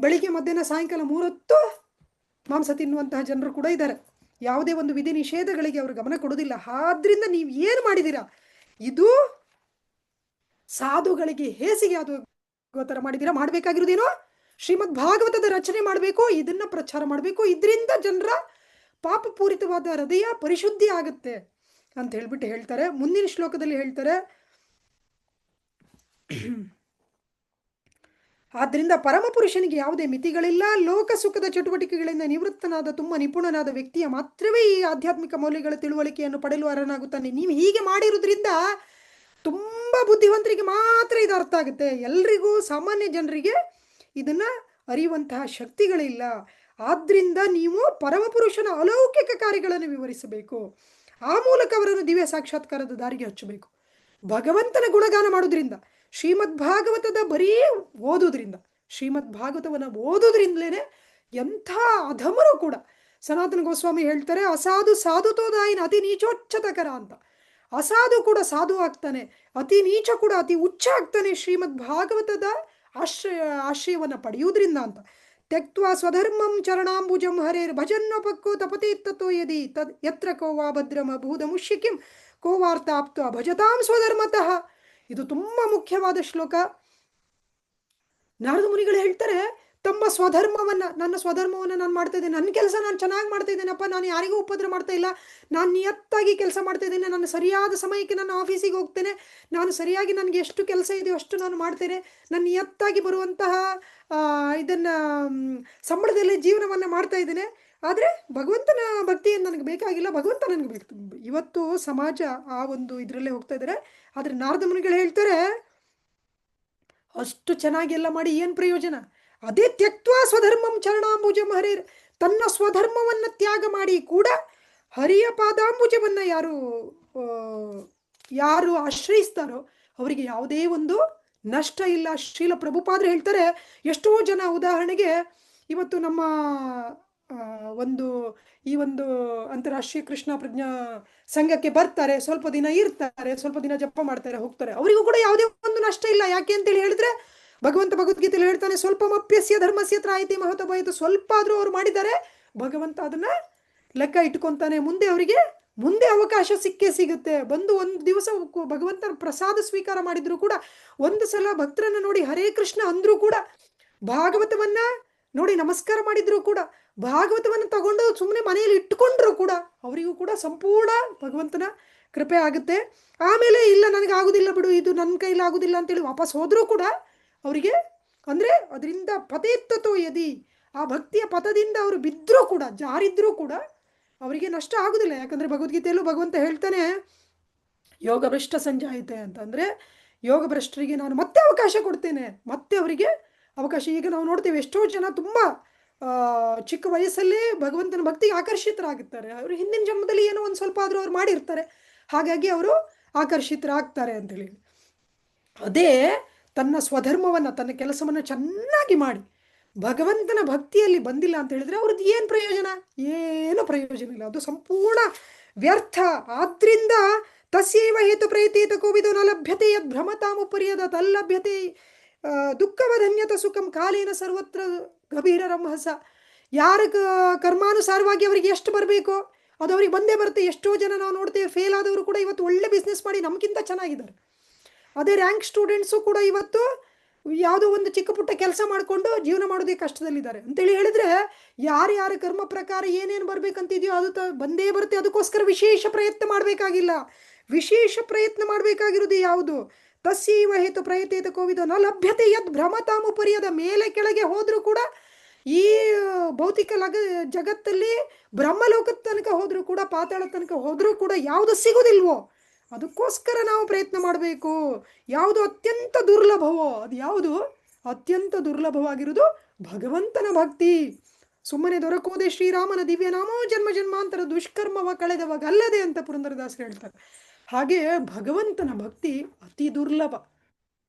B: ಬೆಳಿಗ್ಗೆ ಮಧ್ಯಾಹ್ನ ಸಾಯಂಕಾಲ 3 ಹೊತ್ತು ಮಾಂಸ ತಿನ್ನುವಂತಹ ಜನರು ಕೂಡ ಇದ್ದಾರೆ. ಯಾವುದೇ ಒಂದು ವಿಧಿ ನಿಷೇಧಗಳಿಗೆ ಅವರು ಗಮನ ಕೊಡೋದಿಲ್ಲ. ಆದ್ರಿಂದ ನೀವು ಏನು ಮಾಡಿದ್ದೀರಾ, ಇದು ಸಾಧುಗಳಿಗೆ ಹೇಸಿಗೆ ಆಗುವ ಥರ ಮಾಡಿದ್ದೀರಾ. ಮಾಡಬೇಕಾಗಿರೋದೇನೋ ಶ್ರೀಮದ್ ಭಾಗವತದ ರಚನೆ ಮಾಡಬೇಕು, ಇದನ್ನ ಪ್ರಚಾರ ಮಾಡಬೇಕು, ಇದರಿಂದ ಜನರ ಪಾಪಪೂರಿತವಾದ ಹೃದಯ ಪರಿಶುದ್ಧಿ ಆಗುತ್ತೆ ಅಂತ ಹೇಳ್ಬಿಟ್ಟು ಹೇಳ್ತಾರೆ. ಮುಂದಿನ ಶ್ಲೋಕದಲ್ಲಿ ಹೇಳ್ತಾರೆ, ಆದ್ದರಿಂದ ಪರಮಪುರುಷನಿಗೆ ಯಾವುದೇ ಮಿತಿಗಳಿಲ್ಲ. ಲೋಕ ಸುಖದ ಚಟುವಟಿಕೆಗಳಿಂದ ನಿವೃತ್ತನಾದ ತುಂಬ ನಿಪುಣನಾದ ವ್ಯಕ್ತಿಯ ಮಾತ್ರವೇ ಈ ಆಧ್ಯಾತ್ಮಿಕ ಮೌಲ್ಯಗಳ ತಿಳುವಳಿಕೆಯನ್ನು ಪಡೆಯಲು ಅರ್ಹನಾಗುತ್ತಾನೆ. ನೀವು ಹೀಗೆ ಮಾಡಿರೋದ್ರಿಂದ ತುಂಬ ಬುದ್ಧಿವಂತರಿಗೆ ಮಾತ್ರ ಇದು ಅರ್ಥ ಆಗುತ್ತೆ. ಎಲ್ರಿಗೂ, ಸಾಮಾನ್ಯ ಜನರಿಗೆ ಇದನ್ನು ಅರಿಯುವಂತಹ ಶಕ್ತಿಗಳಿಲ್ಲ. ಆದ್ದರಿಂದ ನೀವು ಪರಮಪುರುಷನ ಅಲೌಕಿಕ ಕಾರ್ಯಗಳನ್ನು ವಿವರಿಸಬೇಕು. ಆ ಮೂಲಕ ಅವರನ್ನು ದಿವ್ಯ ಸಾಕ್ಷಾತ್ಕಾರದ ದಾರಿಗೆ ಹಚ್ಚಬೇಕು. ಭಗವಂತನ ಗುಣಗಾನ ಮಾಡೋದ್ರಿಂದ, ಶ್ರೀಮದ್ ಭಾಗವತದ ಬರೀ ಓದೋದ್ರಿಂದ, ಶ್ರೀಮದ್ ಭಾಗವತವನ್ನು ಓದೋದ್ರಿಂದಲೇ ಎಂಥ ಅಧಮರು ಕೂಡ, ಸನಾತನ ಗೋಸ್ವಾಮಿ ಹೇಳ್ತಾರೆ, ಅಸಾಧು ಸಾಧುತೋದಾಯಿನ ಅತಿ ನೀಚೋಚ್ಚತಕರ ಅಂತ. ಅಸಾಧು ಕೂಡ ಸಾಧು ಆಗ್ತಾನೆ, ಅತಿ ನೀಚ ಕೂಡ ಅತಿ ಉಚ್ಚ ಆಗ್ತಾನೆ ಶ್ರೀಮದ್ ಭಾಗವತದ ಆಶ್ರಯವನ್ನು ಪಡೆಯುವುದರಿಂದ ಅಂತ. ತ್ಯಕ್ತ್ವಾ ಸ್ವಧರ್ಮಂ ಚರಣಾಂಬುಜಂ ಹರೇರ್ ಭಜನ್ನೋಪಕ್ಕೋ ತಪತಿ ತತ್ತೋ ಯದಿ ತದ್ ಯತ್ರ ಕೋವಾ ಭದ್ರಮ ಭೂದ ಮುಷ್ಯಕಿಂ ಕೋವಾರ್ತಾಪ್ತ ಭಜತಾಂ ಸ್ವಧರ್ಮತಃ. ಇದು ತುಂಬ ಮುಖ್ಯವಾದ ಶ್ಲೋಕ. ನಾರದ ಮುನಿಗಳು ಹೇಳ್ತಾರೆ, ತಮ್ಮ ಸ್ವಧರ್ಮವನ್ನು, ನನ್ನ ಸ್ವಧರ್ಮವನ್ನು ನಾನು ಮಾಡ್ತಾ ಇದ್ದೇನೆ, ನನ್ನ ಕೆಲಸ ನಾನು ಚೆನ್ನಾಗಿ ಮಾಡ್ತಾ ಇದ್ದೇನಪ್ಪ, ನಾನು ಯಾರಿಗೂ ಉಪದ್ರ ಮಾಡ್ತಾ ಇಲ್ಲ, ನಾನು ನಿಯತ್ತಾಗಿ ಕೆಲಸ ಮಾಡ್ತಾ ಇದ್ದೇನೆ, ನಾನು ಸರಿಯಾದ ಸಮಯಕ್ಕೆ ನನ್ನ ಆಫೀಸಿಗೆ ಹೋಗ್ತೇನೆ, ನಾನು ಸರಿಯಾಗಿ ನನಗೆ ಎಷ್ಟು ಕೆಲಸ ಇದೆಯೋ ಅಷ್ಟು ನಾನು ಮಾಡ್ತೇನೆ, ನಾನು ನಿಯತ್ತಾಗಿ ಬರುವಂತಹ ಇದನ್ನು ಸಂಬಳದಲ್ಲಿ ಜೀವನವನ್ನು ಮಾಡ್ತಾ ಇದ್ದೇನೆ. ಆದರೆ ಭಗವಂತನ ಭಕ್ತಿ ನನಗೆ ಬೇಕಾಗಿಲ್ಲ, ಭಗವಂತ ನನಗೆ ಬೇಕು. ಇವತ್ತು ಸಮಾಜ ಆ ಒಂದು ಇದರಲ್ಲೇ ಹೋಗ್ತಾ ಇದ್ದಾರೆ. ಆದರೆ ನಾರದ ಮುನಿಗಳು ಹೇಳ್ತಾರೆ, ಅಷ್ಟು ಚೆನ್ನಾಗಿ ಎಲ್ಲ ಮಾಡಿ ಏನು ಪ್ರಯೋಜನ? ಅದೇ ತ್ಯಕ್ತ್ವಾ ಸ್ವಧರ್ಮಂ ಚರಣಾಂಬುಜಂ ಹರೇರ್, ತನ್ನ ಸ್ವಧರ್ಮವನ್ನು ತ್ಯಾಗ ಮಾಡಿ ಕೂಡ ಹರಿಯ ಪಾದಾಂಬುಜವನ್ನು ಯಾರು ಆಶ್ರಯಿಸ್ತಾರೋ ಅವರಿಗೆ ಯಾವುದೇ ಒಂದು ನಷ್ಟ ಇಲ್ಲ. ಶ್ರೀಲ ಪ್ರಭುಪಾದರು ಹೇಳ್ತಾರೆ, ಎಷ್ಟೋ ಜನ, ಉದಾಹರಣೆಗೆ ಇವತ್ತು ನಮ್ಮ ಈ ಒಂದು ಅಂತಾರಾಷ್ಟ್ರೀಯ ಕೃಷ್ಣ ಪ್ರಜ್ಞಾ ಸಂಘಕ್ಕೆ ಬರ್ತಾರೆ, ಸ್ವಲ್ಪ ದಿನ ಇರ್ತಾರೆ, ಸ್ವಲ್ಪ ದಿನ ಜಪ ಮಾಡ್ತಾರೆ, ಹೋಗ್ತಾರೆ. ಅವರಿಗೂ ಕೂಡ ಯಾವುದೇ ಒಂದು ನಷ್ಟ ಇಲ್ಲ. ಯಾಕೆ ಅಂತೇಳಿ ಹೇಳಿದ್ರೆ, ಭಗವಂತ ಭಗವದ್ಗೀತೆಯಲ್ಲಿ ಹೇಳ್ತಾನೆ, ಸ್ವಲ್ಪಮಪ್ಯಸ್ಯ ಧರ್ಮಸ್ಯ ತ್ರಾಯತೆ ಮಹತಭಾಯಿತು. ಸ್ವಲ್ಪ ಆದರೂ ಅವ್ರು ಮಾಡಿದ್ದಾರೆ, ಭಗವಂತ ಅದನ್ನ ಲೆಕ್ಕ ಇಟ್ಕೊಂತಾನೆ. ಮುಂದೆ ಅವಕಾಶ ಸಿಗುತ್ತೆ. ಬಂದು ಒಂದು ದಿವಸ ಭಗವಂತನ ಪ್ರಸಾದ ಸ್ವೀಕಾರ ಮಾಡಿದ್ರು ಕೂಡ, ಒಂದು ಸಲ ಭಕ್ತರನ್ನ ನೋಡಿ ಹರೇ ಕೃಷ್ಣ ಅಂದ್ರೂ ಕೂಡ, ಭಾಗವತವನ್ನ ನೋಡಿ ನಮಸ್ಕಾರ ಮಾಡಿದ್ರು ಕೂಡ, ಭಾಗವತವನ್ನು ತಗೊಂಡು ಸುಮ್ಮನೆ ಮನೆಯಲ್ಲಿ ಇಟ್ಕೊಂಡ್ರು ಕೂಡ ಅವರಿಗೂ ಕೂಡ ಸಂಪೂರ್ಣ ಭಗವಂತನ ಕೃಪೆ ಆಗುತ್ತೆ. ಆಮೇಲೆ ಇಲ್ಲ, ನನಗೆ ಆಗುದಿಲ್ಲ ಬಿಡು, ಇದು ನನ್ನ ಕೈಲಿ ಆಗುದಿಲ್ಲ ಅಂತೇಳಿ ವಾಪಸ್ ಹೋದ್ರೂ ಕೂಡ ಅವರಿಗೆ, ಅಂದರೆ ಅದರಿಂದ ಪತೇತ್ತತೋ ಯದಿ, ಆ ಭಕ್ತಿಯ ಪಥದಿಂದ ಅವರು ಬಿದ್ದರೂ ಕೂಡ, ಜಾರಿದ್ರೂ ಕೂಡ ಅವರಿಗೆ ನಷ್ಟ ಆಗುದಿಲ್ಲ. ಯಾಕಂದರೆ ಭಗವದ್ಗೀತೆಯಲ್ಲೂ ಭಗವಂತ ಹೇಳ್ತಾನೆ, ಯೋಗ ಭ್ರಷ್ಟ ಸಂಜಾಯಿತೆ ಅಂತ. ಅಂದರೆ ಯೋಗ ಭ್ರಷ್ಟರಿಗೆ ನಾನು ಮತ್ತೆ ಅವಕಾಶ ಕೊಡ್ತೇನೆ, ಮತ್ತೆ ಅವರಿಗೆ ಅವಕಾಶ. ಈಗ ನಾವು ನೋಡ್ತೇವೆ, ಎಷ್ಟೋ ಜನ ತುಂಬ ಚಿಕ್ಕ ವಯಸ್ಸಲ್ಲೇ ಭಗವಂತನ ಭಕ್ತಿಗೆ ಆಕರ್ಷಿತರಾಗುತ್ತಾರೆ. ಅವರು ಹಿಂದಿನ ಜನ್ಮದಲ್ಲಿ ಏನೋ ಒಂದು ಸ್ವಲ್ಪ ಆದರೂ ಅವ್ರು ಮಾಡಿರ್ತಾರೆ, ಹಾಗಾಗಿ ಅವರು ಆಕರ್ಷಿತರಾಗ್ತಾರೆ ಅಂತೇಳಿ. ಅದೇ ತನ್ನ ಸ್ವಧರ್ಮವನ್ನು, ತನ್ನ ಕೆಲಸವನ್ನು ಚೆನ್ನಾಗಿ ಮಾಡಿ ಭಗವಂತನ ಭಕ್ತಿಯಲ್ಲಿ ಬಂದಿಲ್ಲ ಅಂತ ಹೇಳಿದ್ರೆ ಅವ್ರದ್ದು ಏನು ಪ್ರಯೋಜನ? ಏನು ಪ್ರಯೋಜನ ಇಲ್ಲ, ಅದು ಸಂಪೂರ್ಣ ವ್ಯರ್ಥ. ಆದ್ರಿಂದ ತಸ್ಯೈವ ಹೇತು ಪ್ರಯತೇತ ಕೋವಿದೋ ನ ಲಭ್ಯತೆ ಯದ್ ಭ್ರಮತಾಮುಪರ್ಯದ ತಲ್ಲಭ್ಯತೆ ದುಃಖವಧನ್ಯತ ಸುಖಂ ಕಾಲೇನ ಸರ್ವತ್ರ ಗಭೀರ ರಂಹಸ. ಯಾರ ಕರ್ಮಾನುಸಾರವಾಗಿ ಅವರಿಗೆ ಎಷ್ಟು ಬರಬೇಕೋ ಅದು ಅವ್ರಿಗೆ ಬಂದೇ ಬರುತ್ತೆ. ಎಷ್ಟೋ ಜನ ನಾವು ನೋಡ್ತೇವೆ, ಫೇಲ್ ಆದವರು ಕೂಡ ಇವತ್ತು ಒಳ್ಳೆ ಬಿಸ್ನೆಸ್ ಮಾಡಿ ನಮಗಿಂತ ಚೆನ್ನಾಗಿದ್ದಾರೆ. ಅದೇ ರ್ಯಾಂಕ್ ಸ್ಟೂಡೆಂಟ್ಸು ಕೂಡ ಇವತ್ತು ಯಾವುದೋ ಒಂದು ಚಿಕ್ಕ ಪುಟ್ಟ ಕೆಲಸ ಮಾಡಿಕೊಂಡು ಜೀವನ ಮಾಡೋದೇ ಕಷ್ಟದಲ್ಲಿದ್ದಾರೆ. ಅಂತೇಳಿ ಹೇಳಿದ್ರೆ, ಯಾರ್ಯಾರ ಕರ್ಮ ಪ್ರಕಾರ ಏನೇನು ಬರಬೇಕಂತಿದೆಯೋ ಅದು ಬಂದೇ ಬರುತ್ತೆ. ಅದಕ್ಕೋಸ್ಕರ ವಿಶೇಷ ಪ್ರಯತ್ನ ಮಾಡಬೇಕಾಗಿಲ್ಲ. ವಿಶೇಷ ಪ್ರಯತ್ನ ಮಾಡಬೇಕಾಗಿರೋದು ಯಾವುದು? ತಸ್ಯೈವ ಹೇತು ಪ್ರಯತೇತ ಕೋವಿದೋ ನ ಲಭ್ಯತೆ ಯದ್ ಭ್ರಮತಾಮುಪರ್ಯದ. ಮೇಲೆ ಕೆಳಗೆ ಹೋದರೂ ಕೂಡ, ಈ ಭೌತಿಕ ಜಗತ್ತಲ್ಲಿ ಬ್ರಹ್ಮಲೋಕದ ತನಕ ಹೋದರೂ ಕೂಡ, ಪಾತಾಳ ತನಕ ಹೋದರೂ ಕೂಡ ಯಾವುದು ಸಿಗುವುದಿಲ್ವೋ ಅದಕ್ಕೋಸ್ಕರ ನಾವು ಪ್ರಯತ್ನ ಮಾಡಬೇಕು. ಯಾವುದು ಅತ್ಯಂತ ದುರ್ಲಭವೋ ಅದು ಯಾವುದು? ಅತ್ಯಂತ ದುರ್ಲಭವಾಗಿರುವುದು ಭಗವಂತನ ಭಕ್ತಿ. ಸುಮ್ಮನೆ ದೊರಕುವುದೇ ಶ್ರೀರಾಮನ ದಿವ್ಯ ನಾಮೋ ಜನ್ಮ ಜನ್ಮಾಂತರ ದುಷ್ಕರ್ಮವ ಕಳೆದವಾಗಲ್ಲದೆ ಅಂತ ಪುರಂದರದಾಸರು ಹೇಳ್ತಾರೆ. ಹಾಗೆ ಭಗವಂತನ ಭಕ್ತಿ ಅತಿ ದುರ್ಲಭ.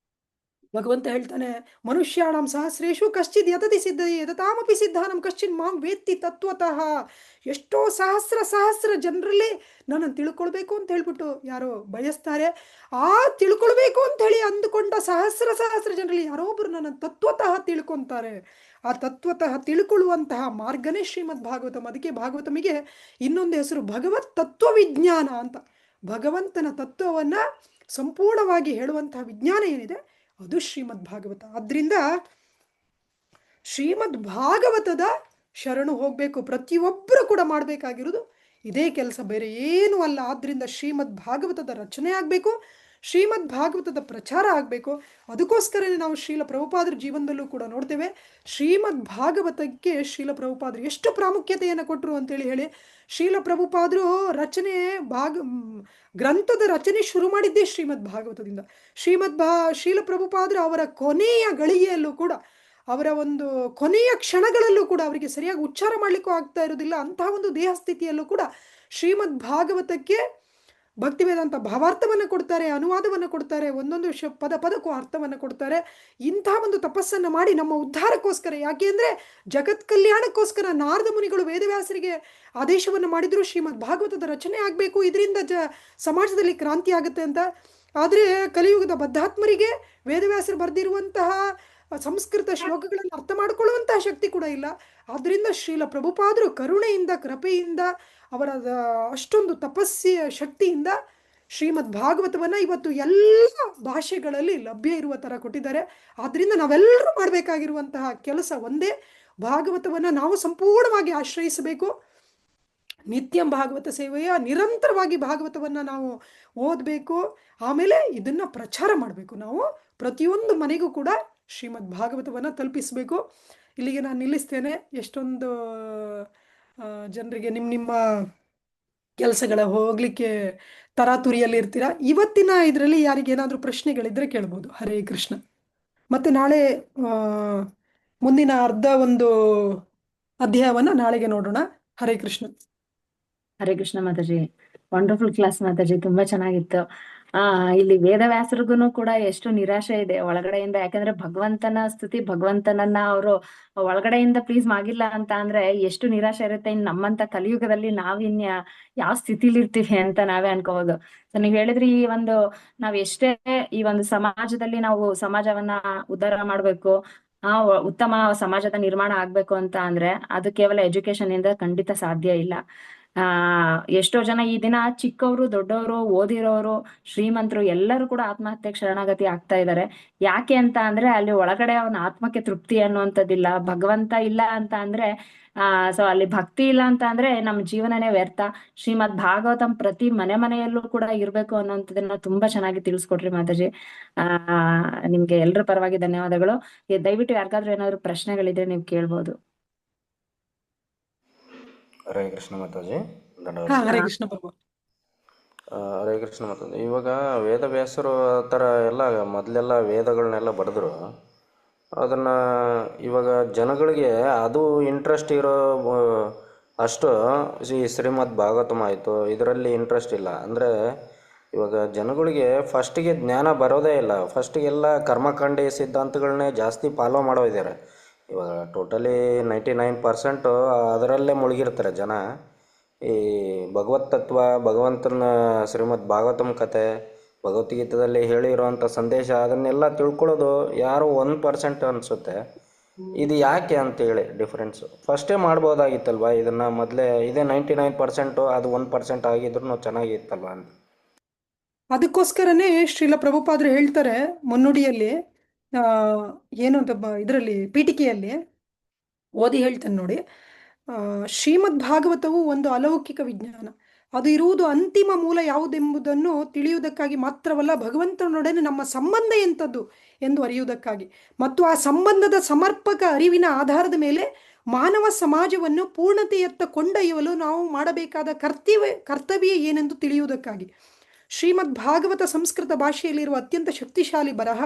B: ಭಗವಂತ ಹೇಳ್ತಾನೆ, ಮನುಷ್ಯಾಣಂ ಸಹಸ್ರೇಶು ಕಶ್ಚಿತ್ ಯತತಿ ಸಿದ್ಧಯೇ ಯತತಾಮಪಿ ಸಿದ್ಧಾನಂ ಕಶ್ಚಿತ್ ಮಾಂ ವೇತ್ತಿ ತತ್ವತಃ. ಎಷ್ಟೋ ಸಹಸ್ರ ಜನರಲ್ಲಿ ನನ್ನನ್ನು ತಿಳ್ಕೊಳ್ಬೇಕು ಅಂತ ಹೇಳ್ಬಿಟ್ಟು ಯಾರೋ ಬಯಸ್ತಾರೆ. ಆ ತಿಳ್ಕೊಳ್ಬೇಕು ಅಂತ ಹೇಳಿ ಅಂದುಕೊಂಡ ಸಹಸ್ರ ಜನರಲ್ಲಿ ಯಾರೋ ಒಬ್ಬರು ನನ್ನನ್ನು ತತ್ವತಃ ತಿಳ್ಕೊತಾರೆ. ಆ ತತ್ವತಃ ತಿಳ್ಕೊಳ್ಳುವಂತಹ ಮಾರ್ಗನೇ ಶ್ರೀಮದ್ ಭಾಗವತಂ. ಅದಕ್ಕೆ ಭಾಗವತಮಿಗೆ ಇನ್ನೊಂದು ಹೆಸರು ಭಗವತ್ ತತ್ವವಿಜ್ಞಾನ ಅಂತ. ಭಗವಂತನ ತತ್ವವನ್ನು ಸಂಪೂರ್ಣವಾಗಿ ಹೇಳುವಂತಹ ವಿಜ್ಞಾನ ಏನಿದೆ ಅದು ಶ್ರೀಮದ್ ಭಾಗವತ. ಆದ್ರಿಂದ ಶ್ರೀಮದ್ ಭಾಗವತದ ಶರಣು ಹೋಗಬೇಕು. ಪ್ರತಿಯೊಬ್ಬರು ಕೂಡ ಮಾಡಬೇಕಾಗಿರೋದು ಇದೇ ಕೆಲಸ, ಬೇರೆ ಏನೂ ಅಲ್ಲ. ಆದ್ರಿಂದ ಶ್ರೀಮದ್ ಭಾಗವತದ ರಚನೆ ಆಗಬೇಕು, ಶ್ರೀಮದ್ ಭಾಗವತದ ಪ್ರಚಾರ ಆಗಬೇಕು. ಅದಕ್ಕೋಸ್ಕರನೇ ನಾವು ಶ್ರೀಲ ಪ್ರಭುಪಾದರ ಜೀವನದಲ್ಲೂ ಕೂಡ ನೋಡ್ತೇವೆ. ಶ್ರೀಮದ್ ಭಾಗವತಕ್ಕೆ ಶ್ರೀಲ ಪ್ರಭುಪಾದರು ಎಷ್ಟು ಪ್ರಾಮುಖ್ಯತೆಯನ್ನು ಕೊಟ್ಟರು ಅಂತೇಳಿ ಹೇಳಿ, ಶ್ರೀಲ ಪ್ರಭುಪಾದರು ಗ್ರಂಥದ ರಚನೆ ಶುರು ಮಾಡಿದ್ದೇ ಶ್ರೀಮದ್ ಭಾಗವತದಿಂದ. ಶ್ರೀಲ ಪ್ರಭುಪಾದರು ಅವರ ಕೊನೆಯ ಗಳಿಗೆಯಲ್ಲೂ ಕೂಡ, ಅವರ ಒಂದು ಕೊನೆಯ ಕ್ಷಣಗಳಲ್ಲೂ ಕೂಡ ಅವರಿಗೆ ಸರಿಯಾಗಿ ಉಚ್ಚಾರ ಮಾಡಲಿಕ್ಕೂ ಆಗ್ತಾ ಇರೋದಿಲ್ಲ, ಅಂತಹ ಒಂದು ದೇಹ ಸ್ಥಿತಿಯಲ್ಲೂ ಕೂಡ ಶ್ರೀಮದ್ ಭಾಗವತಕ್ಕೆ ಭಕ್ತಿ ವೇದಾಂತ ಭಾವಾರ್ಥವನ್ನು ಕೊಡ್ತಾರೆ, ಅನುವಾದವನ್ನು ಕೊಡ್ತಾರೆ, ಒಂದೊಂದು ಪದಕ್ಕೂ ಅರ್ಥವನ್ನು ಕೊಡ್ತಾರೆ. ಇಂತಹ ಒಂದು ತಪಸ್ಸನ್ನು ಮಾಡಿ ನಮ್ಮ ಉದ್ಧಾರಕ್ಕೋಸ್ಕರ, ಯಾಕೆ ಅಂದರೆ ಜಗತ್ ಕಲ್ಯಾಣಕ್ಕೋಸ್ಕರ ನಾರದ ಮುನಿಗಳು ವೇದವ್ಯಾಸರಿಗೆ ಆದೇಶವನ್ನು ಮಾಡಿದ್ರು, ಶ್ರೀಮದ್ ಭಾಗವತದ ರಚನೆ ಆಗಬೇಕು, ಇದರಿಂದ ಸಮಾಜದಲ್ಲಿ ಕ್ರಾಂತಿ ಆಗುತ್ತೆ ಅಂತ. ಆದರೆ ಕಲಿಯುಗದ ಬದ್ಧಾತ್ಮರಿಗೆ ವೇದವ್ಯಾಸರು ಬರೆದಿರುವಂತಹ ಸಂಸ್ಕೃತ ಶ್ಲೋಕಗಳನ್ನು ಅರ್ಥ ಮಾಡಿಕೊಳ್ಳುವಂತಹ ಶಕ್ತಿ ಕೂಡ ಇಲ್ಲ. ಆದ್ದರಿಂದ ಶ್ರೀಲ ಪ್ರಭುಪಾದರು ಕರುಣೆಯಿಂದ, ಕೃಪೆಯಿಂದ, ಅವರ ಅಷ್ಟೊಂದು ತಪಸ್ಸಿಯ ಶಕ್ತಿಯಿಂದ ಶ್ರೀಮದ್ ಭಾಗವತವನ್ನು ಇವತ್ತು ಎಲ್ಲ ಭಾಷೆಗಳಲ್ಲಿ ಲಭ್ಯ ಇರುವ ಥರ ಕೊಟ್ಟಿದ್ದಾರೆ. ಆದ್ದರಿಂದ ನಾವೆಲ್ಲರೂ ಮಾಡಬೇಕಾಗಿರುವಂತಹ ಕೆಲಸ ಒಂದೇ, ಭಾಗವತವನ್ನು ನಾವು ಸಂಪೂರ್ಣವಾಗಿ ಆಶ್ರಯಿಸಬೇಕು. ನಿತ್ಯ ಭಾಗವತ ಸೇವೆಯ ನಿರಂತರವಾಗಿ ಭಾಗವತವನ್ನು ನಾವು ಓದಬೇಕು. ಆಮೇಲೆ ಇದನ್ನು ಪ್ರಚಾರ ಮಾಡಬೇಕು. ನಾವು ಪ್ರತಿಯೊಂದು ಮನೆಗೂ ಕೂಡ ಶ್ರೀಮದ್ ಭಾಗವತವನ್ನು ತಲುಪಿಸಬೇಕು. ಇಲ್ಲಿಗೆ ನಾನು ನಿಲ್ಲಿಸ್ತೇನೆ. ಎಷ್ಟೊಂದು ಜನರಿಗೆ ನಿಮ್ಮ ಕೆಲಸಗಳ ಹೋಗಲಿಕ್ಕೆ ತರಾತುರಿಯಲ್ಲಿ ಇರ್ತೀರ. ಇವತ್ತಿನ ಇದರಲ್ಲಿ ಯಾರಿಗೇನಾದರೂ ಪ್ರಶ್ನೆಗಳಿದ್ದರೆ ಕೇಳ್ಬೋದು. ಹರೇ ಕೃಷ್ಣ. ಮತ್ತು ನಾಳೆ ಮುಂದಿನ ಒಂದು ಅಧ್ಯಾಯವನ್ನು ನಾಳೆಗೆ ನೋಡೋಣ. ಹರೇ ಕೃಷ್ಣ.
A: ಹರೇ ಕೃಷ್ಣ ಮಾತಾಜಿ. ವಂಡರ್ಫುಲ್ ಕ್ಲಾಸ್ ಮಾತಾಜಿ, ತುಂಬಾ ಚೆನ್ನಾಗಿತ್ತು. ಇಲ್ಲಿ ವೇದವ್ಯಾಸರಿಗೂ ಕೂಡ ಎಷ್ಟು ನಿರಾಶೆ ಇದೆ ಒಳಗಡೆಯಿಂದ. ಯಾಕಂದ್ರೆ ಭಗವಂತನ ಸ್ತುತಿ, ಭಗವಂತನನ್ನ ಅವರು ಒಳಗಡೆಯಿಂದ ಪ್ಲೀಸ್ ಆಗಿಲ್ಲ ಅಂತ ಅಂದ್ರೆ ಎಷ್ಟು ನಿರಾಶೆ ಇರುತ್ತೆ. ಇನ್ನು ನಮ್ಮಂತ ಕಲಿಯುಗದಲ್ಲಿ ನಾವಿನ್ಯ ಯಾವ ಸ್ಥಿತಿಲಿ ಇರ್ತೀವಿ ಅಂತ ನಾವೇ ಅನ್ಕೋಬಹುದು. ಸೊ ನೀವ್ ಹೇಳಿದ್ರಿ, ನಾವ್ ಎಷ್ಟೇ ಈ ಒಂದು ಸಮಾಜದಲ್ಲಿ ನಾವು ಸಮಾಜವನ್ನ ಉದ್ಧಾರ ಮಾಡ್ಬೇಕು, ಉತ್ತಮ ಸಮಾಜದ ನಿರ್ಮಾಣ ಆಗ್ಬೇಕು ಅಂತ ಅಂದ್ರೆ ಅದು ಕೇವಲ ಎಜುಕೇಶನ್ ಇಂದ ಖಂಡಿತ ಸಾಧ್ಯ ಇಲ್ಲ. ಎಷ್ಟೋ ಜನ ಈ ದಿನ ಚಿಕ್ಕವರು, ದೊಡ್ಡವರು, ಓದಿರೋರು, ಶ್ರೀಮಂತರು ಎಲ್ಲರೂ ಕೂಡ ಆತ್ಮಹತ್ಯೆ ಶರಣಾಗತಿ ಆಗ್ತಾ ಇದ್ದಾರೆ. ಯಾಕೆ ಅಂತ ಅಂದ್ರೆ ಅಲ್ಲಿ ಒಳಗಡೆ ಅವನ ಆತ್ಮಕ್ಕೆ ತೃಪ್ತಿ ಅನ್ನುವಂಥದ್ದಿಲ್ಲ. ಭಗವಂತ ಇಲ್ಲ ಅಂತ ಅಂದ್ರೆ ಸೊ ಅಲ್ಲಿ ಭಕ್ತಿ ಇಲ್ಲ ಅಂತ ಅಂದ್ರೆ ನಮ್ಮ ಜೀವನನೇ ವ್ಯರ್ಥ. ಶ್ರೀಮದ್ ಭಾಗವತಂ ಪ್ರತಿ ಮನೆಯಲ್ಲೂ ಕೂಡ ಇರ್ಬೇಕು ಅನ್ನೋಂಥದನ್ನ ತುಂಬಾ ಚೆನ್ನಾಗಿ ತಿಳಿಸ್ಕೊಟ್ರಿ ಮಾತಾಜಿ. ನಿಮ್ಗೆ ಎಲ್ರ ಪರವಾಗಿ ಧನ್ಯವಾದಗಳು. ದಯವಿಟ್ಟು ಯಾರಿಗಾದ್ರೂ ಏನಾದ್ರು ಪ್ರಶ್ನೆಗಳಿದ್ರೆ ನೀವು ಕೇಳ್ಬೋದು.
E: ಹರೇ ಕೃಷ್ಣ ಮಾತಾಜಿ.
B: ಹರೇ ಕೃಷ್ಣ ಪ್ರಭು.
E: ಹರೇ ಕೃಷ್ಣ ಮಾತಾಜಿ. ಇವಾಗ ವೇದವ್ಯಾಸರು ಆ ಥರ ಎಲ್ಲ ಮೊದಲೆಲ್ಲ ವೇದಗಳನ್ನೆಲ್ಲ ಬರೆದ್ರು. ಅದನ್ನು ಇವಾಗ ಜನಗಳಿಗೆ ಅದು ಇಂಟ್ರೆಸ್ಟ್ ಇರೋ ಅಷ್ಟು ಈ ಶ್ರೀಮದ್ ಭಾಗವತಂ ಆಯಿತು, ಇದರಲ್ಲಿ ಇಂಟ್ರೆಸ್ಟ್ ಇಲ್ಲ. ಅಂದರೆ ಇವಾಗ ಜನಗಳಿಗೆ ಫಸ್ಟಿಗೆ ಜ್ಞಾನ ಬರೋದೇ ಇಲ್ಲ. ಫಸ್ಟಿಗೆಲ್ಲ ಕರ್ಮಕಾಂಡಿ ಸಿದ್ಧಾಂತಗಳನ್ನೇ ಜಾಸ್ತಿ ಫಾಲೋ ಮಾಡೋ ಇದ್ದಾರೆ. ಇವಾಗ ಟೋಟಲಿ 99% ಅದರಲ್ಲೇ ಮುಳುಗಿರ್ತಾರೆ ಜನ. ಈ ಭಗವತ್ ತತ್ವ, ಭಗವಂತನ ಶ್ರೀಮದ್ ಭಾಗವತಂ ಕತೆ, ಭಗವದ್ಗೀತದಲ್ಲಿ ಹೇಳಿರೋವಂಥ ಸಂದೇಶ ಅದನ್ನೆಲ್ಲ ತಿಳ್ಕೊಳ್ಳೋದು ಯಾರೋ 1% ಅನಿಸುತ್ತೆ. ಇದು ಯಾಕೆ ಅಂತೇಳಿ ಡಿಫ್ರೆನ್ಸು ಫಸ್ಟೇ ಮಾಡ್ಬೋದಾಗಿತ್ತಲ್ವ ಇದನ್ನು ಮೊದಲೇ? ಇದೇ 99%, ಅದು 1% ಆಗಿದ್ರು ಚೆನ್ನಾಗಿತ್ತಲ್ವ ಅಂತ.
B: ಅದಕ್ಕೋಸ್ಕರನೇ ಶ್ರೀಲ ಪ್ರಭುಪಾದರು ಹೇಳ್ತಾರೆ ಮುನ್ನುಡಿಯಲ್ಲಿ, ಏನು ಅಂತ ಇದರಲ್ಲಿ ಪೀಠಿಕೆಯಲ್ಲಿ ಓದಿ ಹೇಳ್ತೇನೆ ನೋಡಿ. ಶ್ರೀಮದ್ ಭಾಗವತವು ಒಂದು ಅಲೌಕಿಕ ವಿಜ್ಞಾನ. ಅದು ಇರುವುದು ಅಂತಿಮ ಮೂಲ ಯಾವುದೆಂಬುದನ್ನು ತಿಳಿಯುವುದಕ್ಕಾಗಿ ಮಾತ್ರವಲ್ಲ, ಭಗವಂತನೊಡನೆ ನಮ್ಮ ಸಂಬಂಧ ಎಂಥದ್ದು ಎಂದು ಅರಿಯುವುದಕ್ಕಾಗಿ, ಮತ್ತು ಆ ಸಂಬಂಧದ ಸಮರ್ಪಕ ಅರಿವಿನ ಆಧಾರದ ಮೇಲೆ ಮಾನವ ಸಮಾಜವನ್ನು ಪೂರ್ಣತೆಯತ್ತ ಕೊಂಡೊಯ್ಯಲು ನಾವು ಮಾಡಬೇಕಾದ ಕರ್ತವ್ಯ ಏನೆಂದು ತಿಳಿಯುವುದಕ್ಕಾಗಿ. ಶ್ರೀಮದ್ ಭಾಗವತ ಸಂಸ್ಕೃತ ಭಾಷೆಯಲ್ಲಿರುವ ಅತ್ಯಂತ ಶಕ್ತಿಶಾಲಿ ಬರಹ.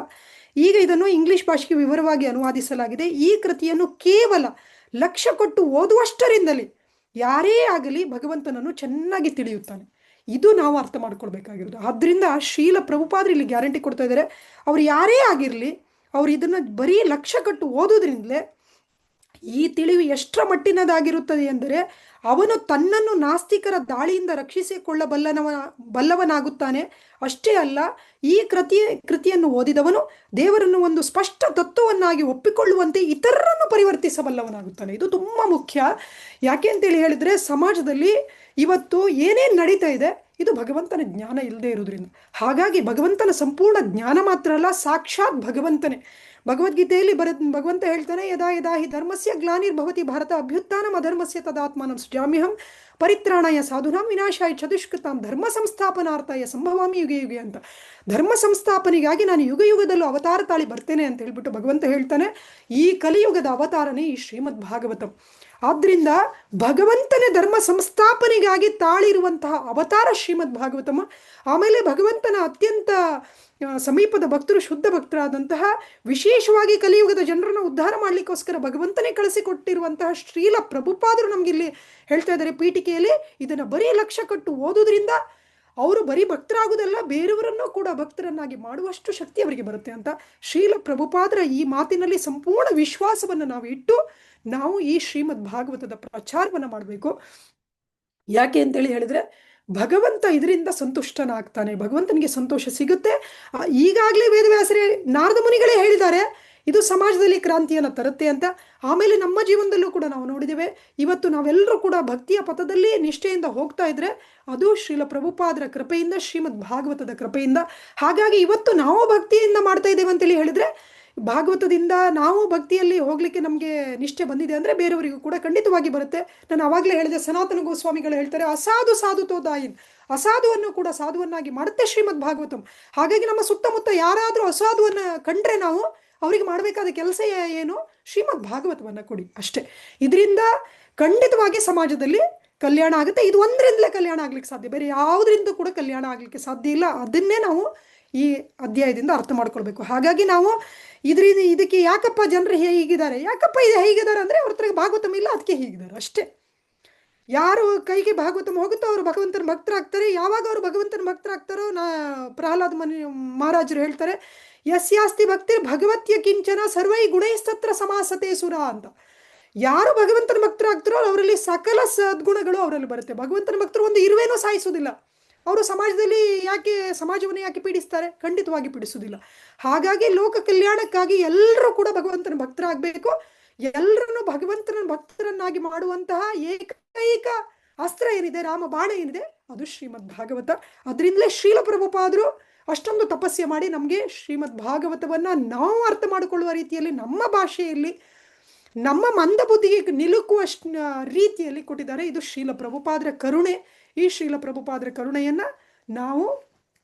B: ಈಗ ಇದನ್ನು ಇಂಗ್ಲಿಷ್ ಭಾಷೆಗೆ ವಿವರವಾಗಿ ಅನುವಾದಿಸಲಾಗಿದೆ. ಈ ಕೃತಿಯನ್ನು ಕೇವಲ 1,00,000 ಕೊಟ್ಟು ಓದುವಷ್ಟರಿಂದಲೇ ಯಾರೇ ಆಗಲಿ ಭಗವಂತನನ್ನು ಚೆನ್ನಾಗಿ ತಿಳಿಯುತ್ತಾನೆ. ಇದು ನಾವು ಅರ್ಥ ಮಾಡ್ಕೊಳ್ಬೇಕಾಗಿರೋದು. ಆದ್ದರಿಂದ ಶ್ರೀಲ ಪ್ರಭುಪಾದರು ಇಲ್ಲಿ ಗ್ಯಾರಂಟಿ ಕೊಡ್ತಾ ಇದ್ದಾರೆ, ಅವ್ರು ಯಾರೇ ಆಗಿರಲಿ, ಅವ್ರು ಇದನ್ನು ಬರೀ 1,00,000 ಕೊಟ್ಟು ಓದೋದ್ರಿಂದಲೇ ಈ ತಿಳಿವು ಎಷ್ಟರ ಮಟ್ಟಿನದಾಗಿರುತ್ತದೆ ಎಂದರೆ ಅವನು ತನ್ನನ್ನು ನಾಸ್ತಿಕರ ದಾಳಿಯಿಂದ ರಕ್ಷಿಸಿಕೊಳ್ಳಬಲ್ಲವನಾಗುತ್ತಾನೆ. ಅಷ್ಟೇ ಅಲ್ಲ, ಈ ಕೃತಿಯನ್ನು ಓದಿದವನು ದೇವರನ್ನು ಒಂದು ಸ್ಪಷ್ಟ ತತ್ವವನ್ನಾಗಿ ಒಪ್ಪಿಕೊಳ್ಳುವಂತೆ ಇತರರನ್ನು ಪರಿವರ್ತಿಸಬಲ್ಲವನಾಗುತ್ತಾನೆ. ಇದು ತುಂಬ ಮುಖ್ಯ. ಯಾಕೆ ಅಂತೇಳಿ ಹೇಳಿದರೆ, ಸಮಾಜದಲ್ಲಿ ಇವತ್ತು ಏನೇನು ನಡೀತಾ ಇದೆ ಇದು ಭಗವಂತನ ಜ್ಞಾನ ಇಲ್ಲದೆ ಇರೋದ್ರಿಂದ. ಹಾಗಾಗಿ ಭಗವಂತನ ಸಂಪೂರ್ಣ ಜ್ಞಾನ ಮಾತ್ರ ಅಲ್ಲ, ಸಾಕ್ಷಾತ್ ಭಗವಂತನೇ. ಭಗವದ್ಗೀತೆಯಲ್ಲಿ ಭಗವಂತ ಹೇಳ್ತಾನೆ, ಯದಾ ಯದಾ ಹಿ ಧರ್ಮಸ್ಯ ಗ್ಲಾನಿರ್ಭವತಿ ಭಾರತ ಅಭ್ಯುತ್ಥಾನಂ ಅಧರ್ಮಸ್ಯ ತದಾತ್ಮಾನಂ ಸೃಜತಿ. ವಕ್ಷ್ಯಾಮ್ಯಹಂ ಪರಿತ್ರಾಣಾಯ ಸಾಧುನಾಂ ವಿನಾಶಾಯ ಚದುಷ್ಕೃತಾಂ ಧರ್ಮ ಸಂಸ್ಥಾಪನಾರ್ಥಾಯ ಸಂಭವಾಮಿ ಯುಗೆ ಯುಗೆ ಅಂತ. ಧರ್ಮ ಸಂಸ್ಥಾಪನೆಗಾಗಿ ನಾನು ಯುಗ ಯುಗದಲ್ಲೂ ಅವತಾರ ತಾಳಿ ಬರ್ತೇನೆ ಅಂತ ಹೇಳ್ಬಿಟ್ಟು ಭಗವಂತ ಹೇಳ್ತಾನೆ. ಈ ಕಲಿಯುಗದ ಅವತಾರನೇ ಈ ಶ್ರೀಮದ್ ಭಾಗವತಂ. ಆದ್ರಿಂದ ಭಗವಂತನೇ ಧರ್ಮ ಸಂಸ್ಥಾಪನೆಗಾಗಿ ತಾಳಿರುವಂತಹ ಅವತಾರ ಶ್ರೀಮದ್ ಭಾಗವತಮ. ಆಮೇಲೆ ಭಗವಂತನ ಅತ್ಯಂತ ಸಮೀಪದ ಭಕ್ತರು, ಶುದ್ಧ ಭಕ್ತರಾದಂತಹ, ವಿಶೇಷವಾಗಿ ಕಲಿಯುಗದ ಜನರನ್ನು ಉದ್ಧಾರ ಮಾಡಲಿಕ್ಕೋಸ್ಕರ ಭಗವಂತನೇ ಕಳಿಸಿಕೊಟ್ಟಿರುವಂತಹ ಶ್ರೀಲ ಪ್ರಭುಪಾದರು ನಮಗಿಲ್ಲಿ ಹೇಳ್ತಾ ಇದ್ದಾರೆ ಪೀಠಿಕೆಯಲ್ಲಿ. ಇದನ್ನು ಬರೀ ಲಕ್ಷ ಕಟ್ಟು ಓದೋದ್ರಿಂದ ಅವರು ಬರೀ ಭಕ್ತರಾಗುವುದಲ್ಲ, ಬೇರೆಯವರನ್ನು ಕೂಡ ಭಕ್ತರನ್ನಾಗಿ ಮಾಡುವಷ್ಟು ಶಕ್ತಿ ಅವರಿಗೆ ಬರುತ್ತೆ ಅಂತ ಶ್ರೀಲ ಪ್ರಭುಪಾದರ ಈ ಮಾತಿನಲ್ಲಿ ಸಂಪೂರ್ಣ ವಿಶ್ವಾಸವನ್ನು ನಾವು ಇಟ್ಟು ನಾವು ಈ ಶ್ರೀಮದ್ ಭಾಗವತದ ಪ್ರಚಾರವನ್ನು ಮಾಡಬೇಕು. ಯಾಕೆ ಅಂತೇಳಿ ಹೇಳಿದ್ರೆ, ಭಗವಂತ ಇದರಿಂದ ಸಂತುಷ್ಟನಾಗ್ತಾನೆ, ಭಗವಂತನಿಗೆ ಸಂತೋಷ ಸಿಗುತ್ತೆ. ಈಗಾಗಲೇ ವೇದವ್ಯಾಸರೇ, ನಾರದ ಮುನಿಗಳೇ ಹೇಳಿದ್ದಾರೆ ಇದು ಸಮಾಜದಲ್ಲಿ ಕ್ರಾಂತಿಯನ್ನು ತರುತ್ತೆ ಅಂತ. ಆಮೇಲೆ ನಮ್ಮ ಜೀವನದಲ್ಲೂ ಕೂಡ ನಾವು ನೋಡಿದ್ದೇವೆ. ಇವತ್ತು ನಾವೆಲ್ಲರೂ ಕೂಡ ಭಕ್ತಿಯ ಪಥದಲ್ಲಿ ನಿಷ್ಠೆಯಿಂದ ಹೋಗ್ತಾ ಇದ್ರೆ ಅದು ಶ್ರೀಲ ಪ್ರಭುಪಾದರ ಕೃಪೆಯಿಂದ, ಶ್ರೀಮದ್ ಭಾಗವತದ ಕೃಪೆಯಿಂದ. ಹಾಗಾಗಿ ಇವತ್ತು ನಾವು ಭಕ್ತಿಯಿಂದ ಮಾಡ್ತಾ ಇದ್ದೇವೆ ಅಂತೇಳಿ ಹೇಳಿದ್ರೆ, ಭಾಗವತದಿಂದ ನಾವು ಭಕ್ತಿಯಲ್ಲಿ ಹೋಗ್ಲಿಕ್ಕೆ ನಮಗೆ ನಿಷ್ಠೆ ಬಂದಿದೆ ಅಂದರೆ ಬೇರೆಯವರಿಗೂ ಕೂಡ ಖಂಡಿತವಾಗಿ ಬರುತ್ತೆ. ನಾನು ಆವಾಗಲೇ ಹೇಳಿದೆ, ಸನಾತನ ಗೋಸ್ವಾಮಿಗಳು ಹೇಳ್ತಾರೆ, ಅಸಾಧು ಸಾಧುತೋದಾಯಿನ್, ಅಸಾಧುವನ್ನು ಕೂಡ ಸಾಧುವನ್ನಾಗಿ ಮಾಡುತ್ತೆ ಶ್ರೀಮದ್ ಭಾಗವತಂ. ಹಾಗಾಗಿ ನಮ್ಮ ಸುತ್ತಮುತ್ತ ಯಾರಾದರೂ ಅಸಾಧುವನ್ನು ಕಂಡ್ರೆ ನಾವು ಅವರಿಗೆ ಮಾಡಬೇಕಾದ ಕೆಲಸ ಏನು? ಶ್ರೀಮದ್ ಭಾಗವತವನ್ನು ಕೊಡಿ ಅಷ್ಟೇ. ಇದರಿಂದ ಖಂಡಿತವಾಗಿ ಸಮಾಜದಲ್ಲಿ ಕಲ್ಯಾಣ ಆಗುತ್ತೆ. ಇದು ಒಂದರಿಂದಲೇ ಕಲ್ಯಾಣ ಆಗ್ಲಿಕ್ಕೆ ಸಾಧ್ಯ, ಬೇರೆ ಯಾವುದರಿಂದ ಕೂಡ ಕಲ್ಯಾಣ ಆಗ್ಲಿಕ್ಕೆ ಸಾಧ್ಯ ಇಲ್ಲ. ಅದನ್ನೇ ನಾವು ಈ ಅಧ್ಯಾಯದಿಂದ ಅರ್ಥ ಮಾಡ್ಕೊಳ್ಬೇಕು. ಹಾಗಾಗಿ ನಾವು ಇದಕ್ಕೆ ಯಾಕಪ್ಪ ಜನರು ಹೀಗಿದ್ದಾರೆ, ಯಾಕಪ್ಪ ಇದು ಹೇಗಿದ್ದಾರೆ ಅಂದರೆ ಅವ್ರ ಹತ್ರ ಭಾಗವತಂ ಇಲ್ಲ, ಅದಕ್ಕೆ ಹೀಗಿದ್ದಾರೆ ಅಷ್ಟೇ. ಯಾರು ಕೈಗೆ ಭಾಗವತಂ ಹೋಗುತ್ತೋ ಅವರು ಭಗವಂತನ ಭಕ್ತರಾಗ್ತಾರೆ. ಯಾವಾಗ ಅವರು ಭಗವಂತನ ಭಕ್ತರಾಗ್ತಾರೋ, ಪ್ರಹ್ಲಾದ ಮಹಾರಾಜರು ಹೇಳ್ತಾರೆ, ಯಸ್ಯಾಸ್ತಿ ಭಕ್ತಿ ಭಗವತ್ಯ ಕಿಂಚನ ಸರ್ವೈ ಗುಣೈಸ್ತತ್ರ ಸಮಾಸತೆ ಸುರ ಅಂತ. ಯಾರು ಭಗವಂತನ ಭಕ್ತರಾಗ್ತಾರೋ ಅವರಲ್ಲಿ ಸಕಲ ಸದ್ಗುಣಗಳು ಅವರಲ್ಲಿ ಬರುತ್ತೆ. ಭಗವಂತನ ಭಕ್ತರು ಒಂದು ಇರುವೇನೂ ಸಾಯಿಸೋದಿಲ್ಲ. ಅವರು ಸಮಾಜದಲ್ಲಿ ಸಮಾಜವನ್ನು ಯಾಕೆ ಪೀಡಿಸ್ತಾರೆ? ಖಂಡಿತವಾಗಿ ಪೀಡಿಸುವುದಿಲ್ಲ. ಹಾಗಾಗಿ ಲೋಕ ಕಲ್ಯಾಣಕ್ಕಾಗಿ ಎಲ್ಲರೂ ಕೂಡ ಭಗವಂತನ ಭಕ್ತರಾಗಬೇಕು. ಎಲ್ಲರನ್ನು ಭಗವಂತನ ಭಕ್ತರನ್ನಾಗಿ ಮಾಡುವಂತಹ ಏಕೈಕ ಅಸ್ತ್ರ ಏನಿದೆ, ರಾಮ ಬಾಣ ಏನಿದೆ, ಅದು ಶ್ರೀಮದ್ ಭಾಗವತ. ಅದರಿಂದಲೇ ಶ್ರೀಲ ಪ್ರಭುಪಾದರು ಅಷ್ಟೊಂದು ತಪಸ್ಸೆ ಮಾಡಿ ನಮಗೆ ಶ್ರೀಮದ್ ಭಾಗವತವನ್ನು ನಾವು ಅರ್ಥ ಮಾಡಿಕೊಳ್ಳುವ ರೀತಿಯಲ್ಲಿ, ನಮ್ಮ ಭಾಷೆಯಲ್ಲಿ, ನಮ್ಮ ಮಂದ ಬುದ್ಧಿಗೆ ನಿಲುಕುವಷ್ಟು ರೀತಿಯಲ್ಲಿ ಕೊಟ್ಟಿದ್ದಾರೆ. ಇದು ಶ್ರೀಲ ಪ್ರಭುಪಾದರ ಕರುಣೆ. ಈ ಶ್ರೀಲ ಪ್ರಭುಪಾದರ ಕರುಣೆಯನ್ನು ನಾವು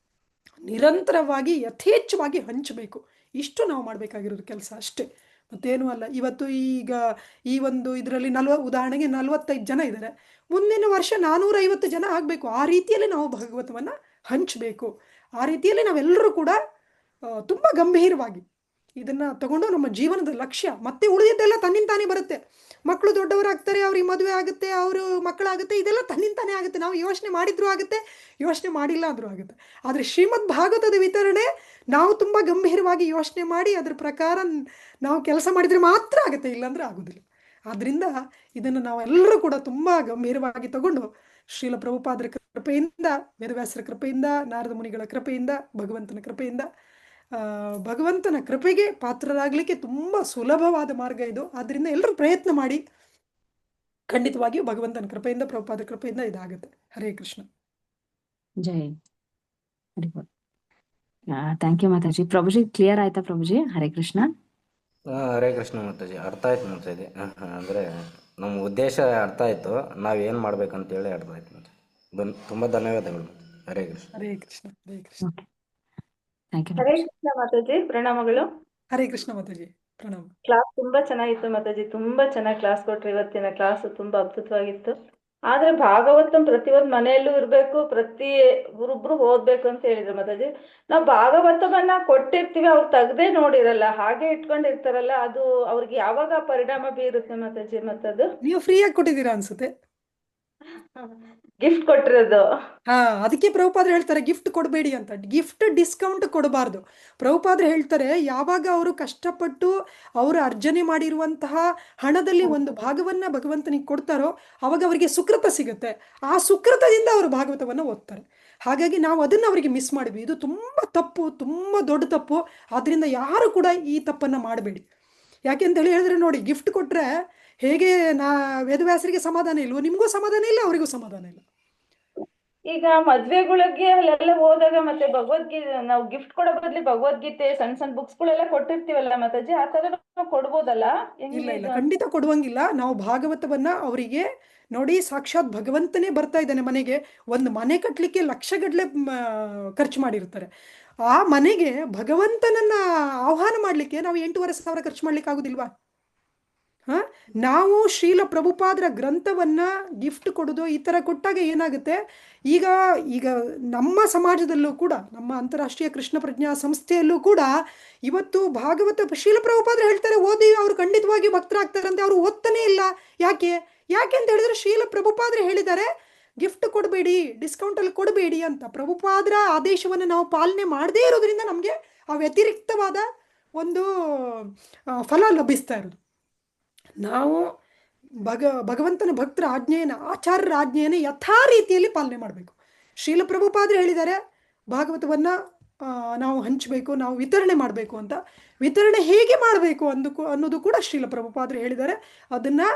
B: ನಿರಂತರವಾಗಿ ಯಥೇಚ್ಛವಾಗಿ ಹಂಚಬೇಕು. ಇಷ್ಟು ನಾವು ಮಾಡಬೇಕಾಗಿರೋದು ಕೆಲಸ ಅಷ್ಟೇ, ಮತ್ತೇನೂ ಅಲ್ಲ. ಇವತ್ತು ಈಗ ಈ ಒಂದು ಇದರಲ್ಲಿ ಉದಾಹರಣೆಗೆ 45 ಜನ ಇದ್ದಾರೆ, ಮುಂದಿನ ವರ್ಷ 450 ಜನ ಆಗಬೇಕು. ಆ ರೀತಿಯಲ್ಲಿ ನಾವು ಭಾಗವತವನ್ನು ಹಂಚಬೇಕು. ಆ ರೀತಿಯಲ್ಲಿ ನಾವೆಲ್ಲರೂ ಕೂಡ ತುಂಬ ಗಂಭೀರವಾಗಿ ಇದನ್ನು ತಗೊಂಡು ನಮ್ಮ ಜೀವನದ ಲಕ್ಷ್ಯ, ಮತ್ತೆ ಉಳಿದಿದ್ದೆಲ್ಲ ತನ್ನಿಂತಾನೇ ಬರುತ್ತೆ. ಮಕ್ಕಳು ದೊಡ್ಡವರಾಗ್ತಾರೆ, ಅವ್ರಿಗೆ ಮದುವೆ ಆಗುತ್ತೆ, ಅವರು ಮಕ್ಕಳಾಗುತ್ತೆ, ಇದೆಲ್ಲ ತನ್ನಿಂತಾನೇ ಆಗುತ್ತೆ. ನಾವು ಯೋಚನೆ ಮಾಡಿದ್ರೂ ಆಗುತ್ತೆ, ಯೋಚನೆ ಮಾಡಿಲ್ಲ ಅಂದರೂ ಆಗುತ್ತೆ. ಆದರೆ ಶ್ರೀಮದ್ ಭಾಗವತದ ವಿತರಣೆ ನಾವು ತುಂಬ ಗಂಭೀರವಾಗಿ ಯೋಚನೆ ಮಾಡಿ ಅದರ ಪ್ರಕಾರ ನಾವು ಕೆಲಸ ಮಾಡಿದರೆ ಮಾತ್ರ ಆಗುತ್ತೆ, ಇಲ್ಲಾಂದ್ರೆ ಆಗೋದಿಲ್ಲ. ಆದ್ದರಿಂದ ಇದನ್ನು ನಾವೆಲ್ಲರೂ ಕೂಡ ತುಂಬ ಗಂಭೀರವಾಗಿ ತಗೊಂಡು ಶ್ರೀಲ ಪ್ರಭುಪಾದರ ಕೃಪೆಯಿಂದ, ವೇದವ್ಯಾಸರ ಕೃಪೆಯಿಂದ, ನಾರದ ಮುನಿಗಳ ಕೃಪೆಯಿಂದ, ಭಗವಂತನ ಕೃಪೆಯಿಂದ, ಭಗವಂತನ ಕೃಪೆಗೆ ಪಾತ್ರರಾಗಲಿಕ್ಕೆ ತುಂಬ ಸುಲಭವಾದ ಮಾರ್ಗ ಇದು. ಆದ್ದರಿಂದ ಎಲ್ಲರೂ ಪ್ರಯತ್ನ ಮಾಡಿ, ಖಂಡಿತವಾಗಿಯೂ ಭಗವಂತನ ಕೃಪೆಯಿಂದ, ಪ್ರಭುಪಾದರ ಕೃಪೆಯಿಂದ ಇದಾಗುತ್ತೆ. ಹರೇ ಕೃಷ್ಣ.
A: ಜೈ ಹರಿಬೋಲ್. ಥ್ಯಾಂಕ್ ಯು ಮಾತಾಜಿ. ಪ್ರಭುಜಿ ಕ್ಲಿಯರ್ ಆಯ್ತಾ ಪ್ರಭುಜಿ? ಹರೇ ಕೃಷ್ಣ.
E: ಹರೇ ಕೃಷ್ಣ ಮಾತಾಜಿ. ಅರ್ಥ ಆಯ್ತು ಮಾತಾಜಿ. ಅಂದರೆ ನಮ್ಮ ಉದ್ದೇಶ ಅರ್ಥ ಆಯಿತು, ನಾವೇನು ಮಾಡ್ಬೇಕಂತೇಳಿ ಅರ್ಥ ಆಯ್ತು ಮಾತಾಜಿ. ತುಂಬ ಧನ್ಯವಾದಗಳು. ಹರೇ ಕೃಷ್ಣ.
B: ಹರೇ ಕೃಷ್ಣ. ಹರೇ ಕೃಷ್ಣ.
A: Thank you.
D: ಹರೇ ಕೃಷ್ಣ ಮಾತಾಜಿ, ಪ್ರಣಾಮಗಳು.
B: ಹರೇ ಕೃಷ್ಣ ಮಾತಾಜಿ, ಪ್ರಣಾಮ.
D: ಕ್ಲಾಸ್ ತುಂಬಾ ಚೆನ್ನಾಗಿತ್ತು ಮಾತಾಜಿ, ತುಂಬಾ ಚೆನ್ನಾಗಿ ಕ್ಲಾಸ್ ಕೊಟ್ರಿ. ಇವತ್ತಿನ ಕ್ಲಾಸ್ ತುಂಬಾ ಅದ್ಭುತವಾಗಿತ್ತು. ಆದ್ರೆ ಭಾಗವತಂ ಪ್ರತಿಯೊಂದು ಮನೆಯಲ್ಲೂ ಇರ್ಬೇಕು, ಪ್ರತಿ ಒಬ್ರು ಓದ್ಬೇಕು ಅಂತ ಹೇಳಿದ್ರು ಮಾತಾಜಿ. ನಾವು ಭಾಗವತವನ್ನ ಕೊಟ್ಟಿರ್ತೀವಿ, ಅವ್ರು ತೆಗ್ದೇ ನೋಡಿರಲ್ಲ, ಹಾಗೆ ಇಟ್ಕೊಂಡಿರ್ತಾರಲ್ಲ, ಅದು ಅವ್ರಿಗೆ ಯಾವಾಗ ಪರಿಣಾಮ ಬೀರುತ್ತೆ ಮಾತಾಜಿ? ಮತ್ತದು
B: ನೀವು ಫ್ರೀಯಾಗಿ ಕೊಟ್ಟಿದ್ದೀರಾ ಅನ್ಸುತ್ತೆ.
D: ಗಿಫ್ಟ್ ಕೊಟ್ಟಿರೋದು.
B: ಅದಕ್ಕೆ ಪ್ರಭುಪಾದರು ಹೇಳ್ತಾರೆ ಗಿಫ್ಟ್ ಕೊಡಬೇಡಿ ಅಂತ. ಗಿಫ್ಟ್ ಡಿಸ್ಕೌಂಟ್ ಕೊಡಬಾರ್ದು. ಪ್ರಭುಪಾದರು ಹೇಳ್ತಾರೆ, ಯಾವಾಗ ಅವರು ಕಷ್ಟಪಟ್ಟು ಅವರು ಅರ್ಜನೆ ಮಾಡಿರುವಂತಹ ಹಣದಲ್ಲಿ ಒಂದು ಭಾಗವನ್ನ ಭಗವಂತನಿಗೆ ಕೊಡ್ತಾರೋ ಅವಾಗ ಅವರಿಗೆ ಸುಕೃತ ಸಿಗುತ್ತೆ. ಆ ಸುಕೃತದಿಂದ ಅವರು ಭಾಗವತವನ್ನು ಓದ್ತಾರೆ. ಹಾಗಾಗಿ ನಾವು ಅದನ್ನು ಅವರಿಗೆ ಮಿಸ್ ಮಾಡಿದ್ವಿ. ಇದು ತುಂಬ ತಪ್ಪು, ತುಂಬ ದೊಡ್ಡ ತಪ್ಪು. ಆದ್ರಿಂದ ಯಾರು ಕೂಡ ಈ ತಪ್ಪನ್ನು ಮಾಡಬೇಡಿ. ಯಾಕೆ ಅಂತ ಹೇಳಿದ್ರೆ ನೋಡಿ, ಗಿಫ್ಟ್ ಕೊಟ್ರೆ ಹೇಗೆ ವೇದವ್ಯಾಸರಿಗೆ ಸಮಾಧಾನ ಇಲ್ವೋ, ನಿಮಗೂ ಸಮಾಧಾನ ಇಲ್ಲ, ಅವರಿಗೂ ಸಮಾಧಾನ ಇಲ್ಲ.
D: ಈಗ ಮದ್ವೆಗಳಿಗೆ ಅಲ್ಲೆಲ್ಲ ಹೋದಾಗ ಮತ್ತೆ ಭಗವದ್ಗೀತೆ ನಾವು ಗಿಫ್ಟ್ ಕೊಡೋ ಬದ್ಲಿ ಭಗವದ್ಗೀತೆ ಸಣ್ಣ ಸಣ್ಣ ಬುಕ್ಸ್ ಗಳೆಲ್ಲ ಕೊಟ್ಟಿರ್ತೀವಲ್ಲ ಮಾತಾಜಿ, ಆ ತರ ನಾವು ಕೊಡ್ಬೋದಲ್ಲ?
B: ಇಲ್ಲ ಇಲ್ಲ, ಖಂಡಿತ ಕೊಡುವಂಗಿಲ್ಲ. ನಾವು ಭಾಗವತವನ್ನ ಅವರಿಗೆ ನೋಡಿ, ಸಾಕ್ಷಾತ್ ಭಗವಂತನೇ ಬರ್ತಾ ಇದ್ದಾನೆ ಮನೆಗೆ. ಒಂದು ಮನೆ ಕಟ್ಟಲಿಕ್ಕೆ ಲಕ್ಷಗಟ್ಟಲೆ ಖರ್ಚು ಮಾಡಿರ್ತಾರೆ. ಆ ಮನೆಗೆ ಭಗವಂತನನ್ನ ಆಹ್ವಾನ ಮಾಡಲಿಕ್ಕೆ ನಾವು 8,500 ಖರ್ಚು ಮಾಡ್ಲಿಕ್ಕೆ ಆಗುದಿಲ್ವಾ? ನಾವು ಶ್ರೀಲ ಪ್ರಭುಪಾದರ ಗ್ರಂಥವನ್ನ ಗಿಫ್ಟ್ ಕೊಡೋದು ಈ ಥರ ಕೊಟ್ಟಾಗ ಏನಾಗುತ್ತೆ, ಈಗ ಈಗ ನಮ್ಮ ಸಮಾಜದಲ್ಲೂ ಕೂಡ, ನಮ್ಮ ಅಂತಾರಾಷ್ಟ್ರೀಯ ಕೃಷ್ಣ ಪ್ರಜ್ಞಾ ಸಂಸ್ಥೆಯಲ್ಲೂ ಕೂಡ ಇವತ್ತು ಭಾಗವತ ಶ್ರೀಲ ಪ್ರಭುಪಾದರು ಹೇಳ್ತಾರೆ, ಓದಿ ಅವ್ರು ಖಂಡಿತವಾಗಿಯೂ ಭಕ್ತರಾಗ್ತಾರಂತೆ. ಅವರು ಓದ್ತಾನೆ ಇಲ್ಲ. ಯಾಕೆ ಅಂತ ಹೇಳಿದ್ರೆ ಶ್ರೀಲ ಪ್ರಭುಪಾದರು ಹೇಳಿದ್ದಾರೆ, ಗಿಫ್ಟ್ ಕೊಡಬೇಡಿ, ಡಿಸ್ಕೌಂಟಲ್ಲಿ ಕೊಡಬೇಡಿ ಅಂತ. ಪ್ರಭುಪಾದರ ಆದೇಶವನ್ನು ನಾವು ಪಾಲನೆ ಮಾಡದೇ ಇರೋದ್ರಿಂದ ನಮಗೆ ಆ ವ್ಯತಿರಿಕ್ತವಾದ ಒಂದು ಫಲ ಲಭಿಸ್ತಾ ಇರೋದು. ನಾವು ಭಗವಂತನ ಭಕ್ತರ ಆಜ್ಞೆಯನ್ನು, ಆಚಾರ್ಯರ ಆಜ್ಞೆಯನ್ನು ಯಥಾ ರೀತಿಯಲ್ಲಿ ಪಾಲನೆ ಮಾಡಬೇಕು. ಶ್ರೀಲ ಪ್ರಭುಪಾದರು ಹೇಳಿದ್ದಾರೆ, ಭಾಗವತವನ್ನು ನಾವು ಹಂಚಬೇಕು, ನಾವು ವಿತರಣೆ ಮಾಡಬೇಕು ಅಂತ. ವಿತರಣೆ ಹೇಗೆ ಮಾಡಬೇಕು ಅನ್ನೋದು ಕೂಡ ಶ್ರೀಲ ಪ್ರಭುಪಾದರು ಹೇಳಿದ್ದಾರೆ. ಅದನ್ನು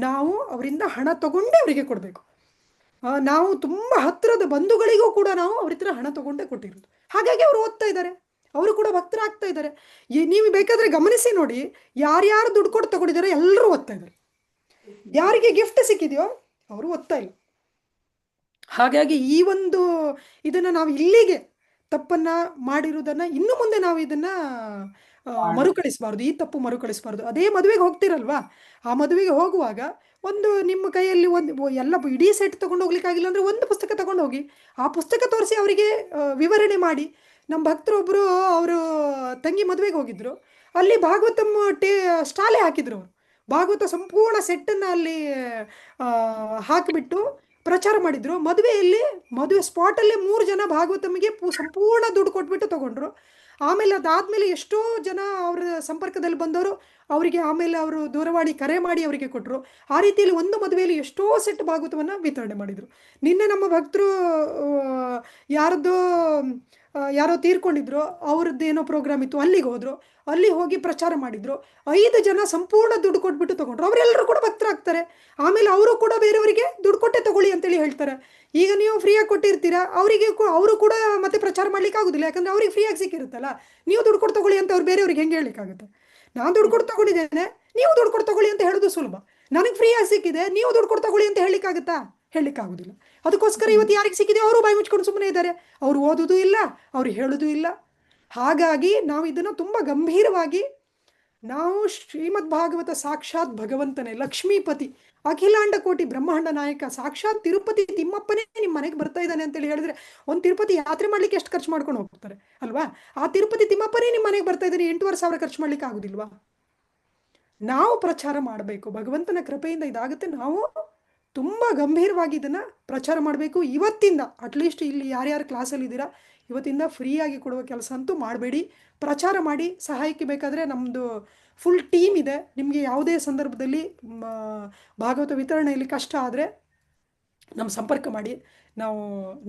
B: ನಾವು ಅವರಿಂದ ಹಣ ತಗೊಂಡೇ ಅವರಿಗೆ ಕೊಡಬೇಕು. ನಾವು ತುಂಬ ಹತ್ತಿರದ ಬಂಧುಗಳಿಗೂ ಕೂಡ ನಾವು ಅವ್ರ ಹತ್ರ ಹಣ ತಗೊಂಡೇ ಕೊಟ್ಟಿರೋದು. ಹಾಗಾಗಿ ಅವರು ಓದ್ತಾ ಇದ್ದಾರೆ, ಅವರು ಕೂಡ ಭಕ್ತರಾಗ್ತಾ ಇದ್ದಾರೆ. ನೀವು ಬೇಕಾದರೆ ಗಮನಿಸಿ ನೋಡಿ, ಯಾರ್ಯಾರು ದುಡ್ಡು ಕೊಟ್ಟು ತಗೊಂಡಿದ್ದಾರೆ ಎಲ್ಲರೂ ಓದ್ತಾ ಇದ್ದಾರೆ. ಯಾರಿಗೆ ಗಿಫ್ಟ್ ಸಿಕ್ಕಿದೆಯೋ ಅವರು ಓದ್ತಾ ಇಲ್ಲ. ಹಾಗಾಗಿ ಈ ಒಂದು ಇದನ್ನು ನಾವು ಇಲ್ಲಿಗೆ ತಪ್ಪನ್ನು ಮಾಡಿರುವುದನ್ನು ಇನ್ನು ಮುಂದೆ ನಾವು ಇದನ್ನು ಮರುಕಳಿಸಬಾರ್ದು. ಈ ತಪ್ಪು ಮರುಕಳಿಸಬಾರ್ದು. ಅದೇ ಮದುವೆಗೆ ಹೋಗ್ತಿರಲ್ವಾ, ಆ ಮದುವೆಗೆ ಹೋಗುವಾಗ ಒಂದು ನಿಮ್ಮ ಕೈಯಲ್ಲಿ ಒಂದು ಎಲ್ಲ ಇಡೀ ಸೆಟ್ ತೊಗೊಂಡು ಹೋಗ್ಲಿಕ್ಕಾಗಿಲ್ಲ ಅಂದರೆ ಒಂದು ಪುಸ್ತಕ ತಗೊಂಡು ಹೋಗಿ, ಆ ಪುಸ್ತಕ ತೋರಿಸಿ ಅವರಿಗೆ ವಿವರಣೆ ಮಾಡಿ. ನಮ್ಮ ಭಕ್ತರೊಬ್ಬರು ಅವರು ತಂಗಿ ಮದುವೆಗೆ ಹೋಗಿದ್ರು, ಅಲ್ಲಿ ಭಾಗವತಂ ಸ್ಟಾಲೆ ಹಾಕಿದ್ರು. ಅವರು ಭಾಗವತ ಸಂಪೂರ್ಣ ಸೆಟ್ಟನ್ನು ಅಲ್ಲಿ ಹಾಕಿಬಿಟ್ಟು ಪ್ರಚಾರ ಮಾಡಿದ್ರು. ಮದುವೆ ಸ್ಪಾಟಲ್ಲೇ 3 ಜನ ಭಾಗವತಮ್ಮಿಗೆ ಸಂಪೂರ್ಣ ದುಡ್ಡು ಕೊಟ್ಬಿಟ್ಟು ತಗೊಂಡ್ರು. ಆಮೇಲೆ ಅದಾದಮೇಲೆ ಎಷ್ಟೋ ಜನ ಅವರ ಸಂಪರ್ಕದಲ್ಲಿ ಬಂದವರು ಅವರಿಗೆ ಆಮೇಲೆ ಅವರು ದೂರವಾಣಿ ಕರೆ ಮಾಡಿ ಅವರಿಗೆ ಕೊಟ್ಟರು. ಆ ರೀತಿಯಲ್ಲಿ ಒಂದು ಮದುವೆಯಲ್ಲಿ ಎಷ್ಟೋ ಸೆಟ್ ಭಾಗವತವನ್ನು ವಿತರಣೆ ಮಾಡಿದರು. ನಿನ್ನೆ ನಮ್ಮ ಭಕ್ತರು ಯಾರೋ ತೀರ್ಕೊಂಡಿದ್ರು, ಅವ್ರದ್ದೇನೋ ಪ್ರೋಗ್ರಾಮ್ ಇತ್ತು, ಅಲ್ಲಿಗೆ ಹೋದರು. ಅಲ್ಲಿ ಹೋಗಿ ಪ್ರಚಾರ ಮಾಡಿದರು. 5 ಜನ ಸಂಪೂರ್ಣ ದುಡ್ಡು ಕೊಟ್ಬಿಟ್ಟು ತೊಗೊಂಡ್ರು. ಅವರೆಲ್ಲರೂ ಕೂಡ ಭಕ್ತರಾಗ್ತಾರೆ. ಆಮೇಲೆ ಅವರು ಕೂಡ ಬೇರೆಯವರಿಗೆ ದುಡ್ಡು ಕೊಟ್ಟೆ ತಗೊಳ್ಳಿ ಅಂತೇಳಿ ಹೇಳ್ತಾರೆ. ಈಗ ನೀವು ಫ್ರೀಯಾಗಿ ಕೊಟ್ಟಿರ್ತೀರಾ, ಅವರು ಕೂಡ ಮತ್ತೆ ಪ್ರಚಾರ ಮಾಡ್ಲಿಕ್ಕೆ ಆಗೋದಿಲ್ಲ. ಯಾಕಂದರೆ ಅವ್ರಿಗೆ ಫ್ರೀಯಾಗಿ ಸಿಕ್ಕಿರುತ್ತಲ್ಲ. ನೀವು ದುಡ್ಡು ಕೊಟ್ಟು ತಗೊಳ್ಳಿ ಅಂತ ಅವ್ರು ಬೇರೆಯವ್ರಿಗೆ ಹೆಂಗೆ ಹೇಳಲಿಕ್ಕಾಗುತ್ತೆ? ನಾನು ದುಡ್ಡು ಕೊಟ್ಟು ತಗೊಂಡಿದ್ದೇನೆ, ನೀವು ದುಡ್ಡು ಕೊಟ್ಟು ತಗೊಳ್ಳಿ ಅಂತ ಹೇಳೋದು ಸುಲಭ. ನನಗೆ ಫ್ರೀಯಾಗಿ ಸಿಕ್ಕಿದೆ, ನೀವು ದುಡ್ಡು ಕೊಟ್ಟು ತಗೊಳ್ಳಿ ಅಂತ ಹೇಳಲಿಕ್ಕಾಗುತ್ತಾ? ಹೇಳಲಿಕ್ಕಾಗೋದಿಲ್ಲ. ಅದಕ್ಕೋಸ್ಕರ ಇವತ್ತು ಯಾರಿಗೆ ಸಿಕ್ಕಿದೆ ಅವರು ಬಾಯಿ ಮುಚ್ಕೊಂಡು ಸುಮ್ಮನೆ ಇದ್ದಾರೆ. ಅವರು ಓದೋದು ಇಲ್ಲ, ಅವರು ಹೇಳೋದು ಇಲ್ಲ. ಹಾಗಾಗಿ ನಾವು ಇದನ್ನು ತುಂಬ ಗಂಭೀರವಾಗಿ, ನಾವು ಶ್ರೀಮದ್ ಭಾಗವತ ಸಾಕ್ಷಾತ್ ಭಗವಂತನೇ, ಲಕ್ಷ್ಮೀಪತಿ, ಅಖಿಲಾಂಡ ಕೋಟಿ ಬ್ರಹ್ಮಾಂಡ ನಾಯಕ, ಸಾಕ್ಷಾತ್ ತಿರುಪತಿ ತಿಮ್ಮಪ್ಪನೇ ನಿಮ್ಮ ಮನೆಗೆ ಬರ್ತಾ ಇದ್ದಾನೆ ಅಂತೇಳಿ ಹೇಳಿದ್ರೆ, ಒಂದು ತಿರುಪತಿ ಯಾತ್ರೆ ಮಾಡ್ಲಿಕ್ಕೆ ಎಷ್ಟು ಖರ್ಚು ಮಾಡ್ಕೊಂಡು ಹೋಗ್ತಾರೆ ಅಲ್ವಾ? ಆ ತಿರುಪತಿ ತಿಮ್ಮಪ್ಪನೇ ನಿಮ್ಮ ಮನೆಗೆ ಬರ್ತಾ ಇದ್ದಾನೆ, 8,500 ಖರ್ಚು ಮಾಡ್ಲಿಕ್ಕೆ ಆಗುದಿಲ್ವಾ? ನಾವು ಪ್ರಚಾರ ಮಾಡಬೇಕು. ಭಗವಂತನ ಕೃಪೆಯಿಂದ ಇದಾಗುತ್ತೆ. ನಾವು ತುಂಬ ಗಂಭೀರವಾಗಿ ಇದನ್ನು ಪ್ರಚಾರ ಮಾಡಬೇಕು. ಇವತ್ತಿಂದ ಅಟ್ಲೀಸ್ಟ್ ಇಲ್ಲಿ ಯಾರ್ಯಾರು ಕ್ಲಾಸಲ್ಲಿ ಇದ್ದೀರಾ, ಇವತ್ತಿಂದ ಫ್ರೀಯಾಗಿ ಕೊಡುವ ಕೆಲಸ ಅಂತೂ ಮಾಡಬೇಡಿ. ಪ್ರಚಾರ ಮಾಡಿ. ಸಹಾಯಕ್ಕೆ ಬೇಕಾದರೆ ನಮ್ಮದು ಫುಲ್ ಟೀಮ್ ಇದೆ. ನಿಮಗೆ ಯಾವುದೇ ಸಂದರ್ಭದಲ್ಲಿ ಭಾಗವತ ವಿತರಣೆಯಲ್ಲಿ ಕಷ್ಟ ಆದರೆ ನಮ್ಮ ಸಂಪರ್ಕ ಮಾಡಿ. ನಾವು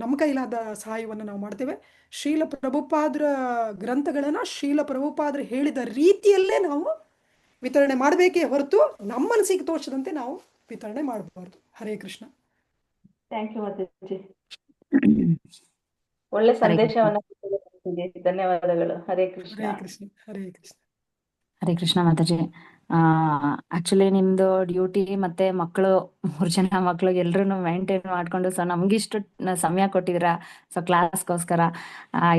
B: ನಮ್ಮ ಕೈಲಾದ ಸಹಾಯವನ್ನು ನಾವು ಮಾಡ್ತೇವೆ. ಶ್ರೀಲ ಪ್ರಭುಪಾದರ ಗ್ರಂಥಗಳನ್ನು ಶ್ರೀಲ ಪ್ರಭುಪಾದರು ಹೇಳಿದ ರೀತಿಯಲ್ಲೇ ನಾವು ವಿತರಣೆ ಮಾಡಬೇಕೇ ಹೊರತು ನಮ್ಮ ಮನಸ್ಸಿಗೆ ತೋಚದಂತೆ ನಾವು ವಿತರಣೆ ಮಾಡಬಾರ್ದು. ಹರೇ ಕೃಷ್ಣ.
D: ಥ್ಯಾಂಕ್ ಯು ಮಾತಾಜಿ, ಒಳ್ಳೆ ಸಂದೇಶವನ್ನ ಕೊಟ್ಟಿದ್ದೀರಿ. ಧನ್ಯವಾದಗಳು. ಹರೇ ಕೃಷ್ಣ.
B: ಹರೇ ಕೃಷ್ಣ. ಹರೇ ಕೃಷ್ಣ.
A: ಹರೇ ಕೃಷ್ಣ ಮಾತಾಜಿ. ಆಕ್ಚುಲಿ ನಿಮ್ದು ಡ್ಯೂಟಿ ಮತ್ತೆ ಮಕ್ಕಳು 3 ಜನ ಮಕ್ಕಳು ಎಲ್ರು ಮೇಂಟೈನ್ ಮಾಡ್ಕೊಂಡು, ಸೊ ನಮ್ಗಿಷ್ಟು ಸಮಯ ಕೊಟ್ಟಿದ್ದೀರಾ. ಸೊ ಕ್ಲಾಸ್ಗೋಸ್ಕರ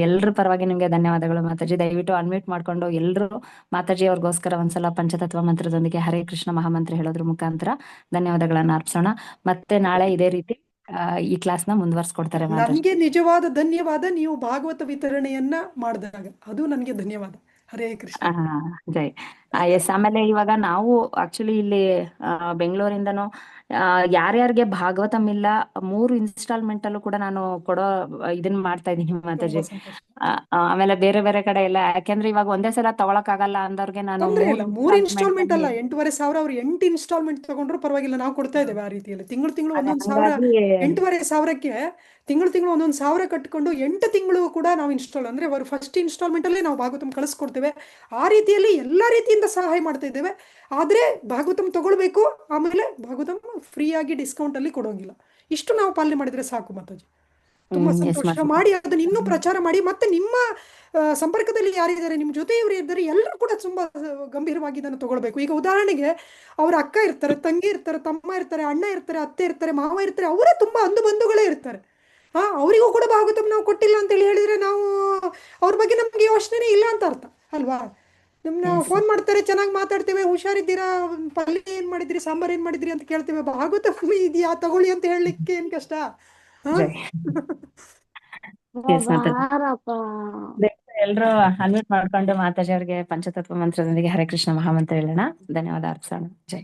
A: ಎಲ್ರ ಪರವಾಗಿ ನಿಮ್ಗೆ ಧನ್ಯವಾದಗಳು ಮಾತಾಜಿ. ದಯವಿಟ್ಟು ಅನ್ಮ್ಯೂಟ್ ಮಾಡ್ಕೊಂಡು ಎಲ್ರು ಮಾತಾಜಿ ಅವ್ರಿಗೋಸ್ಕರ ಒಂದ್ಸಲ ಪಂಚತತ್ವ ಮಂತ್ರದೊಂದಿಗೆ ಹರೇ ಕೃಷ್ಣ ಮಹಾಮಂತ್ರ ಹೇಳೋದ್ರ ಮುಖಾಂತರ ಧನ್ಯವಾದಗಳನ್ನ ಅರ್ಪಿಸೋಣ. ಮತ್ತೆ ನಾಳೆ ಇದೇ ರೀತಿ ಈ ಕ್ಲಾಸ್ನ ಮುಂದುವರ್ಸ್ಕೊಡ್ತಾರೆ ಮಾತಾಜಿ.
B: ನನಗೆ ನಿಜವಾದ ಧನ್ಯವಾದ ನೀವು ಭಾಗವತ ವಿತರಣೆಯನ್ನ ಮಾಡಿದಾಗ, ಅದು ನನಗೆ ಧನ್ಯವಾದ. ಹರೇ ಕೃಷ್ಣ.
A: ಜೈ. ಎಸ್. ಆಮೇಲೆ ಇವಾಗ ನಾವು ಆಕ್ಚುಲಿ ಇಲ್ಲಿ ಬೆಂಗಳೂರಿಂದನೂ ಯಾರ್ಯಾರಿಗೆ ಭಾಗವತಂ ಇಲ್ಲ 3 ಇನ್ಸ್ಟಾಲ್ಮೆಂಟ್ ಅಲ್ಲೂ ಕೂಡ ನಾನು ಕೊಡೋ ಇದನ್ನ ಮಾಡ್ತಾ ಇದೀನಿ ಮಾತಾಜಿ.
B: ತುಂಬಾ ಸಂತೋಷ.
A: ಆಮೇಲೆ ಬೇರೆ ಬೇರೆ ಕಡೆ ಎಲ್ಲ, ಯಾಕೆಂದ್ರೆ ಇವಾಗ ಒಂದೇ ಸಲ ತಗೊಳಕ್ ಆಗಲ್ಲ ಅಂದವ್ರಿಗೆ ನಾನು
B: ತೊಂದ್ರೆ ಇಲ್ಲ. 3
A: ಇನ್ಸ್ಟಾಲ್ಮೆಂಟ್
B: ಇನ್ಸ್ಟಾಲ್ಮೆಂಟ್ ಅಲ್ಲ, 8,500 ಅವ್ರು 8 ಇನ್ಸ್ಟಾಲ್ಮೆಂಟ್ ತಗೊಂಡ್ರು ಪರವಾಗಿಲ್ಲ, ನಾವು ಕೊಡ್ತಾ ಇದ್ದೇವೆ ಆ ರೀತಿಯಲ್ಲಿ. ತಿಂಗಳು 1,1,000,
A: ಹಂಗಾಗಿ
B: 8,500ಕ್ಕೆ ತಿಂಗಳು 1,1,000 ಕಟ್ಕೊಂಡು 8 ತಿಂಗಳು ಕೂಡ ನಾವು ಇನ್ಸ್ಟಾಲ್ ಅಂದ್ರೆ ಅವರು ಫಸ್ಟ್ ಇನ್ಸ್ಟಾಲ್ಮೆಂಟ್ ಅಲ್ಲೇ ನಾವು ಭಾಗವತಂ ಕಳಿಸ್ಕೊಡ್ತೇವೆ. ಆ ರೀತಿಯಲ್ಲಿ ಎಲ್ಲ ರೀತಿಯಿಂದ ಸಹಾಯ ಮಾಡ್ತಾ ಇದ್ದೇವೆ. ಆದ್ರೆ ಭಾಗವತಂ ತಗೊಳ್ಬೇಕು, ಆಮೇಲೆ ಭಾಗವತಂ ಫ್ರೀಯಾಗಿ ಡಿಸ್ಕೌಂಟ್ ಅಲ್ಲಿ ಕೊಡೋಂಗಿಲ್ಲ. ಇಷ್ಟು ನಾವು ಪಾಲನೆ ಮಾಡಿದ್ರೆ ಸಾಕು ಮಾತಾಜಿ. ತುಂಬಾ
A: ಎಸ್
B: ಸಂತೋಷ.
A: ಮಾತಾಜಿ.
B: ಮಾಡಿ ಅದನ್ನ ಇನ್ನೂ ಪ್ರಚಾರ ಮಾಡಿ. ಮತ್ತೆ ನಿಮ್ಮ ಸಂಪರ್ಕದಲ್ಲಿ ಯಾರಿದ್ದಾರೆ, ನಿಮ್ಮ ಜೊತೆ ಇವರು ಇದ್ದಾರೆ, ಎಲ್ಲರೂ ಕೂಡ ತುಂಬಾ ಗಂಭೀರವಾಗಿ ಇದನ್ನು ತಗೊಳ್ಬೇಕು. ಈಗ ಉದಾಹರಣೆಗೆ ಅವ್ರ ಅಕ್ಕ ಇರ್ತಾರೆ, ತಂಗಿ ಇರ್ತಾರೆ, ತಮ್ಮ ಇರ್ತಾರೆ, ಅಣ್ಣ ಇರ್ತಾರೆ, ಅತ್ತೆ ಇರ್ತಾರೆ, ಮಾವ ಇರ್ತಾರೆ, ಅವರೇ ತುಂಬಾ ಅಂದು ಬಂಧುಗಳೇ ಇರ್ತಾರೆ. ಅವರಿಗೂ ಕೂಡ ಭಾಗವತಂ ನಾವು ಕೊಟ್ಟಿಲ್ಲ ಅಂತೇಳಿ ಹೇಳಿದ್ರೆ ನಾವು ಅವ್ರ ಬಗ್ಗೆ ನಮ್ಗೆ ಯೋಚನೆ ಇಲ್ಲ ಅಂತ ಅರ್ಥ ಅಲ್ವಾ. ನಮ್ನ ಫೋನ್ ಮಾಡ್ತಾರೆ, ಚೆನ್ನಾಗಿ ಮಾತಾಡ್ತೇವೆ, ಹುಷಾರಿದ್ದೀರಾ, ಪಲ್ಯ ಏನ್ ಮಾಡಿದ್ರಿ, ಸಾಂಬಾರ್ ಏನ್ ಮಾಡಿದ್ರಿ ಅಂತ ಕೇಳ್ತೇವೆ. ಭಾಗವತಂ ಇದೆಯಾ ತಗೊಳ್ಳಿ ಅಂತ ಹೇಳಲಿಕ್ಕೆ ಏನ್ ಕಷ್ಟ.
A: ಜೈ. ಎಸ್ ಮಾತಾಜಿ. ಎಲ್ರು ಅನ್ಮ್ಯೂಟ್ ಮಾಡ್ಕೊಂಡು ಮಾತಾಜಿ ಅವ್ರಿಗೆ ಪಂಚತತ್ವ ಮಂತ್ರದೊಂದಿಗೆ ಹರೇ ಕೃಷ್ಣ ಮಹಾಮಂತ್ರ ಹೇಳೋಣ. ಧನ್ಯವಾದ ಅರ್ಪಿಸೋಣ. ಜೈ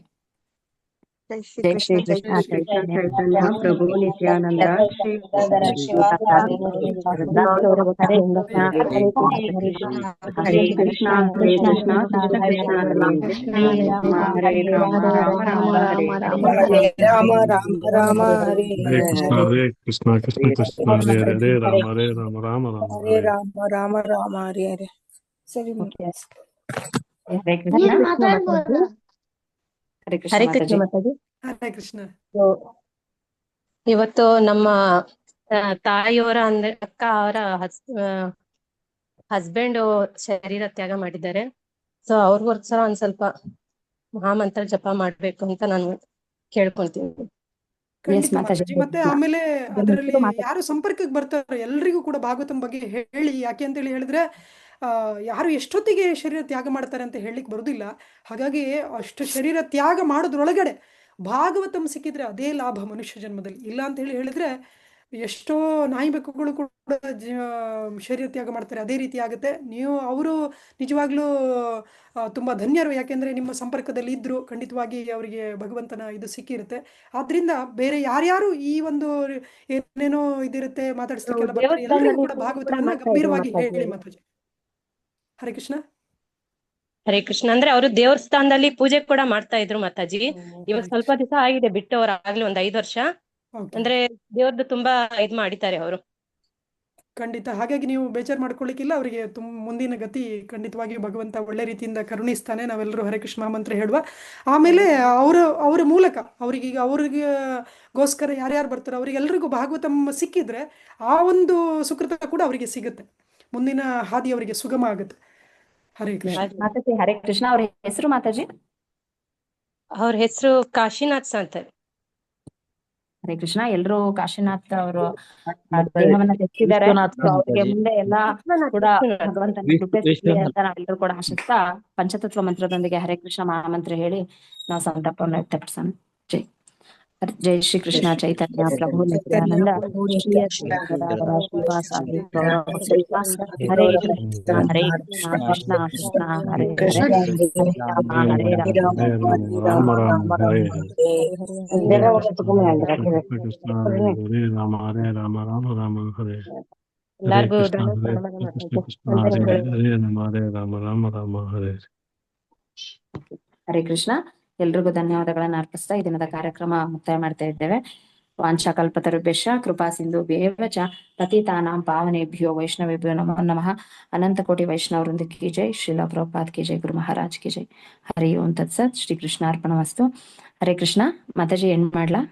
F: ಜೈ ಶ್ರೀ
A: ಜೈ
F: ಕೃಷ್ಣ
A: ಶ್ರೀ ಕೃಷ್ಣ
F: ಚೈತನ್ಯ
A: ಚೈತನ್ಯ
F: ಪ್ರಭು ನಿತ್ಯಾನಂದ ಶ್ರೀ
A: ಹರೇ ಕೃಷ್ಣ
F: ಹರೇ ಕೃಷ್ಣ ಹರೇ ಕೃಷ್ಣ ಕೃಷ್ಣ ಕೃಷ್ಣ ಹರೇ ಹರೇ ಹರೇ ರಾಮ ರಾಮ ರಾಮ ಹರೇ ಹರೇ
G: ರಾಮ ರಾಮ ರಾಮ ಹರೇ
H: ಹರೇ ಕೃಷ್ಣ ಕೃಷ್ಣ ಕೃಷ್ಣ ಹರೇ ಹರೇ ರಾಮ ರಾಮ ರಾಮ
G: ಹರೇ ರಾಮ ರಾಮ ರಾಮ ಹರೇ ಹರೇ. ಸರಿ
A: ಹರೇ ಕೃಷ್ಣ.
C: ಮಾತಾಡ್ಬೋದಾ?
A: ಹರೇ ಕೃಷ್ಣ
F: ಹರೇ ಕೃಷ್ಣ
A: ಮಾತಾಜಿ.
F: ಮಾತಾಜಿ.
B: ಹರೇ ಕೃಷ್ಣ.
F: ಇವತ್ತು ನಮ್ಮ ತಾಯಿಯವರ ಅಂದ್ರೆ ಅಕ್ಕ ಅವರ ಹಸ್ಬೆಂಡ್ ಶರೀರ ತ್ಯಾಗ ಮಾಡಿದ್ದಾರೆ. ಸೊ ಅವ್ರಿಗೋಸ್ಕರ ಒಂದ್ ಸ್ವಲ್ಪ ಮಹಾಮಂತ್ರ ಜಪ ಮಾಡ್ಬೇಕು ಅಂತ ನಾನು ಕೇಳ್ಕೊಂತೀನಿ.
B: ಖಂಡಿತ
A: ಮಾತಾಜಿ.
B: ಮಾತಾಜಿ. ಮತ್ತೆ ಆಮೇಲೆ ಅದರಲ್ಲಿ ಯಾರು ಸಂಪರ್ಕಕ್ಕೆ ಬರ್ತಾರೆ ಎಲ್ರಿಗೂ ಕೂಡ ಭಾಗವತಂ ಬಗ್ಗೆ ಹೇಳಿ. ಯಾಕೆ ಅಂತೇಳಿ ಹೇಳಿದ್ರೆ ಯಾರು ಎಷ್ಟೊತ್ತಿಗೆ ಶರೀರ ತ್ಯಾಗ ಮಾಡ್ತಾರೆ ಅಂತ ಹೇಳಲಿಕ್ಕೆ ಬರುದಿಲ್ಲ. ಹಾಗಾಗಿ ಅಷ್ಟು ಶರೀರ ತ್ಯಾಗ ಮಾಡೋದ್ರೊಳಗಡೆ ಭಾಗವತಂ ಸಿಕ್ಕಿದ್ರೆ ಅದೇ ಲಾಭ ಮನುಷ್ಯ ಜನ್ಮದಲ್ಲಿ. ಇಲ್ಲ ಅಂತ ಹೇಳಿದ್ರೆ ಎಷ್ಟೋ ನಾಯಿ ಬೆಕ್ಕುಗಳು ಕೂಡ ಶರೀರ ತ್ಯಾಗ ಮಾಡ್ತಾರೆ, ಅದೇ ರೀತಿ ಆಗುತ್ತೆ. ಅವರು ನಿಜವಾಗ್ಲೂ ತುಂಬಾ ಧನ್ಯರು. ಯಾಕೆಂದ್ರೆ ನಿಮ್ಮ ಸಂಪರ್ಕದಲ್ಲಿ ಇದ್ರು, ಖಂಡಿತವಾಗಿ ಅವರಿಗೆ ಭಗವಂತನ ಇದು ಸಿಕ್ಕಿರುತ್ತೆ. ಆದ್ರಿಂದ ಬೇರೆ ಯಾರ್ಯಾರು ಈ ಒಂದು ಏನೇನೋ ಇದಿರುತ್ತೆ ಮಾತಾಡಿಸ್ಲಿಕ್ಕೆಲ್ಲ ಬರ್ತಾರೆ, ಎಲ್ರಿಗೂ ಕೂಡ ಭಾಗವತವನ್ನ ಗಂಭೀರವಾಗಿ ಹೇಳಿ ಮಾತಾಜಿ. ಹರೇ ಕೃಷ್ಣ.
F: ಹರೇ ಕೃಷ್ಣ. ಅಂದ್ರೆ ಅವರು ದೇವ್ರ ಸ್ಥಾನದಲ್ಲಿ ಪೂಜೆ ಕೂಡ ಮಾಡ್ತಾ ಇದ್ರು ಮಾತಾಜಿ. ಇವಾಗ ಸ್ವಲ್ಪ ದಿವಸ ಆಗಿದೆ ಬಿಟ್ಟು, ಅವ್ರು ಆಗ್ಲಿ ಒಂದ್ 5 ವರ್ಷ. ಅಂದ್ರೆ ದೇವ್ರದ್ದು ತುಂಬಾ ಇದ್ ಮಾಡಿದ್ದಾರೆ ಅವರು.
B: ಖಂಡಿತ. ಹಾಗಾಗಿ ನೀವು ಬೇಜಾರು ಮಾಡ್ಕೊಳ್ಳಿಕ್ಕಿಲ್ಲ. ಅವರಿಗೆ ಮುಂದಿನ ಗತಿ ಖಂಡಿತವಾಗಿ ಭಗವಂತ ಒಳ್ಳೆ ರೀತಿಯಿಂದ ಕರುಣಿಸ್ತಾನೆ. ನಾವೆಲ್ಲರೂ ಹರೇ ಕೃಷ್ಣ ಮಂತ್ರ ಹೇಳುವ. ಆಮೇಲೆ ಅವರ ಮೂಲಕ ಅವ್ರಿಗೋಸ್ಕರ ಯಾರ್ಯಾರು ಬರ್ತಾರೆ ಅವರಿಗೆಲ್ಲರಿಗೂ ಭಾಗವತಂ ಸಿಕ್ಕಿದ್ರೆ ಆ ಒಂದು ಸುಕೃತ ಕೂಡ ಅವರಿಗೆ ಸಿಗುತ್ತೆ. ಮುಂದಿನ ಹಾದಿ ಅವರಿಗೆ ಸುಗಮ ಆಗುತ್ತೆ. ಹರೇ ಕೃಷ್ಣ
A: ಮಾತಾಜಿ. ಹರೇ ಕೃಷ್ಣ. ಅವ್ರ ಹೆಸರು ಮಾತಾಜಿ?
F: ಅವ್ರ ಹೆಸರು ಕಾಶಿನಾಥ್ ಅಂತಾರೆ.
A: ಹರೇ ಕೃಷ್ಣ. ಎಲ್ರು ಕಾಶಿನಾಥ್ ಅವರು ದೇಹವನ್ನ ತೆಗೆದಿದ್ದಾರೆ. ಅವ್ರಿಗೆ ಮುಂದೆ ಎಲ್ಲಾ ಕೂಡ ಭಗವಂತನ ಕೃಪೆ ಸಿಗ್ಲಿ ಅಂತ ನಾವೆಲ್ಲರೂ ಕೂಡ ಆಶಿಸ್ತಾ ಪಂಚತತ್ವ ಮಂತ್ರದೊಂದಿಗೆ ಹರೇ ಕೃಷ್ಣ ಮಹಾಮಂತ್ರ ಹೇಳಿ ನಾವು ಸಂತಾಪವನ್ನು ವ್ಯಕ್ತಪಡಿಸೋಣ. ಜೈ ಜೈ ಶ್ರೀ ಕೃಷ್ಣ ಚೈತನ್ಯ ಪ್ರಭು ನಿತ್ಯಾನಂದ ಶ್ರೀ ಗದಾಧರ ಶ್ರೀವಾಸಾದಿ ಹರೇ ಕೃಷ್ಣ ಹರೇ ಕೃಷ್ಣ ಕೃಷ್ಣ ಕೃಷ್ಣ ಹರೇ ಹರೇ ಹರೇ ರಾಮ ಹರೇ ರಾಮ
H: ರಾಮ ರಾಮ ಹರೇ ಕೃಷ್ಣ ಹರೇ ರಾಮ ಹರೇ ರಾಮ ರಾಮ ರಾಮ ಹರೇ
F: ಎಲ್ಲಾರ್ಗು
H: ಕೃಷ್ಣ ಹರೇ ಹರೇ ರಾಮ ಹರೇ ರಾಮ ರಾಮ ರಾಮ ಹರೇ.
A: ಹರೇ ಕೃಷ್ಣ. ಎಲ್ರಿಗೂ ಧನ್ಯವಾದಗಳನ್ನ ಅರ್ಪಿಸ್ತಾ ಈ ದಿನದ ಕಾರ್ಯಕ್ರಮ ಮುಕ್ತಾಯ ಮಾಡ್ತಾ ಇದ್ದೇವೆ. ವಾಂಛಾಕಲ್ಪತರುಭ್ಯಶ್ಚ ಕೃಪಾ ಸಿಂಧುಭ್ಯೇವ ಚ ಪತಿತಾನಾಂ ಪಾವನೇಭ್ಯೋ ವೈಷ್ಣವೇಭ್ಯೋ ನಮೋ ನಮಃ. ಅನಂತ ಕೋಟಿ ವೈಷ್ಣವವೃಂದ ಕಿ ಜೈ. ಶ್ರೀಲ ಪ್ರಭುಪಾದ್ ಕಿ ಜೈ. ಗುರು ಮಹಾರಾಜ್ ಕಿ ಜೈ. ಹರಿ ಓಂ ತತ್ಸತ್. ಶ್ರೀ ಕೃಷ್ಣ ಅರ್ಪಣಮಸ್ತು. ಹರೇ ಕೃಷ್ಣ. ಮಾತಾಜಿ ಎಂಡ್ ಮಾಡ್ಲಾ?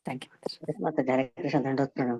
A: Thank you.
I: ಹರೇ ಕೃಷ್ಣ ದಂಡೋತ್ ಪ್ರಣಾಮ.